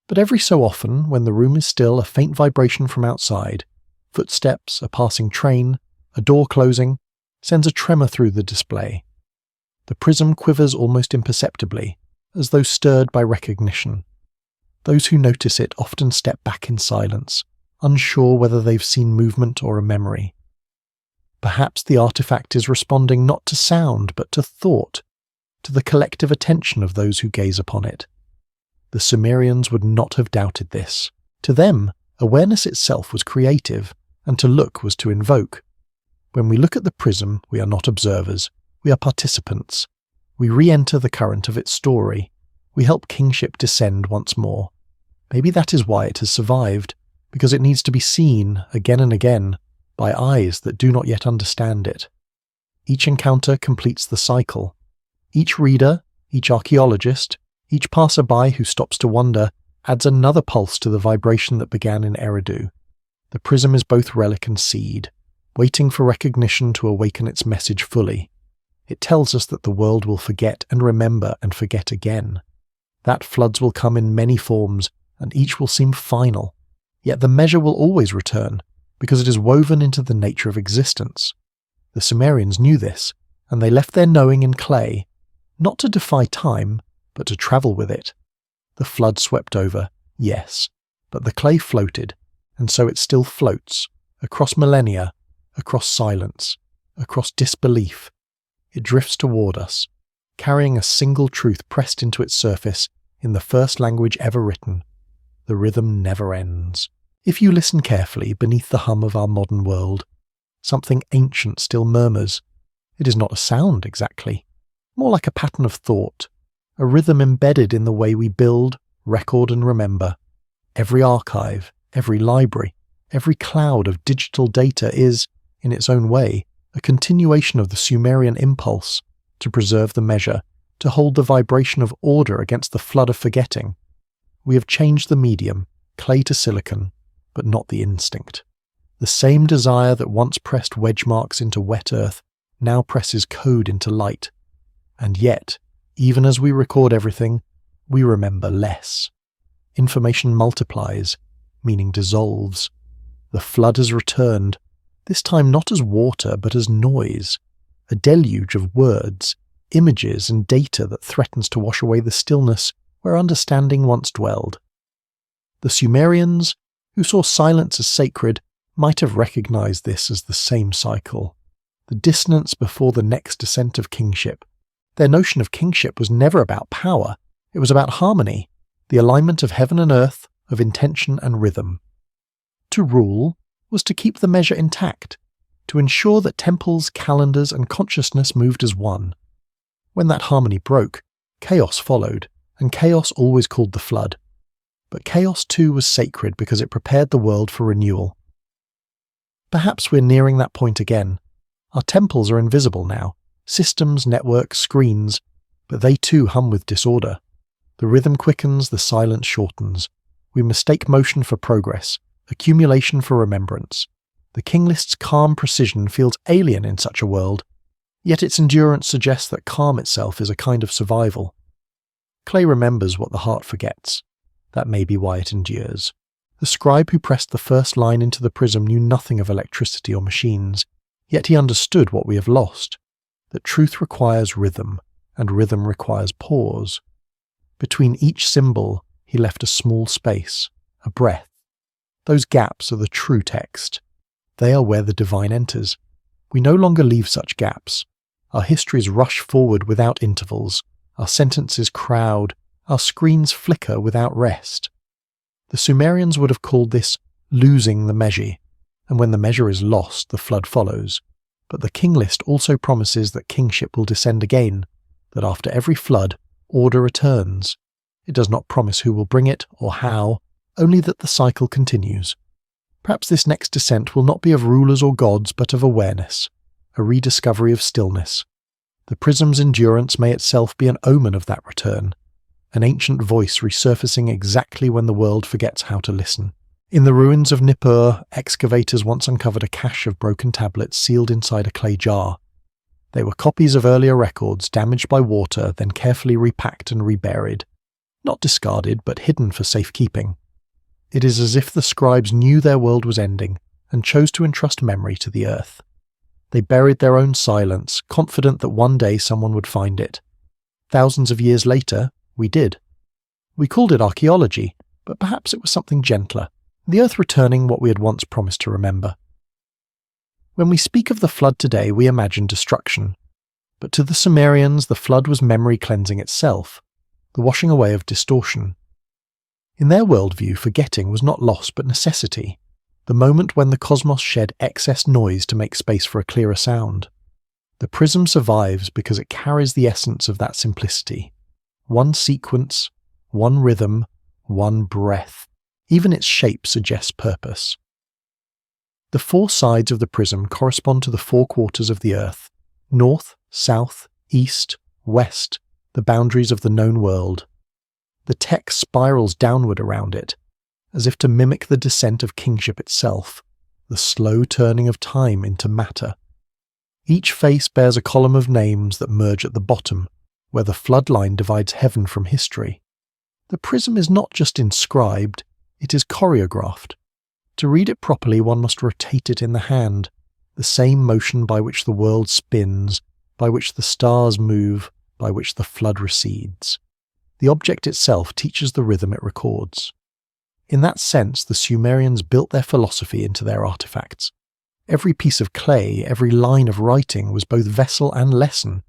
But every so often, when the room is still, a faint vibration from outside, footsteps, a passing train, a door closing, sends a tremor through the display. The prism quivers almost imperceptibly, as though stirred by recognition. Those who notice it often step back in silence, unsure whether they've seen movement or a memory. Perhaps the artifact is responding not to sound but to thought, to the collective attention of those who gaze upon it. The Sumerians would not have doubted this. To them, awareness itself was creative, and to look was to invoke. When we look at the prism, we are not observers, we are participants. We re-enter the current of its story. We help kingship descend once more. Maybe that is why it has survived, because it needs to be seen again and again, by eyes that do not yet understand it. Each encounter completes the cycle. Each reader, each archaeologist, each passerby who stops to wonder adds another pulse to the vibration that began in Eridu. The prism is both relic and seed, waiting for recognition to awaken its message fully. It tells us that the world will forget and remember and forget again. That floods will come in many forms, and each will seem final. Yet the measure will always return, because it is woven into the nature of existence. The Sumerians knew this, and they left their knowing in clay, not to defy time, but to travel with it. The flood swept over, yes, but the clay floated, and so it still floats, across millennia, across silence, across disbelief. It drifts toward us, carrying a single truth pressed into its surface in the first language ever written. The rhythm never ends. If you listen carefully beneath the hum of our modern world, something ancient still murmurs. It is not a sound exactly, more like a pattern of thought, a rhythm embedded in the way we build, record and remember. Every archive, every library, every cloud of digital data is, in its own way, a continuation of the Sumerian impulse to preserve the measure, to hold the vibration of order against the flood of forgetting. We have changed the medium, clay to silicon, but not the instinct. The same desire that once pressed wedge marks into wet earth now presses code into light. And yet, even as we record everything, we remember less. Information multiplies, meaning dissolves. The flood has returned, this time not as water but as noise, a deluge of words, images and data that threatens to wash away the stillness where understanding once dwelled. The Sumerians, who saw silence as sacred, might have recognized this as the same cycle, the dissonance before the next descent of kingship. Their notion of kingship was never about power, it was about harmony, the alignment of heaven and earth, of intention and rhythm. To rule was to keep the measure intact, to ensure that temples, calendars and consciousness moved as one. When that harmony broke, chaos followed, and chaos always called the flood. But chaos too was sacred because it prepared the world for renewal. Perhaps we're nearing that point again. Our temples are invisible now, Systems, networks, screens, but they too hum with disorder. The rhythm quickens, the silence shortens. We mistake motion for progress, accumulation for remembrance. The King List's calm precision feels alien in such a world, yet its endurance suggests that calm itself is a kind of survival. Clay remembers what the heart forgets. That may be why it endures. The scribe who pressed the first line into the prism knew nothing of electricity or machines, yet he understood what we have lost, that truth requires rhythm, and rhythm requires pause. Between each symbol, he left a small space, a breath. Those gaps are the true text. They are where the divine enters. We no longer leave such gaps. Our histories rush forward without intervals. Our sentences crowd. Our screens flicker without rest. The Sumerians would have called this losing the measure, and when the measure is lost, the flood follows. But the King List also promises that kingship will descend again, that after every flood, order returns. It does not promise who will bring it or how, only that the cycle continues. Perhaps this next descent will not be of rulers or gods, but of awareness, a rediscovery of stillness. The prism's endurance may itself be an omen of that return, an ancient voice resurfacing exactly when the world forgets how to listen. In the ruins of Nippur, excavators once uncovered a cache of broken tablets sealed inside a clay jar. They were copies of earlier records damaged by water, then carefully repacked and reburied. Not discarded, but hidden for safekeeping. It is as if the scribes knew their world was ending and chose to entrust memory to the earth. They buried their own silence, confident that one day someone would find it. Thousands of years later, we did. We called it archaeology, but perhaps it was something gentler, the earth returning what we had once promised to remember. When we speak of the flood today, we imagine destruction. But to the Sumerians, the flood was memory cleansing itself, the washing away of distortion. In their worldview, forgetting was not loss but necessity, the moment when the cosmos shed excess noise to make space for a clearer sound. The prism survives because it carries the essence of that simplicity. One sequence, one rhythm, one breath. Even its shape suggests purpose. The four sides of the prism correspond to the four quarters of the earth: north, south, east, west, the boundaries of the known world. The text spirals downward around it, as if to mimic the descent of kingship itself, the slow turning of time into matter. Each face bears a column of names that merge at the bottom, where the flood line divides heaven from history. The prism is not just inscribed, it is choreographed. To read it properly, one must rotate it in the hand, the same motion by which the world spins, by which the stars move, by which the flood recedes. The object itself teaches the rhythm it records. In that sense, the Sumerians built their philosophy into their artifacts. Every piece of clay, every line of writing was both vessel and lesson.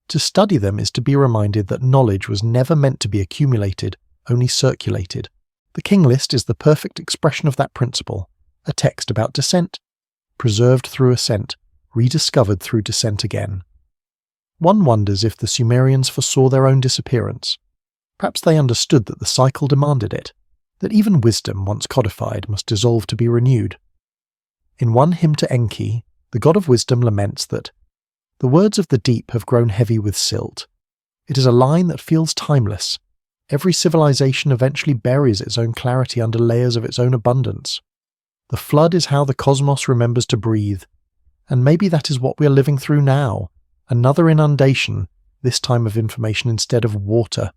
To study them is to be reminded that knowledge was never meant to be accumulated, only circulated. The King List is the perfect expression of that principle, a text about descent, preserved through ascent, rediscovered through descent again. One wonders if the Sumerians foresaw their own disappearance. Perhaps they understood that the cycle demanded it, that even wisdom, once codified, must dissolve to be renewed. In one hymn to Enki, the god of wisdom laments that the words of the deep have grown heavy with silt. It is a line that feels timeless. Every civilization eventually buries its own clarity under layers of its own abundance. The flood is how the cosmos remembers to breathe, and maybe that is what we are living through now, another inundation, this time of information instead of water.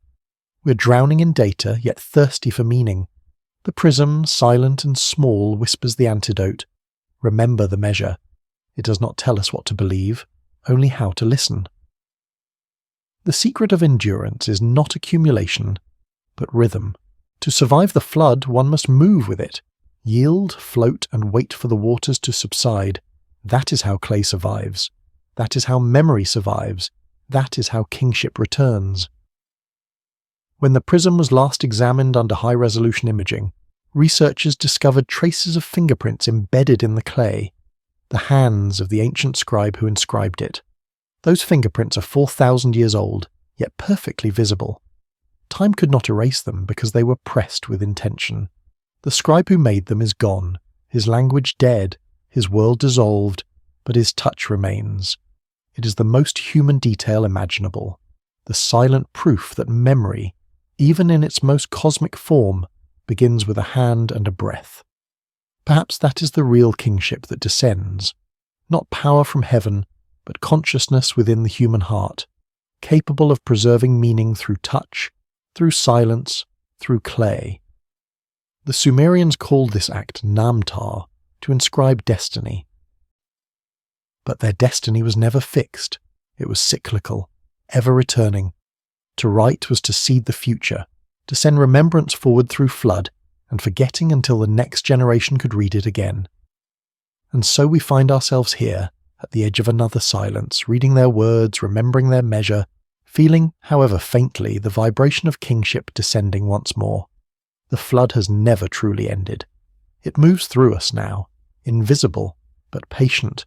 We're drowning in data, yet thirsty for meaning. The prism, silent and small, whispers the antidote. Remember the measure. It does not tell us what to believe, only how to listen. The secret of endurance is not accumulation, but rhythm. To survive the flood, one must move with it, yield, float, and wait for the waters to subside. That is how clay survives. That is how memory survives. That is how kingship returns. When the prism was last examined under high-resolution imaging, researchers discovered traces of fingerprints embedded in the clay, the hands of the ancient scribe who inscribed it. Those fingerprints are 4,000 years old, yet perfectly visible. Time could not erase them because they were pressed with intention. The scribe who made them is gone, his language dead, his world dissolved, but his touch remains. It is the most human detail imaginable, the silent proof that memory, even in its most cosmic form, begins with a hand and a breath. Perhaps that is the real kingship that descends, not power from heaven, but consciousness within the human heart, capable of preserving meaning through touch, through silence, through clay. The Sumerians called this act namtar, to inscribe destiny. But their destiny was never fixed. It was cyclical, ever returning. To write was to seed the future, to send remembrance forward through flood, and forgetting until the next generation could read it again. And so we find ourselves here, at the edge of another silence, reading their words, remembering their measure, feeling, however faintly, the vibration of kingship descending once more. The flood has never truly ended. It moves through us now, invisible, but patient.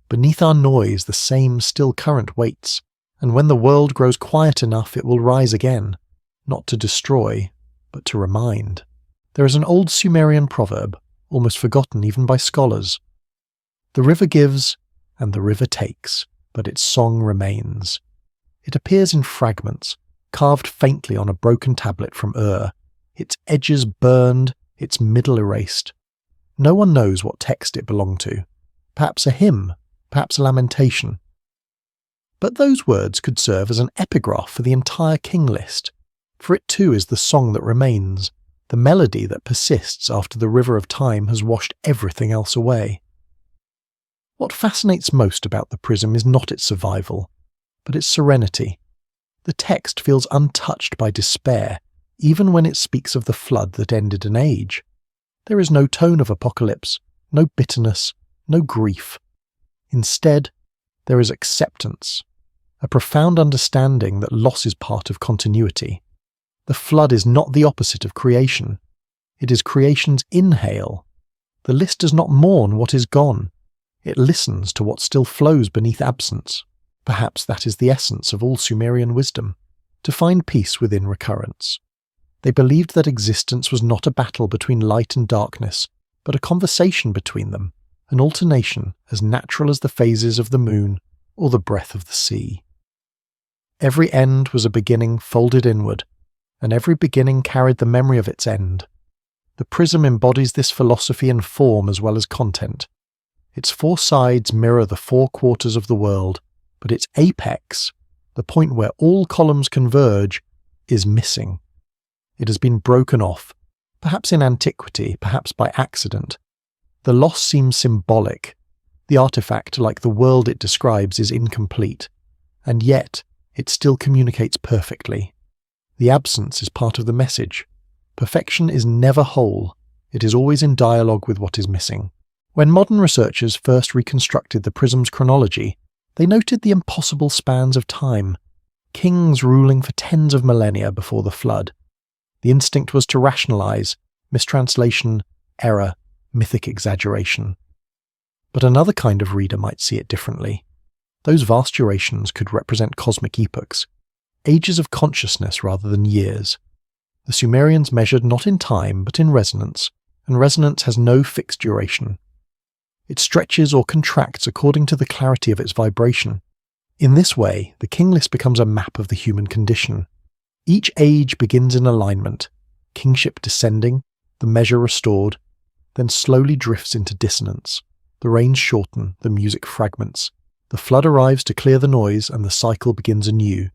Beneath our noise the same still current waits, and when the world grows quiet enough it will rise again, not to destroy, but to remind. There is an old Sumerian proverb, almost forgotten even by scholars. The river gives, and the river takes, but its song remains. It appears in fragments, carved faintly on a broken tablet from its edges burned, its middle erased. No one knows what text it belonged to. Perhaps a hymn, perhaps a lamentation. But those words could serve as an epigraph for the entire King List, for it too is the song that remains, the melody that persists after the river of time has washed everything else away. What fascinates most about the prism is not its survival, but its serenity. The text feels untouched by despair, even when it speaks of the flood that ended an age. There is no tone of apocalypse, no bitterness, no grief. Instead, there is acceptance, a profound understanding that loss is part of continuity. The flood is not the opposite of creation. It is creation's inhale. The list does not mourn what is gone. It listens to what still flows beneath absence. Perhaps that is the essence of all Sumerian wisdom, to find peace within recurrence. They believed that existence was not a battle between light and darkness, but a conversation between them, an alternation as natural as the phases of the moon or the breath of the sea. Every end was a beginning folded inward, and every beginning carried the memory of its end. The prism embodies this philosophy in form as well as content. Its four sides mirror the four quarters of the world, but its apex, the point where all columns converge, is missing. It has been broken off, perhaps in antiquity, perhaps by accident. The loss seems symbolic. The artifact, like the world it describes, is incomplete, and yet it still communicates perfectly. The absence is part of the message. Perfection is never whole. It is always in dialogue with what is missing. When modern researchers first reconstructed the prism's chronology, they noted the impossible spans of time, kings ruling for tens of millennia before the flood. The instinct was to rationalize, mistranslation, error, mythic exaggeration. But another kind of reader might see it differently. Those vast durations could represent cosmic epochs, ages of consciousness rather than years. The Sumerians measured not in time but in resonance, and resonance has no fixed duration. It stretches or contracts according to the clarity of its vibration. In this way, the King List becomes a map of the human condition. Each age begins in alignment, kingship descending, the measure restored, then slowly drifts into dissonance. The rains shorten, the music fragments. The flood arrives to clear the noise, and the cycle begins anew.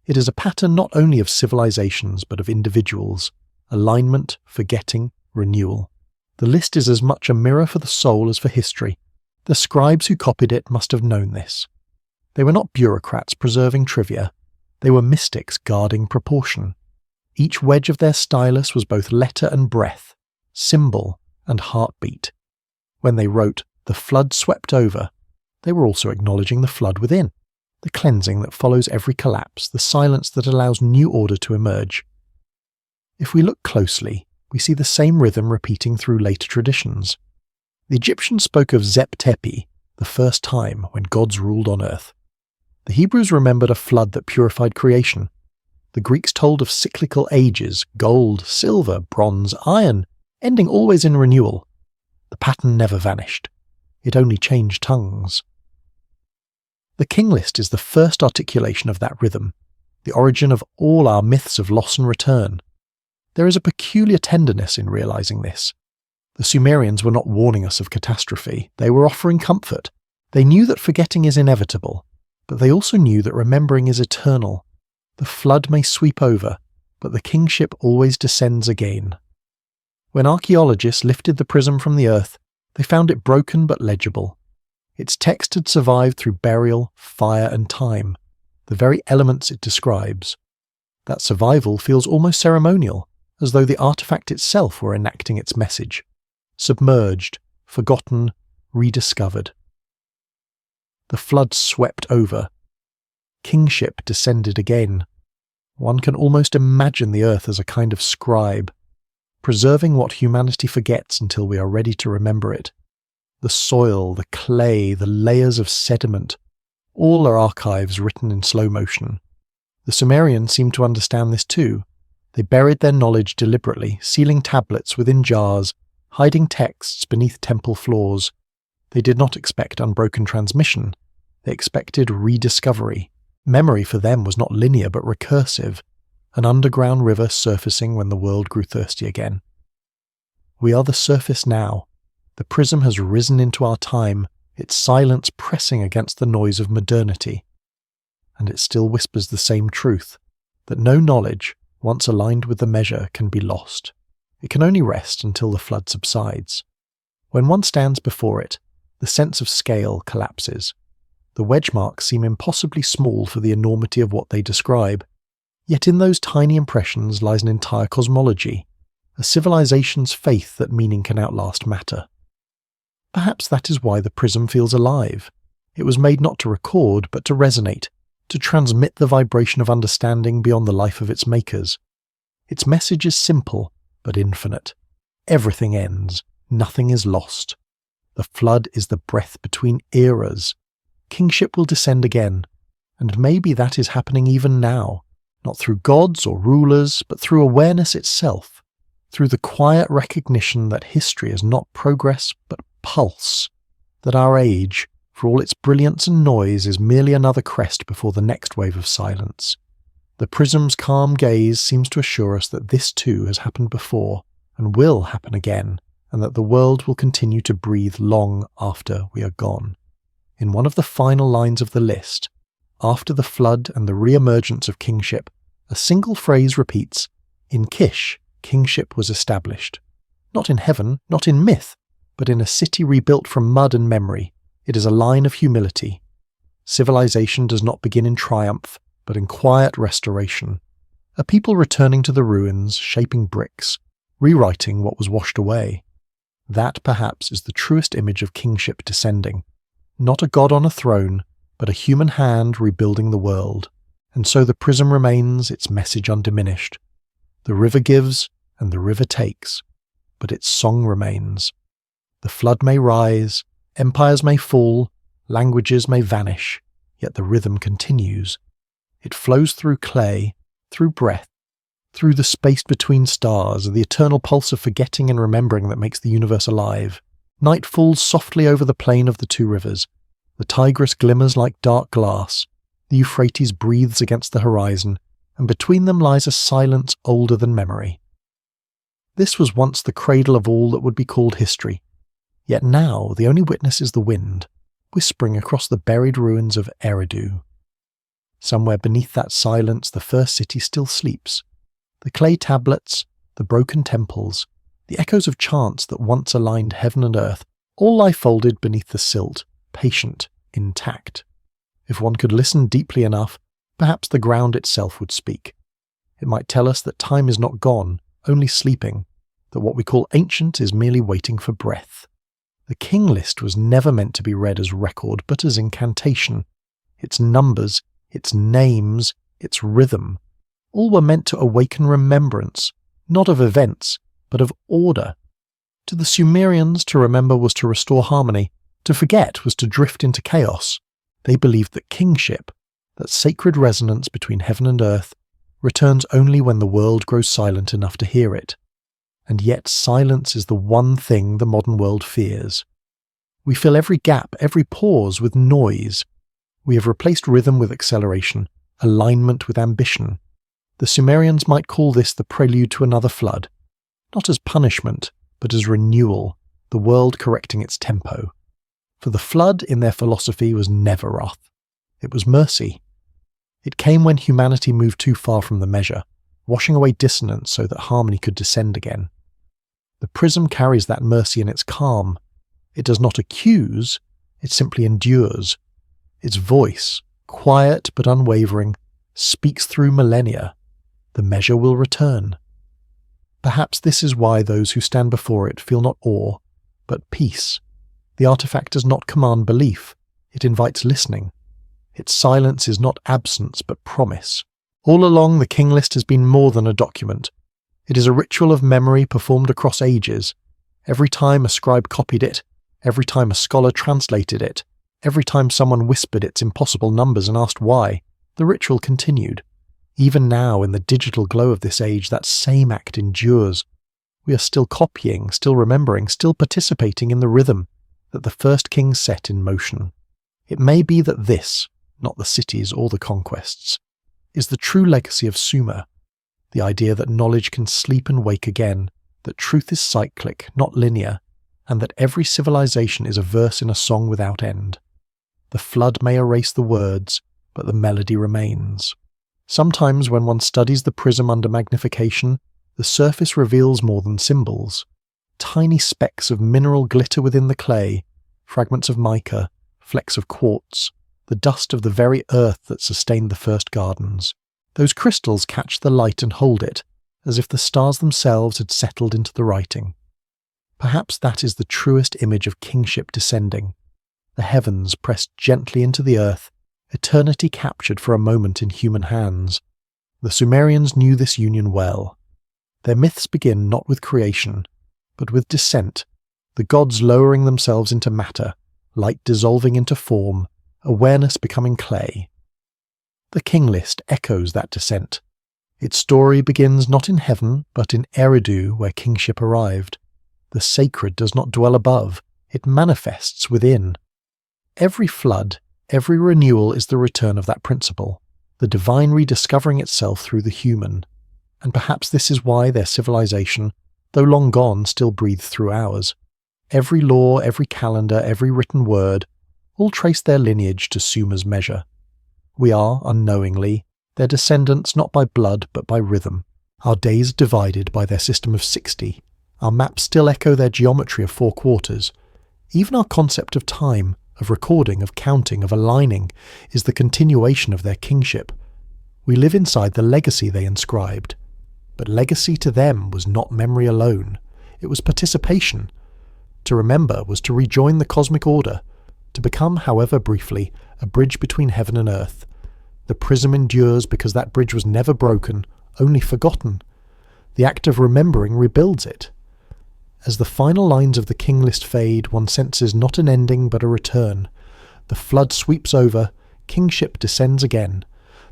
It is a pattern not only of civilizations but of individuals. Alignment, forgetting, renewal. The list is as much a mirror for the soul as for history. The scribes who copied it must have known this. They were not bureaucrats preserving trivia. They were mystics guarding proportion. Each wedge of their stylus was both letter and breath, symbol and heartbeat. When they wrote, "The flood swept over," they were also acknowledging the flood within, the cleansing that follows every collapse, the silence that allows new order to emerge. If we look closely, we see the same rhythm repeating through later traditions. The Egyptians spoke of Zep Tepi, the first time when gods ruled on earth. The Hebrews remembered a flood that purified creation. The Greeks told of cyclical ages, gold, silver, bronze, iron, ending always in renewal. The pattern never vanished. It only changed tongues. The King List is the first articulation of that rhythm, the origin of all our myths of loss and return. There is a peculiar tenderness in realizing this. The Sumerians were not warning us of catastrophe, they were offering comfort. They knew that forgetting is inevitable, but they also knew that remembering is eternal. The flood may sweep over, but the kingship always descends again. When archaeologists lifted the prism from the earth, they found it broken but legible. Its text had survived through burial, fire and time, the very elements it describes. That survival feels almost ceremonial, as though the artifact itself were enacting its message. Submerged, forgotten, rediscovered. The flood swept over. Kingship descended again. One can almost imagine the earth as a kind of scribe, preserving what humanity forgets until we are ready to remember it. The soil, the clay, the layers of sediment, all are archives written in slow motion. The Sumerians seemed to understand this too. They buried their knowledge deliberately, sealing tablets within jars, hiding texts beneath temple floors. They did not expect unbroken transmission. They expected rediscovery. Memory for them was not linear but recursive, an underground river surfacing when the world grew thirsty again. We are the surface now. The prism has risen into our time, its silence pressing against the noise of modernity. And it still whispers the same truth, that no knowledge, once aligned with the measure, can be lost. It can only rest until the flood subsides. When one stands before it, the sense of scale collapses. The wedge marks seem impossibly small for the enormity of what they describe. Yet in those tiny impressions lies an entire cosmology, a civilization's faith that meaning can outlast matter. Perhaps that is why the prism feels alive. It was made not to record, but to resonate, to transmit the vibration of understanding beyond the life of its makers. Its message is simple, but infinite. Everything ends. Nothing is lost. The flood is the breath between eras. Kingship will descend again, and maybe that is happening even now, not through gods or rulers, but through awareness itself, through the quiet recognition that history is not progress but pulse, that our age, for all its brilliance and noise, is merely another crest before the next wave of silence. The prism's calm gaze seems to assure us that this too has happened before, and will happen again, and that the world will continue to breathe long after we are gone. In one of the final lines of the list, after the flood and the re-emergence of kingship, a single phrase repeats, "In Kish, kingship was established." Not in heaven, not in myth, but in a city rebuilt from mud and memory. It is a line of humility. Civilization does not begin in triumph, but in quiet restoration. A people returning to the ruins, shaping bricks, rewriting what was washed away. That, perhaps, is the truest image of kingship descending. Not a god on a throne, but a human hand rebuilding the world. And so the prism remains, its message undiminished. The river gives, and the river takes, but its song remains. The flood may rise, empires may fall, languages may vanish, yet the rhythm continues. It flows through clay, through breath, through the space between stars, the eternal pulse of forgetting and remembering that makes the universe alive. Night falls softly over the plain of the two rivers. The Tigris glimmers like dark glass. The Euphrates breathes against the horizon, and between them lies a silence older than memory. This was once the cradle of all that would be called history. Yet now the only witness is the wind, whispering across the buried ruins of Eridu. Somewhere beneath that silence the first city still sleeps. The clay tablets, the broken temples, the echoes of chants that once aligned heaven and earth, all lie folded beneath the silt, patient, intact. If one could listen deeply enough, perhaps the ground itself would speak. It might tell us that time is not gone, only sleeping, that what we call ancient is merely waiting for breath. The King List was never meant to be read as record, but as incantation. Its numbers, its names, its rhythm, all were meant to awaken remembrance, not of events, but of order. To the Sumerians, to remember was to restore harmony, to forget was to drift into chaos. They believed that kingship, that sacred resonance between heaven and earth, returns only when the world grows silent enough to hear it. And yet silence is the one thing the modern world fears. We fill every gap, every pause with noise. We have replaced rhythm with acceleration, alignment with ambition. The Sumerians might call this the prelude to another flood, not as punishment, but as renewal, the world correcting its tempo. For the flood, in their philosophy, was never wrath. It was mercy. It came when humanity moved too far from the measure, washing away dissonance so that harmony could descend again. The prism carries that mercy in its calm. It does not accuse, it simply endures. Its voice, quiet but unwavering, speaks through millennia. The measure will return. Perhaps this is why those who stand before it feel not awe, but peace. The artifact does not command belief, it invites listening. Its silence is not absence but promise. All along, the King List has been more than a document. It is a ritual of memory performed across ages. Every time a scribe copied it, every time a scholar translated it, every time someone whispered its impossible numbers and asked why, the ritual continued. Even now, in the digital glow of this age, that same act endures. We are still copying, still remembering, still participating in the rhythm that the first kings set in motion. It may be that this, not the cities or the conquests, is the true legacy of Sumer, the idea that knowledge can sleep and wake again, that truth is cyclic, not linear, and that every civilization is a verse in a song without end. The flood may erase the words, but the melody remains. Sometimes when one studies the prism under magnification, the surface reveals more than symbols. Tiny specks of mineral glitter within the clay, fragments of mica, flecks of quartz, the dust of the very earth that sustained the first gardens. Those crystals catch the light and hold it, as if the stars themselves had settled into the writing. Perhaps that is the truest image of kingship descending. The heavens pressed gently into the earth, eternity captured for a moment in human hands. The Sumerians knew this union well. Their myths begin not with creation, but with descent, the gods lowering themselves into matter, light dissolving into form, awareness becoming clay. The King List echoes that descent. Its story begins not in heaven, but in Eridu, where kingship arrived. The sacred does not dwell above, it manifests within. Every flood, every renewal is the return of that principle, the divine rediscovering itself through the human. And perhaps this is why their civilization, though long gone, still breathes through ours. Every law, every calendar, every written word, all trace their lineage to Sumer's measure. We are, unknowingly, their descendants not by blood but by rhythm. Our days divided by their system of 60. Our maps still echo their geometry of 4 quarters. Even our concept of time, of recording, of counting, of aligning, is the continuation of their kingship. We live inside the legacy they inscribed. But legacy to them was not memory alone. It was participation. To remember was to rejoin the cosmic order, to become, however briefly, a bridge between heaven and earth. The prism endures because that bridge was never broken, only forgotten. The act of remembering rebuilds it. As the final lines of the King List fade, one senses not an ending but a return. The flood sweeps over, kingship descends again.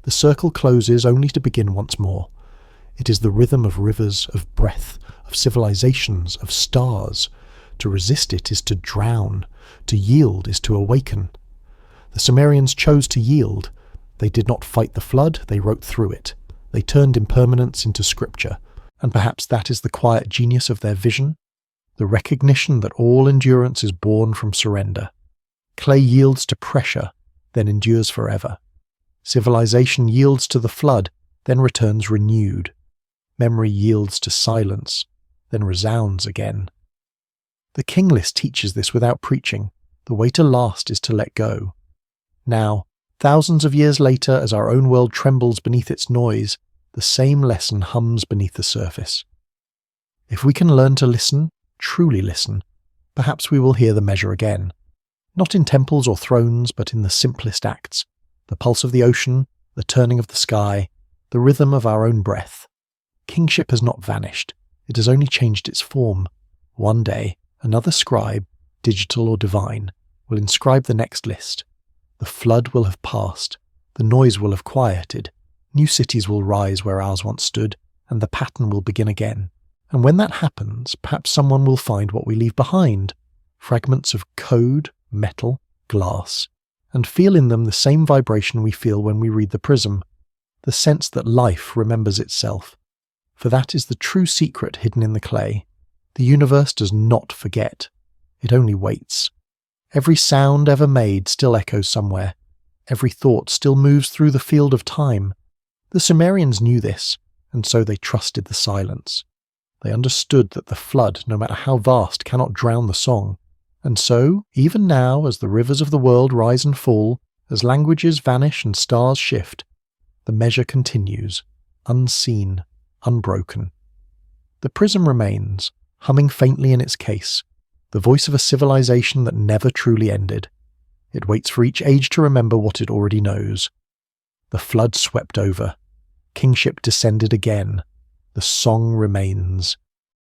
The circle closes only to begin once more. It is the rhythm of rivers, of breath, of civilizations, of stars. To resist it is to drown. To yield is to awaken. The Sumerians chose to yield. They did not fight the flood, they wrote through it. They turned impermanence into scripture. And perhaps that is the quiet genius of their vision, the recognition that all endurance is born from surrender. Clay yields to pressure, then endures forever. Civilization yields to the flood, then returns renewed. Memory yields to silence, then resounds again. The King List teaches this without preaching. The way to last is to let go. Now, thousands of years later, as our own world trembles beneath its noise, the same lesson hums beneath the surface. If we can learn to listen, truly listen, perhaps we will hear the measure again. Not in temples or thrones, but in the simplest acts, the pulse of the ocean, the turning of the sky, the rhythm of our own breath. Kingship has not vanished, it has only changed its form. One day, another scribe, digital or divine, will inscribe the next list. The flood will have passed, the noise will have quieted, new cities will rise where ours once stood, and the pattern will begin again. And when that happens, perhaps someone will find what we leave behind, fragments of code, metal, glass, and feel in them the same vibration we feel when we read the prism, the sense that life remembers itself. For that is the true secret hidden in the clay. The universe does not forget. It only waits. Every sound ever made still echoes somewhere. Every thought still moves through the field of time. The Sumerians knew this, and so they trusted the silence. They understood that the flood, no matter how vast, cannot drown the song. And so, even now, as the rivers of the world rise and fall, as languages vanish and stars shift, the measure continues, unseen, unbroken. The prism remains, humming faintly in its case, the voice of a civilization that never truly ended. It waits for each age to remember what it already knows. The flood swept over. Kingship descended again. The song remains.